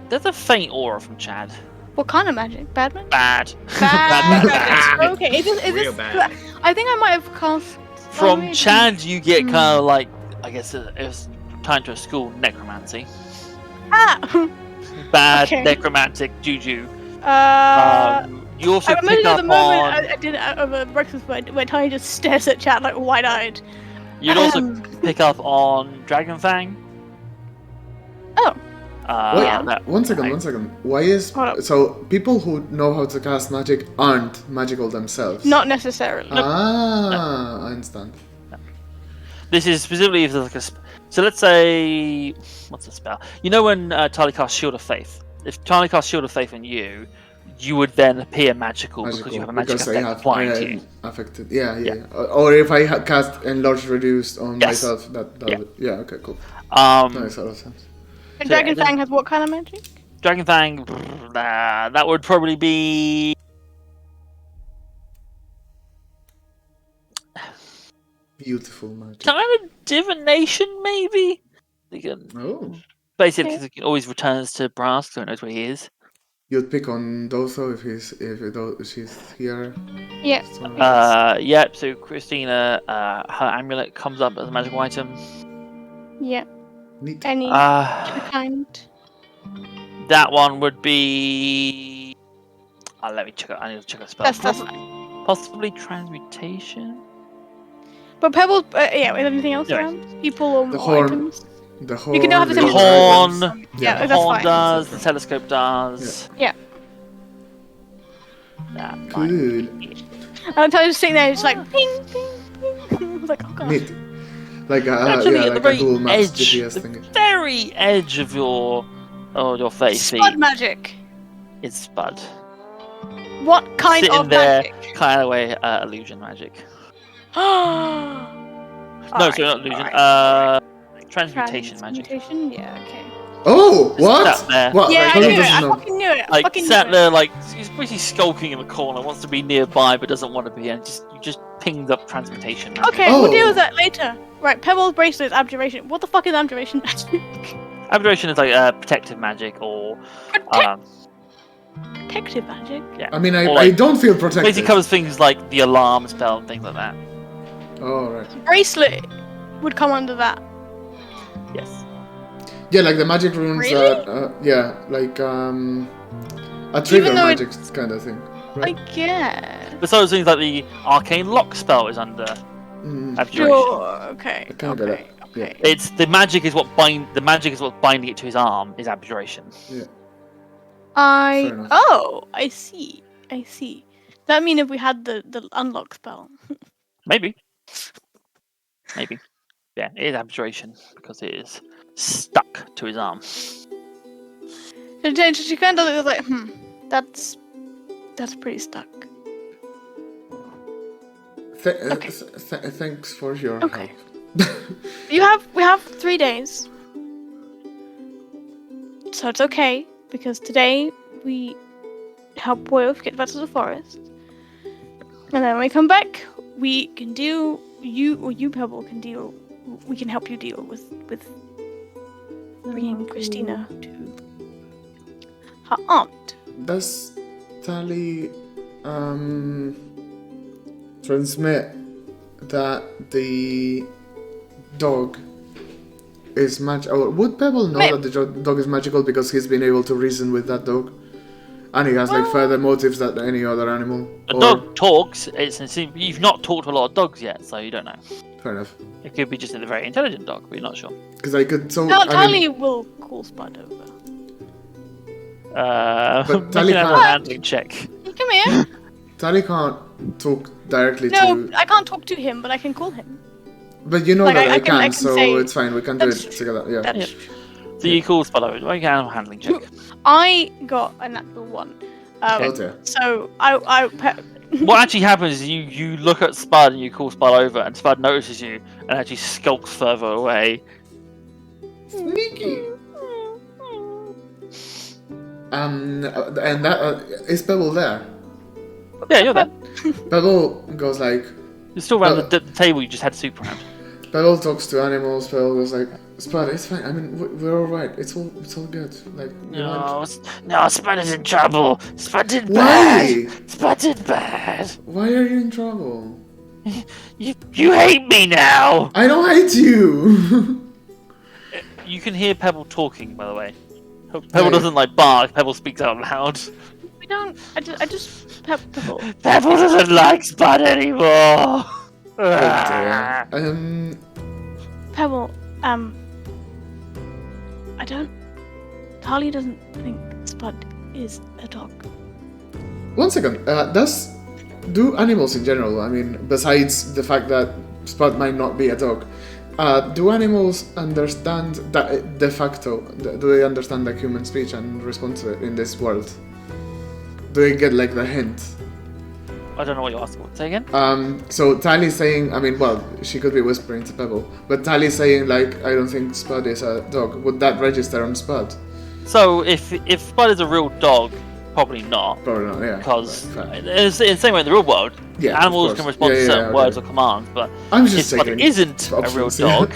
There's a faint aura from Chad. What kind of magic? Bad magic? Bad. Bad. Okay. Is this bad. I think I might have cast. From Chad, you get kind of like, I guess it was tied to a school, necromancy. Bad necromantic juju. You also pick up the moment I did over breakfast where Tiny just stares at Chad like wide-eyed. You'd also pick up on Dragon Fang. Oh. Wait, one second. Why is so people who know how to cast magic aren't magical themselves? Not necessarily. I understand. This is specifically if there's like so let's say what's the spell? You know when Tali casts Shield of Faith? If Tali casts Shield of Faith on you, you would then appear magical because you have a magic effect applying to you. Affected. Yeah. Or if I cast Enlarged Reduced on myself, that would, okay, cool. That makes a lot of sense. And Dragon Fang has what kind of magic? Dragon Fang, that would probably be beautiful magic. kind of divination, maybe. Basically, because it always returns to Brass, so it knows where he is. You'd pick on Doso if she's here. Yeah. Yep. So Christina, her amulet comes up as a magical item. Yeah. Neat. Any kind. That one would be. Let me check it. I need to check a spell. That's fine. Possibly transmutation. But Pebble, is anything else around? People or items? The horn. You can have the horn. Yeah, the that's horn fine. does. The telescope does. Yeah. That Good. I'm just sitting there, just like ping, ping, ping. I was like, oh god. Neat. Like actually, at the very Google Maps edge, GPS the thing. very edge of your face. Spud magic. It's Spud. What kind Sitting of there, magic? kind of way, illusion magic. No, sorry, not illusion. Transmutation magic. Transmutation? Yeah, okay. Oh, what? Sat there. What? Yeah, Like, I knew it. doesn't I know. fucking knew it. Like sat there, like he's basically skulking in the corner, wants to be nearby but doesn't want to be, and you just pinged up transmutation magic. Okay, we'll deal with that later. Right, Pebble's bracelet, abjuration. What the fuck is abjuration magic? Abjuration is like protective magic or Protective magic? yeah. I mean, Or, I like, don't feel protected. basically covers things like the alarm spell and things like that. Oh, right. Bracelet. would come under that. Yes. Yeah, like the magic runes. Really? Yeah, like a trigger magic kind of thing. Right? I guess. But so it seems like the arcane lock spell is under abjuration. Sure. Okay. I kind of get it. Okay. It's the magic is what's binding it to his arm is abjuration. Yeah. I see. That mean if we had the unlock spell. Maybe. Yeah, it is abjuration because it is stuck to his arm. She kind of was like, that's pretty stuck. Thanks for your help. We have 3 days, so it's okay because today we help Wolf get back to the forest, and then when we come back, we can deal. You Pebble can deal. We can help you deal with bringing Christina to her aunt. Does Tali transmit that the dog is magical? Or would Pebble know that the dog is magical because he's been able to reason with that dog? And he has like further motives than any other animal? A dog talks. You've not talked to a lot of dogs yet, so you don't know. Fair enough. It could be just a very intelligent dog, but you're not sure. Because I could... Tali will call Spud over. But Tali can't have a handling check. Come here. Tali can't talk directly to... No, I can't talk to him, but I can call him. But you know that I can, so say, it's fine. We can do it together. Yeah. So you call Spud over. Why can't have a handling check? I got a natural 1. So What actually happens is you look at Spud and you call Spud over, and Spud notices you and actually skulks further away. Sneaky. And that is Pebble there? Yeah, you're there. Pebble goes like... You're still around the table you just had soup around. Pebble talks to animals. Pebble goes like, Spud, it's fine. I mean, we're all right. It's all good. Like, no, Spud is in trouble. Spud did bad. Spud did bad. Why are you in trouble? You hate me now. I don't hate you. You can hear Pebble talking, by the way. Pebble doesn't like bark. Pebble speaks out loud. We don't. I just Pebble. Pebble doesn't like Spud anymore. Pebble. I don't. Tali doesn't think Spud is a dog. 1 second. Do animals in general, I mean, besides the fact that Spud might not be a dog, do animals understand that de facto? Do they understand like human speech and respond to it in this world? Do they get like the hint? I don't know what you're asking. Say again? So Tali's saying, I mean, well, she could be whispering to Pebble, but Tali's saying like, I don't think Spud is a dog. Would that register on Spud? So if Spud is a real dog, probably not. Probably not, yeah. Because in the same way in the real world, animals can respond to certain words or commands, but if Spud isn't a real dog,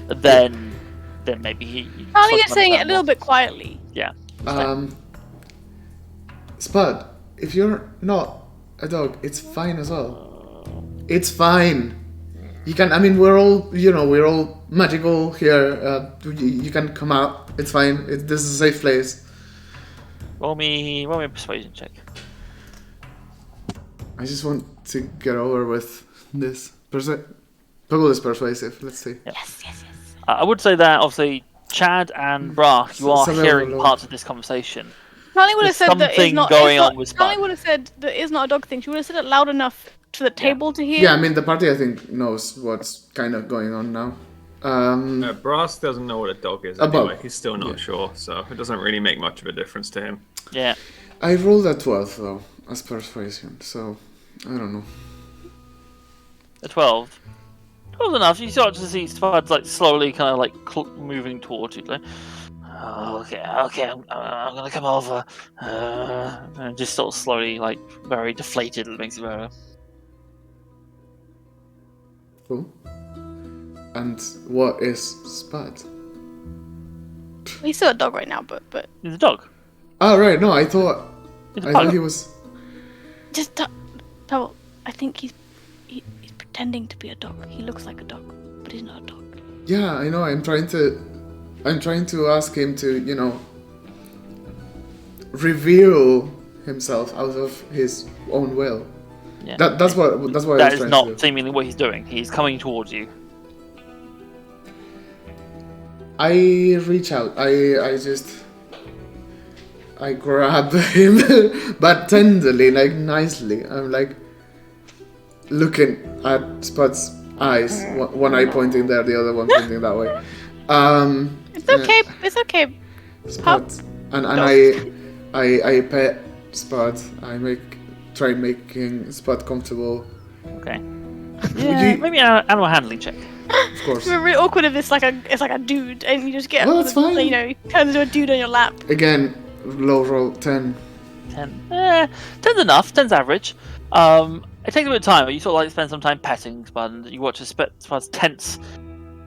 then maybe he... Tali is saying it a little bit quietly. Yeah. Spud, if you're not a dog, it's fine as well. It's fine. You can. I mean, we're all magical here. You can come out. It's fine. This is a safe place. Roll me a persuasion check. I just want to get over with this. Pebble is persuasive. Let's see. Yep. Yes. I would say that obviously Chad and Brach, you are hearing parts of this conversation. Tali would have said that it's not going on with Spud. Tali would have said that it's not a dog thing. She would have said it loud enough for the table to hear. Yeah, I mean the party I think knows what's kind of going on now. Brass doesn't know what a dog is anyway. He's still not sure, so it doesn't really make much of a difference to him. Yeah. I rolled a 12 though as persuasion, so I don't know. A 12. 12 enough. You start to see Spud like slowly kind of like moving towards you. Like, okay, I'm gonna come over. And just sort of slowly, like, very deflated, it makes it better. Cool. And what is Spud? He's still a dog right now, but He's a dog. Oh, right, no, I thought he was... Just, Pebble, I think he's pretending to be a dog. He looks like a dog, but he's not a dog. Yeah, I know. I'm trying to ask him to, reveal himself out of his own will. Yeah. That's what I was That trying is to not do. seemingly what he's doing. He's coming towards you. I reach out. I grab him, but tenderly, like nicely. I'm like looking at Spud's eyes. One eye pointing there, the other one pointing that way. It's okay. It's okay. Spud, and I pet Spud. I try making Spud comfortable. Okay. Yeah, maybe an animal handling check. Of course. It's really awkward if it's like a dude and you just get Well, that's fine. he turns into a dude on your lap. Again, low roll 10. 10. 10's enough. 10's average. It takes a bit of time, but you sort of like spend some time petting Spud, and you watch Spud's tense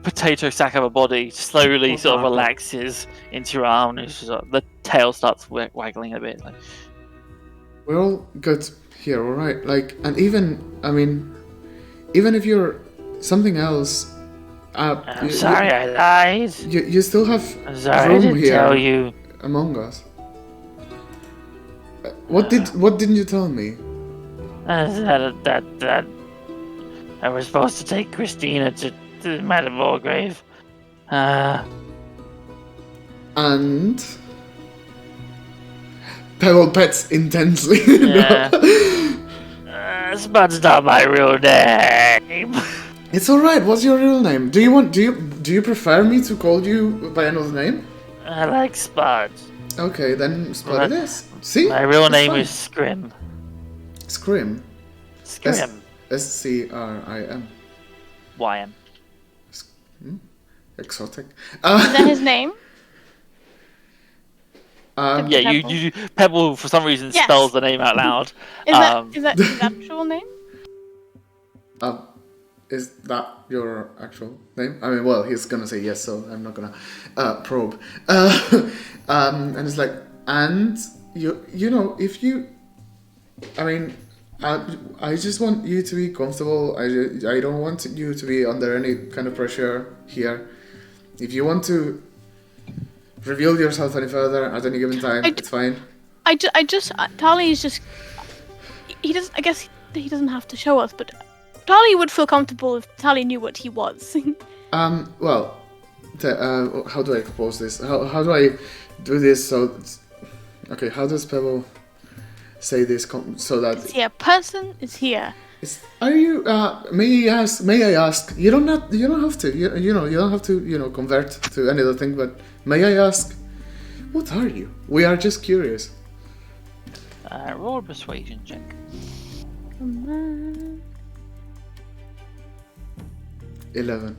potato sack of a body slowly sort of relaxes into your arm, and the tail starts waggling a bit. Like, we're all good here, alright? Like, and even if you're something else, I'm sorry I lied. You still have I'm sorry room to here tell you. among us. What didn't you tell me? That I was supposed to take Christina to Madame Wargrave. And Pebble pets intensely. Yeah. Spud's not my real name. It's alright. What's your real name? Do you prefer me to call you by another name? I like Spud. Okay, then Spud it is. See? My real It's name fine. is Scrym. Scrym. Scrym. Scrim. YM. Exotic. Is that his name? Yeah, you Pebble for some reason Yes. spells the name out loud. Is that his actual name? Is that your actual name? I mean, well, he's gonna say yes, so I'm not gonna probe. And it's like, and if you, I mean, I just want you to be comfortable. I don't want you to be under any kind of pressure here. If you want to reveal yourself any further at any given time, it's fine. Tali is just. He doesn't. I guess he doesn't have to show us, but Tali would feel comfortable if Tali knew what he was. Well, how do I propose this? How do I do this so? Okay, how does Pebble say this so that? Is he a person? Is he a? Are you? May I ask? You don't have to. You don't have to. Convert to any other thing. But may I ask? What are you? We are just curious. Roll a persuasion check. 11.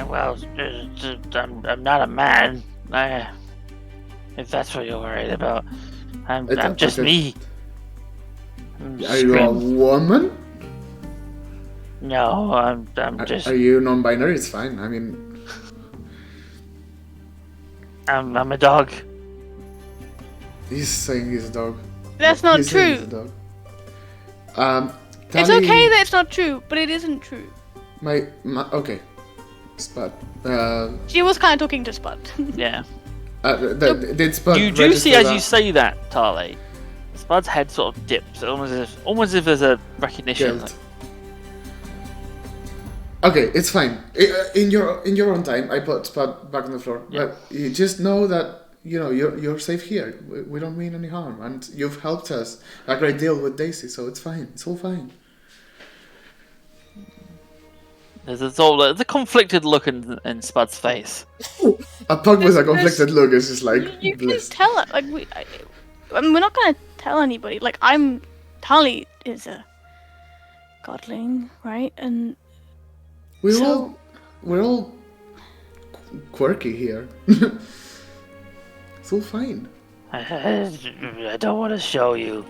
Well, I'm not a man. If that's what you're worried about, I'm just me. Are you a woman? No, I'm just. Are you non-binary? It's fine. I mean, I'm a dog. He's saying he's a dog. That's not He's saying true. he's a dog. It's okay that it's not true, but it isn't true. Okay. Spud. She was kind of talking to Spud. Yeah. Did Spud You do see as that? you say that, Tali, Spud's head sort of dips, almost as if there's a recognition. Guilt. Okay, it's fine. In your own time, I put Spud back on the floor. Yeah. But you just know that you're safe here. We don't mean any harm, and you've helped us a great deal with Daisy, so it's fine. It's all fine. There's a conflicted look in Spud's face. A pug with a conflicted look is just like You can bliss. tell it. Like I mean, we're not gonna tell anybody. Like Tali is a godling, right? And We're all quirky here. It's all fine. I don't want to show you.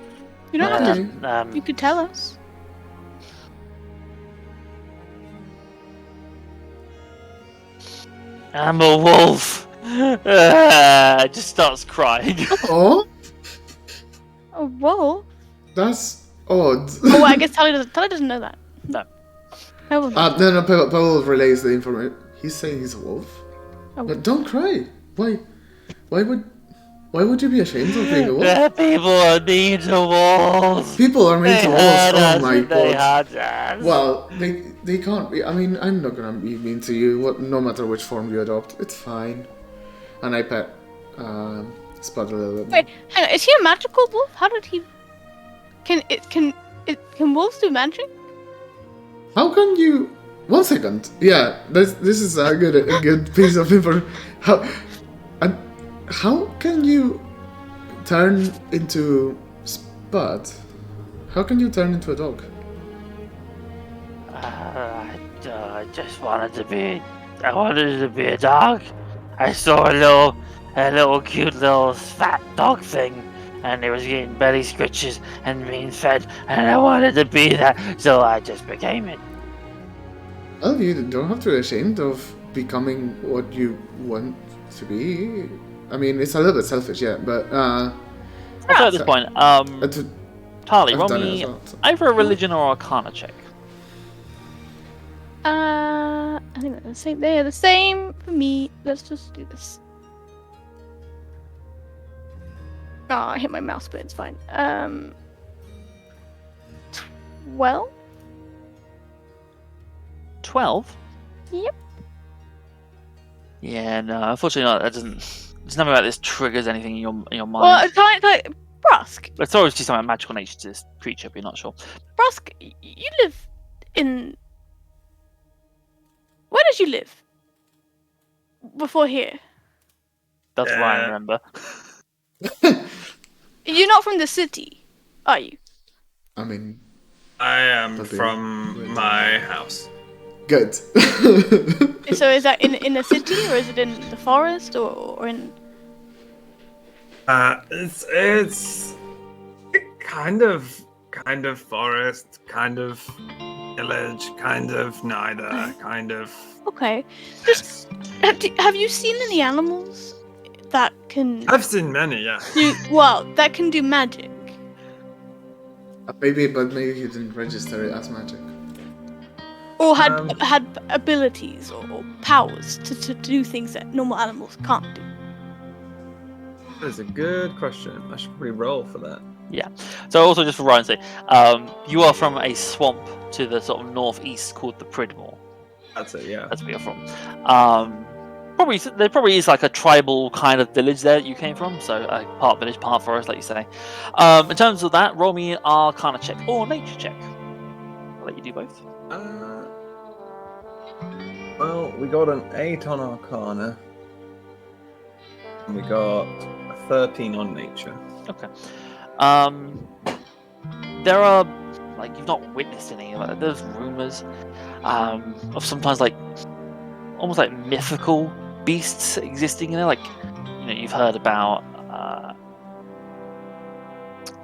you don't have Okay. to. You could tell us. I'm a wolf. Just starts crying. Oh, Oh, whoa. that's odd. Oh, I guess Tali doesn't know that. No. No, No, Pavel relays the information. He's saying he's a wolf. Oh. But don't cry. Why would you be ashamed of being a wolf? The people are mean to wolves. People are mean to wolves. Oh my They god. hurt us. Well, they can't be. I mean, I'm not gonna be mean to you. No matter which form you adopt, it's fine. And I pet Spud a little bit. Wait, hang on, is he a magical wolf? How did he? Can wolves do magic? How can you? 1 second. Yeah, this is a good piece of information. How can you turn into Spud? How can you turn into a dog? I just wanted to be. I wanted to be a dog. I saw a little cute little fat dog thing, and it was getting belly scratches and being fed, and I wanted to be that, so I just became it. Well, you don't have to be ashamed of becoming what you want to be. I mean, it's a little bit selfish, yeah, but So at this point, Tali, roll me well, so. either a religion or arcana check. I think they're the same. They are the same for me. Let's just do this. Oh, I hit my mouse, but it's fine. 12? 12? Yep. Yeah, no, unfortunately not. That doesn't. There's nothing about this triggers anything in your mind. Well, it's like Brusk. It's always just something magical nature to this creature, but you're not sure. Brusk, you live in. Where did you live? Before here? That's what I remember. You're not from the city, are you? I mean, I am from my house. good. So is that in a city, or is it in the forest, or in? It's kind of forest, kind of village, kind of neither, kind of. Okay. Just have you seen any animals that can? I've seen many, yeah. That can do magic. Maybe you didn't register it as magic. Or had abilities or powers to do things that normal animals can't do. That is a good question. I should re-roll for that. Yeah. So also just for Ryan's sake, you are from a swamp to the sort of northeast called the Pridmore. That's it, yeah. That's where you're from. There probably is like a tribal kind of village there that you came from, so part village, part forest, like you say. In terms of that, roll me an Arcana check or Nature check. I'll let you do both. Well, we got an 8 on Arcana, and we got a 13 on Nature. Okay. There are, like, you've not witnessed any, like, there's rumours of sometimes, like, almost like mythical beasts existing in there. Like, you know, you've heard about,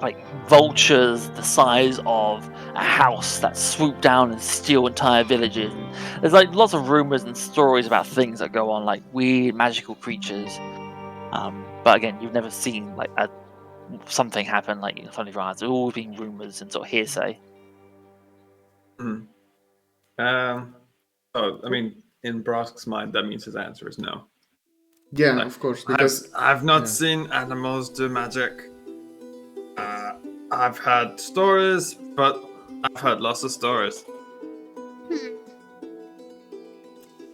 like, vultures the size of a house that swoop down and steal entire villages. And there's, like, lots of rumours and stories about things that go on, like, weird magical creatures. But again, you've never seen, like, something happen, like, in front of your eyes. There's always been rumours and sort of hearsay. I mean, in Brosk's mind, that means his answer is no. Yeah, of course. Because I've not seen animals do magic. I've had stories, but I've heard lots of stories.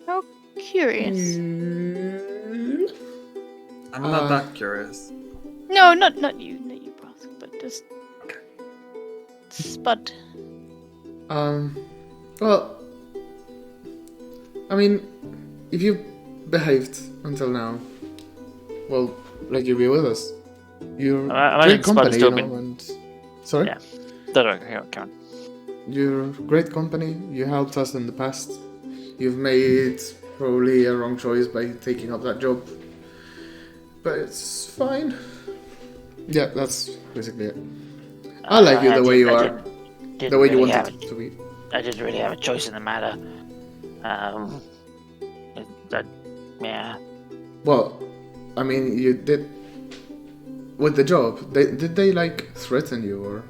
How curious. I'm not that curious. No, not you, Brusk, but just Spud. Well, I mean, if you behaved until now, well, let you be with us. You're great company, you know, and... Sorry? Yeah. No, Karen. You're great company. You helped us in the past. You've made probably a wrong choice by taking up that job. But it's fine. Yeah, that's basically it. I like you the way you are. The way you want it to be. I didn't really have a choice in the matter. Yeah. Well, I mean, you did... With the job, did they, like, threaten you, or...?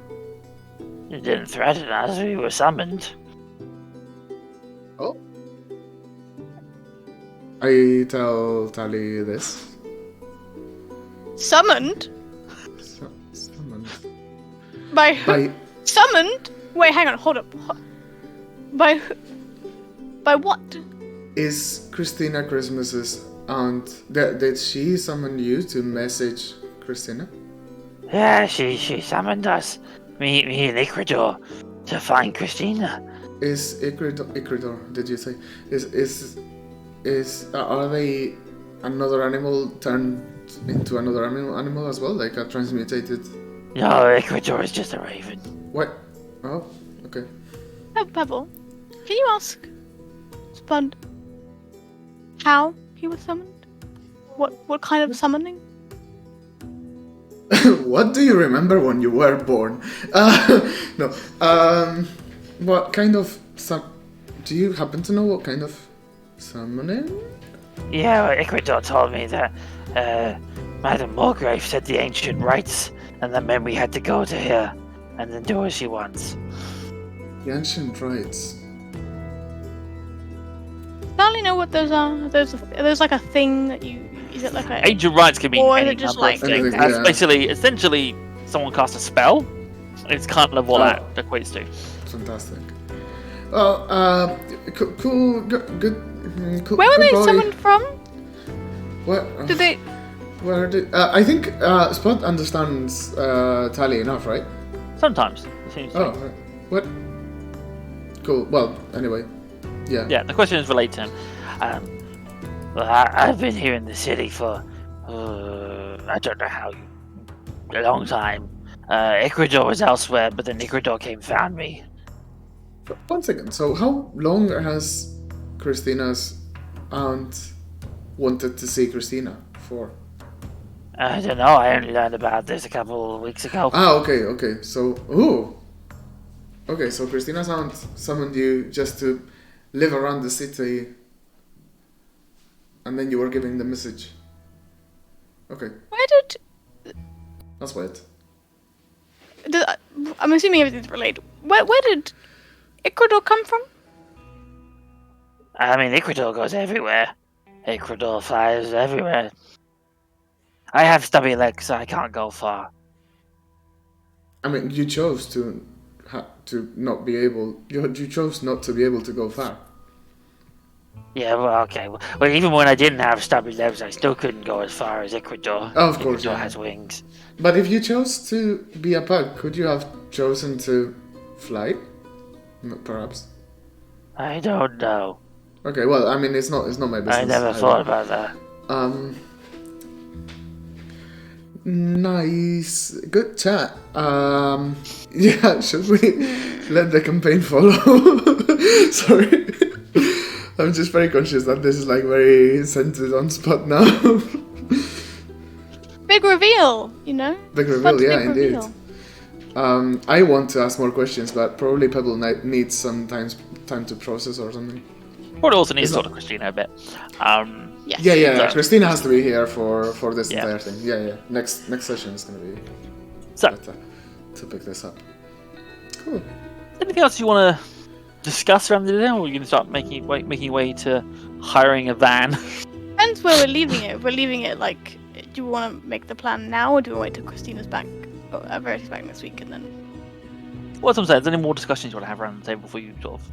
It didn't threaten us, we were summoned. I tell Tali this. Summoned? Summoned. By who? Summoned? Wait, hang on, hold up. By what? Is Christina Christmas's aunt? Did she summon you to message Christina? Yeah, she summoned us, me and Ikrydör, to find Christina. Is Ikrydör? Did you say? Are they another animal turned into another animal as well, like a transmutated? No, Ikrydör is just a raven. What? Oh, okay. Oh, Pebble, can you ask Spud how he was summoned? What kind of summoning? What do you remember when you were born? No. What kind of do you happen to know what kind of summoning? Yeah, well, Ikrydör told me that Madame Mulgrave said the ancient rites, and that meant we had to go to her and then do as she wants. The ancient rites. I don't really know what those are. There's like a thing that you. Is it like a. Ancient rites can be Or is any it just number of like- things. Anything, That's yeah. essentially, someone casts a spell. It's kind of what that equates to. Fantastic. Well, cool, good. Cool, Where were good they boy. summoned from? What? Did they? Where did? I think Spot understands Tali enough, right? Sometimes. It seems to Oh, be. right. What? Cool. Well, anyway, yeah. Yeah, the question is related to him. Well, I've been here in the city for, I don't know how, a long time. Ikrydör was elsewhere, but then Ikrydör came and found me. One second. So, how long has Christina's aunt wanted to see Christina for? I don't know, I only learned about this a couple of weeks ago. Ah, okay. So, okay. So Christina's aunt summoned you just to live around the city, and then you were giving the message. Okay, Where did? that's weird. I'm assuming everything's related. Where did Ikrydör come from? I mean, Ikrydör goes everywhere. Ikrydör flies everywhere. I have stubby legs, so I can't go far. I mean, you chose to not be able. You chose not to be able to go far. Yeah, well, okay. Well, even when I didn't have stubby legs, I still couldn't go as far as Ikrydör. Oh, of course, Ikrydör yeah. has wings. But if you chose to be a pug, could you have chosen to fly? Perhaps. I don't know. Okay, well, I mean, it's not my business. I never either. thought about that. Nice, good chat. Yeah, should we let the campaign follow? Sorry, I'm just very conscious that this is like very centered on Spot now. Big reveal, you know. Big reveal, Spud's yeah, big indeed. reveal. I want to ask more questions, but probably Pebble needs some time to process or something. Probably also needs It's to talk not- to Christina a bit. Yes. Yeah. So- Christina has to be here for this Yeah. entire thing. Yeah. Next session is gonna be So, better to pick this up. Cool. anything else you want to discuss around the day, or are you going to start making way to hiring a van? Depends where we're leaving it. If we're leaving it like, do we want to make the plan now, or do we wait till Christina's back, or Verity's back next week, and then? What's I'm saying? Is there any more discussions you want to have around the table before you sort of?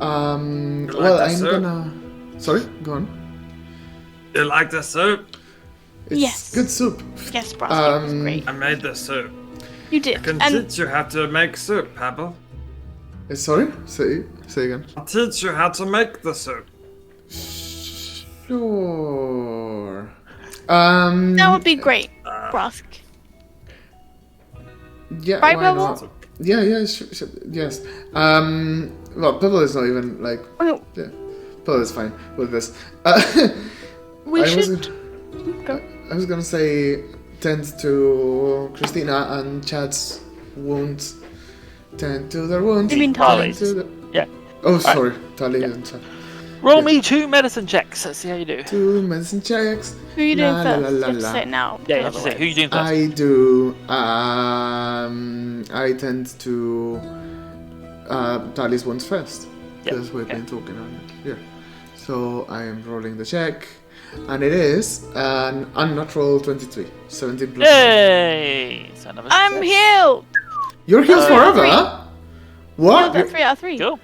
Well, that I'm soup? gonna. Sorry, go on. You like the soup? It's Yes. good soup. Yes, Brasky, it was Um, great. I made the soup. You did, I can and teach you how to make soup, Pebble. Sorry, say again. I'll teach you how to make the soup. Sure. that would be great, Brask. Yeah. Right, why Pebble? not? Yeah. Sure, yes. Well, Pebble is not even like. Okay, Yeah. Pebble is fine with this. we I should go. I was gonna say tend to Christina and Chad's wounds. Tend to their wounds. You mean tend Tali's? to the- Yeah. Oh, sorry. Tali and Chad. Roll Yeah. me 2 medicine checks. Let's see how you do. 2 medicine checks. Who are you doing La, first? la, la, You have to la. say it now. Yeah, you have to say who you doing first. I do. I tend to Tali's wounds first. Yep, Because we've okay. been talking on it. Yeah. So I am rolling the check, and it is an unnatural 23, 17 plus. Yay! Son of a I'm success. healed. You're healed forever. What? Healed at 3 out of 3. Cool.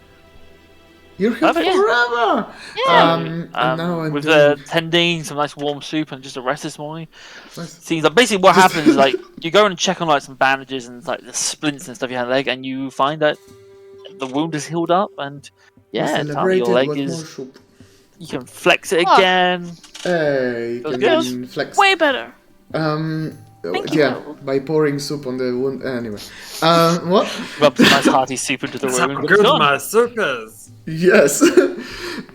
You're healed Perfect. forever. Yeah. And now I'm with doing... tending, some nice warm soup, and just a rest this morning. Nice. Seems like basically what happens is like you go and check on like some bandages and like the splints and stuff you had in the leg, and you find that the wound is healed up, and yeah, Tommy, your leg is. You can flex it again. Hey, you Feels can flex. Way better. Thank Yeah, you. by pouring soup on the wound. Anyway, what? Rub some nice hearty soup into the wound. Good, my circus. Yes.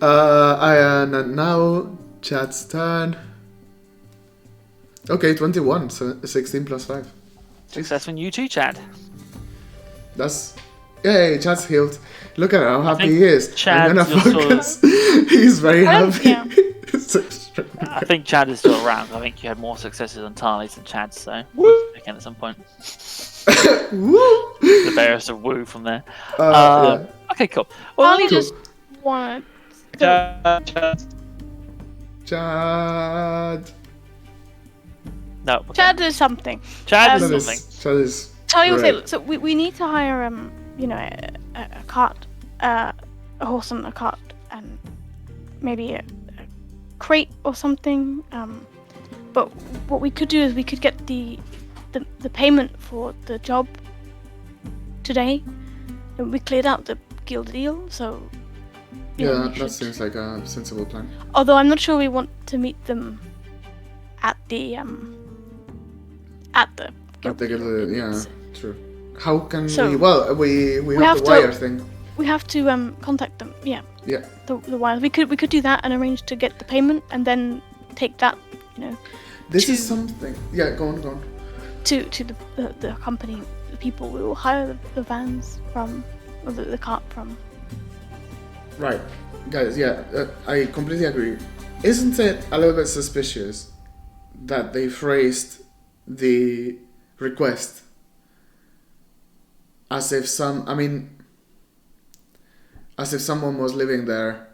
And now Chad's turn. Okay, 21, so 16 plus 5. Success from you too, Chad. That's... Yay, Chad's healed. Look at how happy think he is. Chad, I'm gonna you're sort of- focus. He's very happy. Yeah. I think Chad is still around. I think you had more successes on Tarly's than Chad, so again at some point. Woo! The various of woo from there. Yeah. Okay, cool. Well, Harley just wanted. Chad. no. Okay. Chad did something. Chad That is something. Chad is... Tali will Right. say, so we need to hire a cart, a horse and a cart, and maybe a crate or something. But what we could do is we could get the payment for the job today, and we cleared out the guild deal. So you know, Yeah, we that should- seems like a sensible plan. Although I'm not sure we want to meet them at the I think deal. yeah, true. How can So, we... Well, we have have the to- wire thing. We have to contact them. Yeah. Yeah. The wires. We could do that and arrange to get the payment and then take that, This is to- something... Yeah, go on. to the company, the people we will hire the vans from, or the cart from. Right. Guys, yeah, I completely agree. Isn't it a little bit suspicious that they phrased the request as if as if someone was living there,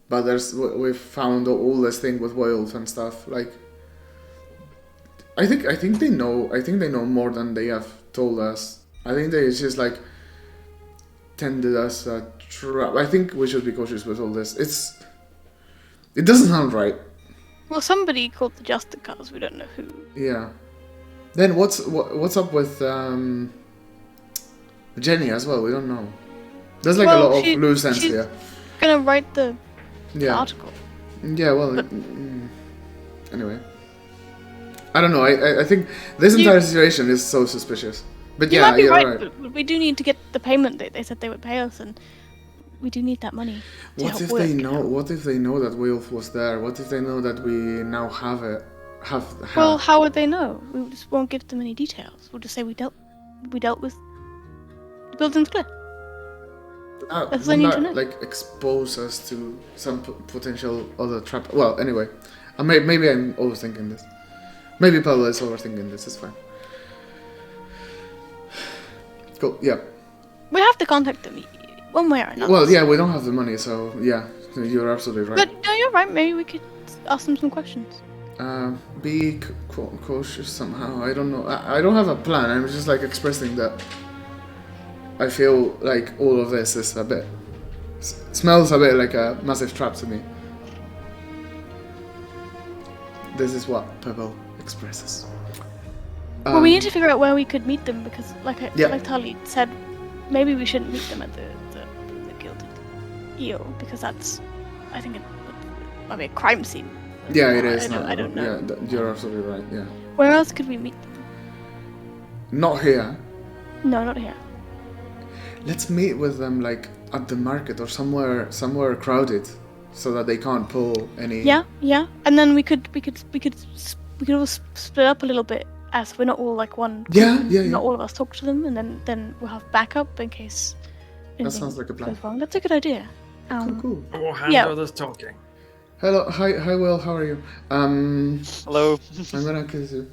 but we've found all this thing with wolves and stuff. Like, I think they know. I think they know more than they have told us. I think they just like tended us a trap. I think we should be cautious with all this. It doesn't sound right. Well, somebody called the justicars. We don't know who. Yeah. Then what's up with Jenny as well? We don't know. There's like a lot of loose ends she's here. Gonna write the Yeah. article. Yeah. Well. But- Anyway. I don't know. I think this entire situation is so suspicious. But You yeah, might be you're right, right. but we do need to get the payment. They said they would pay us, and we do need that money. To What help if work, they know? What if they know that Wilf was there? What if they know that we now have it? Well, how would they know? We just won't give them any details. We'll just say we dealt with the building's clear. That's all I need to know. Like expose us to some potential other trap. Well, anyway, maybe I'm overthinking this. Maybe Pablo is overthinking this. It's fine. Cool. Yeah. We have to contact them one way or another. Well, yeah, we don't have the money, so yeah, you're absolutely right. But no, you're right. Maybe we could ask them some questions. Be cautious somehow. I don't know. I don't have a plan. I'm just like expressing that I feel like all of this is a bit... smells a bit like a massive trap to me. This is what Pebble expresses. Well, we need to figure out where we could meet them because, like Yeah. Tali said, maybe we shouldn't meet them at the Gilded Eel because that's, I think, it might be a crime scene. Yeah, it is. I don't know. Yeah, you're absolutely right. Yeah. Where else could we meet them? Not here. No, not here. Let's meet with them like at the market or somewhere crowded, so that they can't pull any. Yeah, and then we could all split up a little bit as we're not all like one. Yeah. Not all of us talk to them, and then we'll have backup in case. That anything sounds like a plan. goes wrong. That's a good idea. Cool. We'll handle Yeah. this talking. Hello, hi, Will. How are you? Hello. I'm gonna kiss you.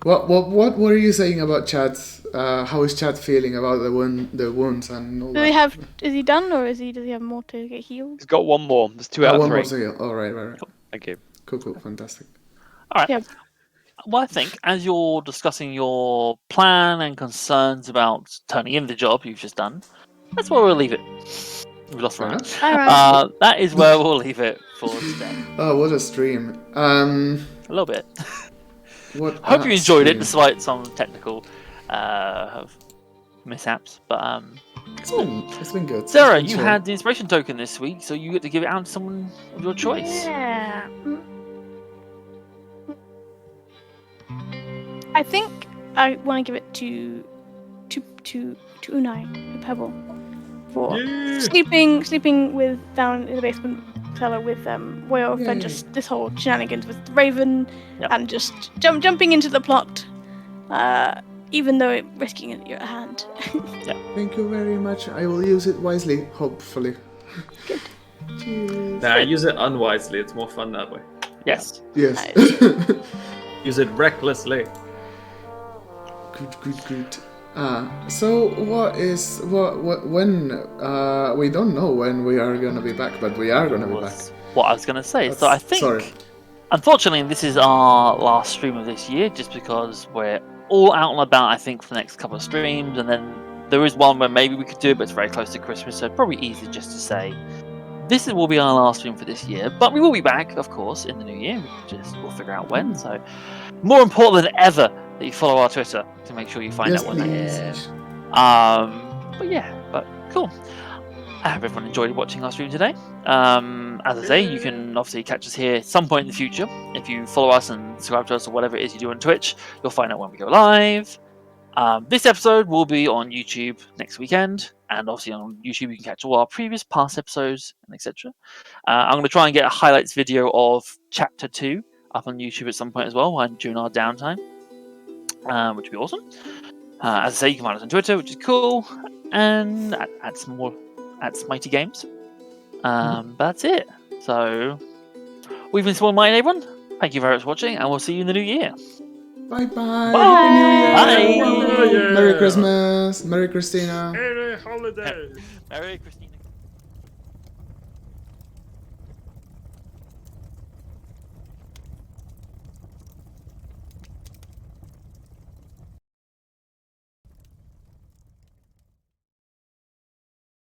What were you saying about Chad? How is Chad feeling about the wounds and all that? Is he done, or does he have more to get healed? He's got one more. There's 2 out of 3. One more to heal. Oh, right. Thank you. Cool, fantastic. All right. Yeah. Well, I think as you're discussing your plan and concerns about turning in the job you've just done, that's where we'll leave it. We lost Ryan. That is where we'll leave it for today. Oh, what a stream. A little bit. I hope you enjoyed it, despite some technical mishaps. But it's been good. Sarah, you had the inspiration token this week, so you get to give it out to someone of your choice. Yeah. I think I want to give it to Unai, the Pebble, for sleeping with down in the basement cellar with Wolf and just this whole shenanigans with Raven and just jumping into the plot, even though risking your hand. Thank you very much. I will use it wisely, hopefully. Good. Cheers. Nah, use it unwisely. It's more fun that way. Yes. Yes. Use it recklessly. Good. So when we don't know when we are gonna be back, but we are gonna be back. What I was gonna say. So I think, unfortunately, this is our last stream of this year, just because we're all out and about. I think for the next couple of streams, and then there is one where maybe we could do it, but it's very close to Christmas, so probably easy just to say this will be our last stream for this year. But we will be back, of course, in the new year. We'll figure out when. So more important than ever that you follow our Twitter to make sure you find out when that is. But cool. I hope everyone enjoyed watching our stream today. As I say, you can obviously catch us here at some point in the future. If you follow us and subscribe to us or whatever it is you do on Twitch, you'll find out when we go live. This episode will be on YouTube next weekend, and obviously on YouTube you can catch all our previous past episodes and etc. I'm going to try and get a highlights video of Chapter 2 up on YouTube at some point as well during our downtime, which would be awesome. As I say, you can find us on Twitter, which is cool, and at Smitey Games. That's it. So we've been Small Mighty, everyone. Thank you very much for watching, and we'll see you in the new year. Bye. Bye. Merry Christmas. Merry Christina. Merry holidays. Merry Christina.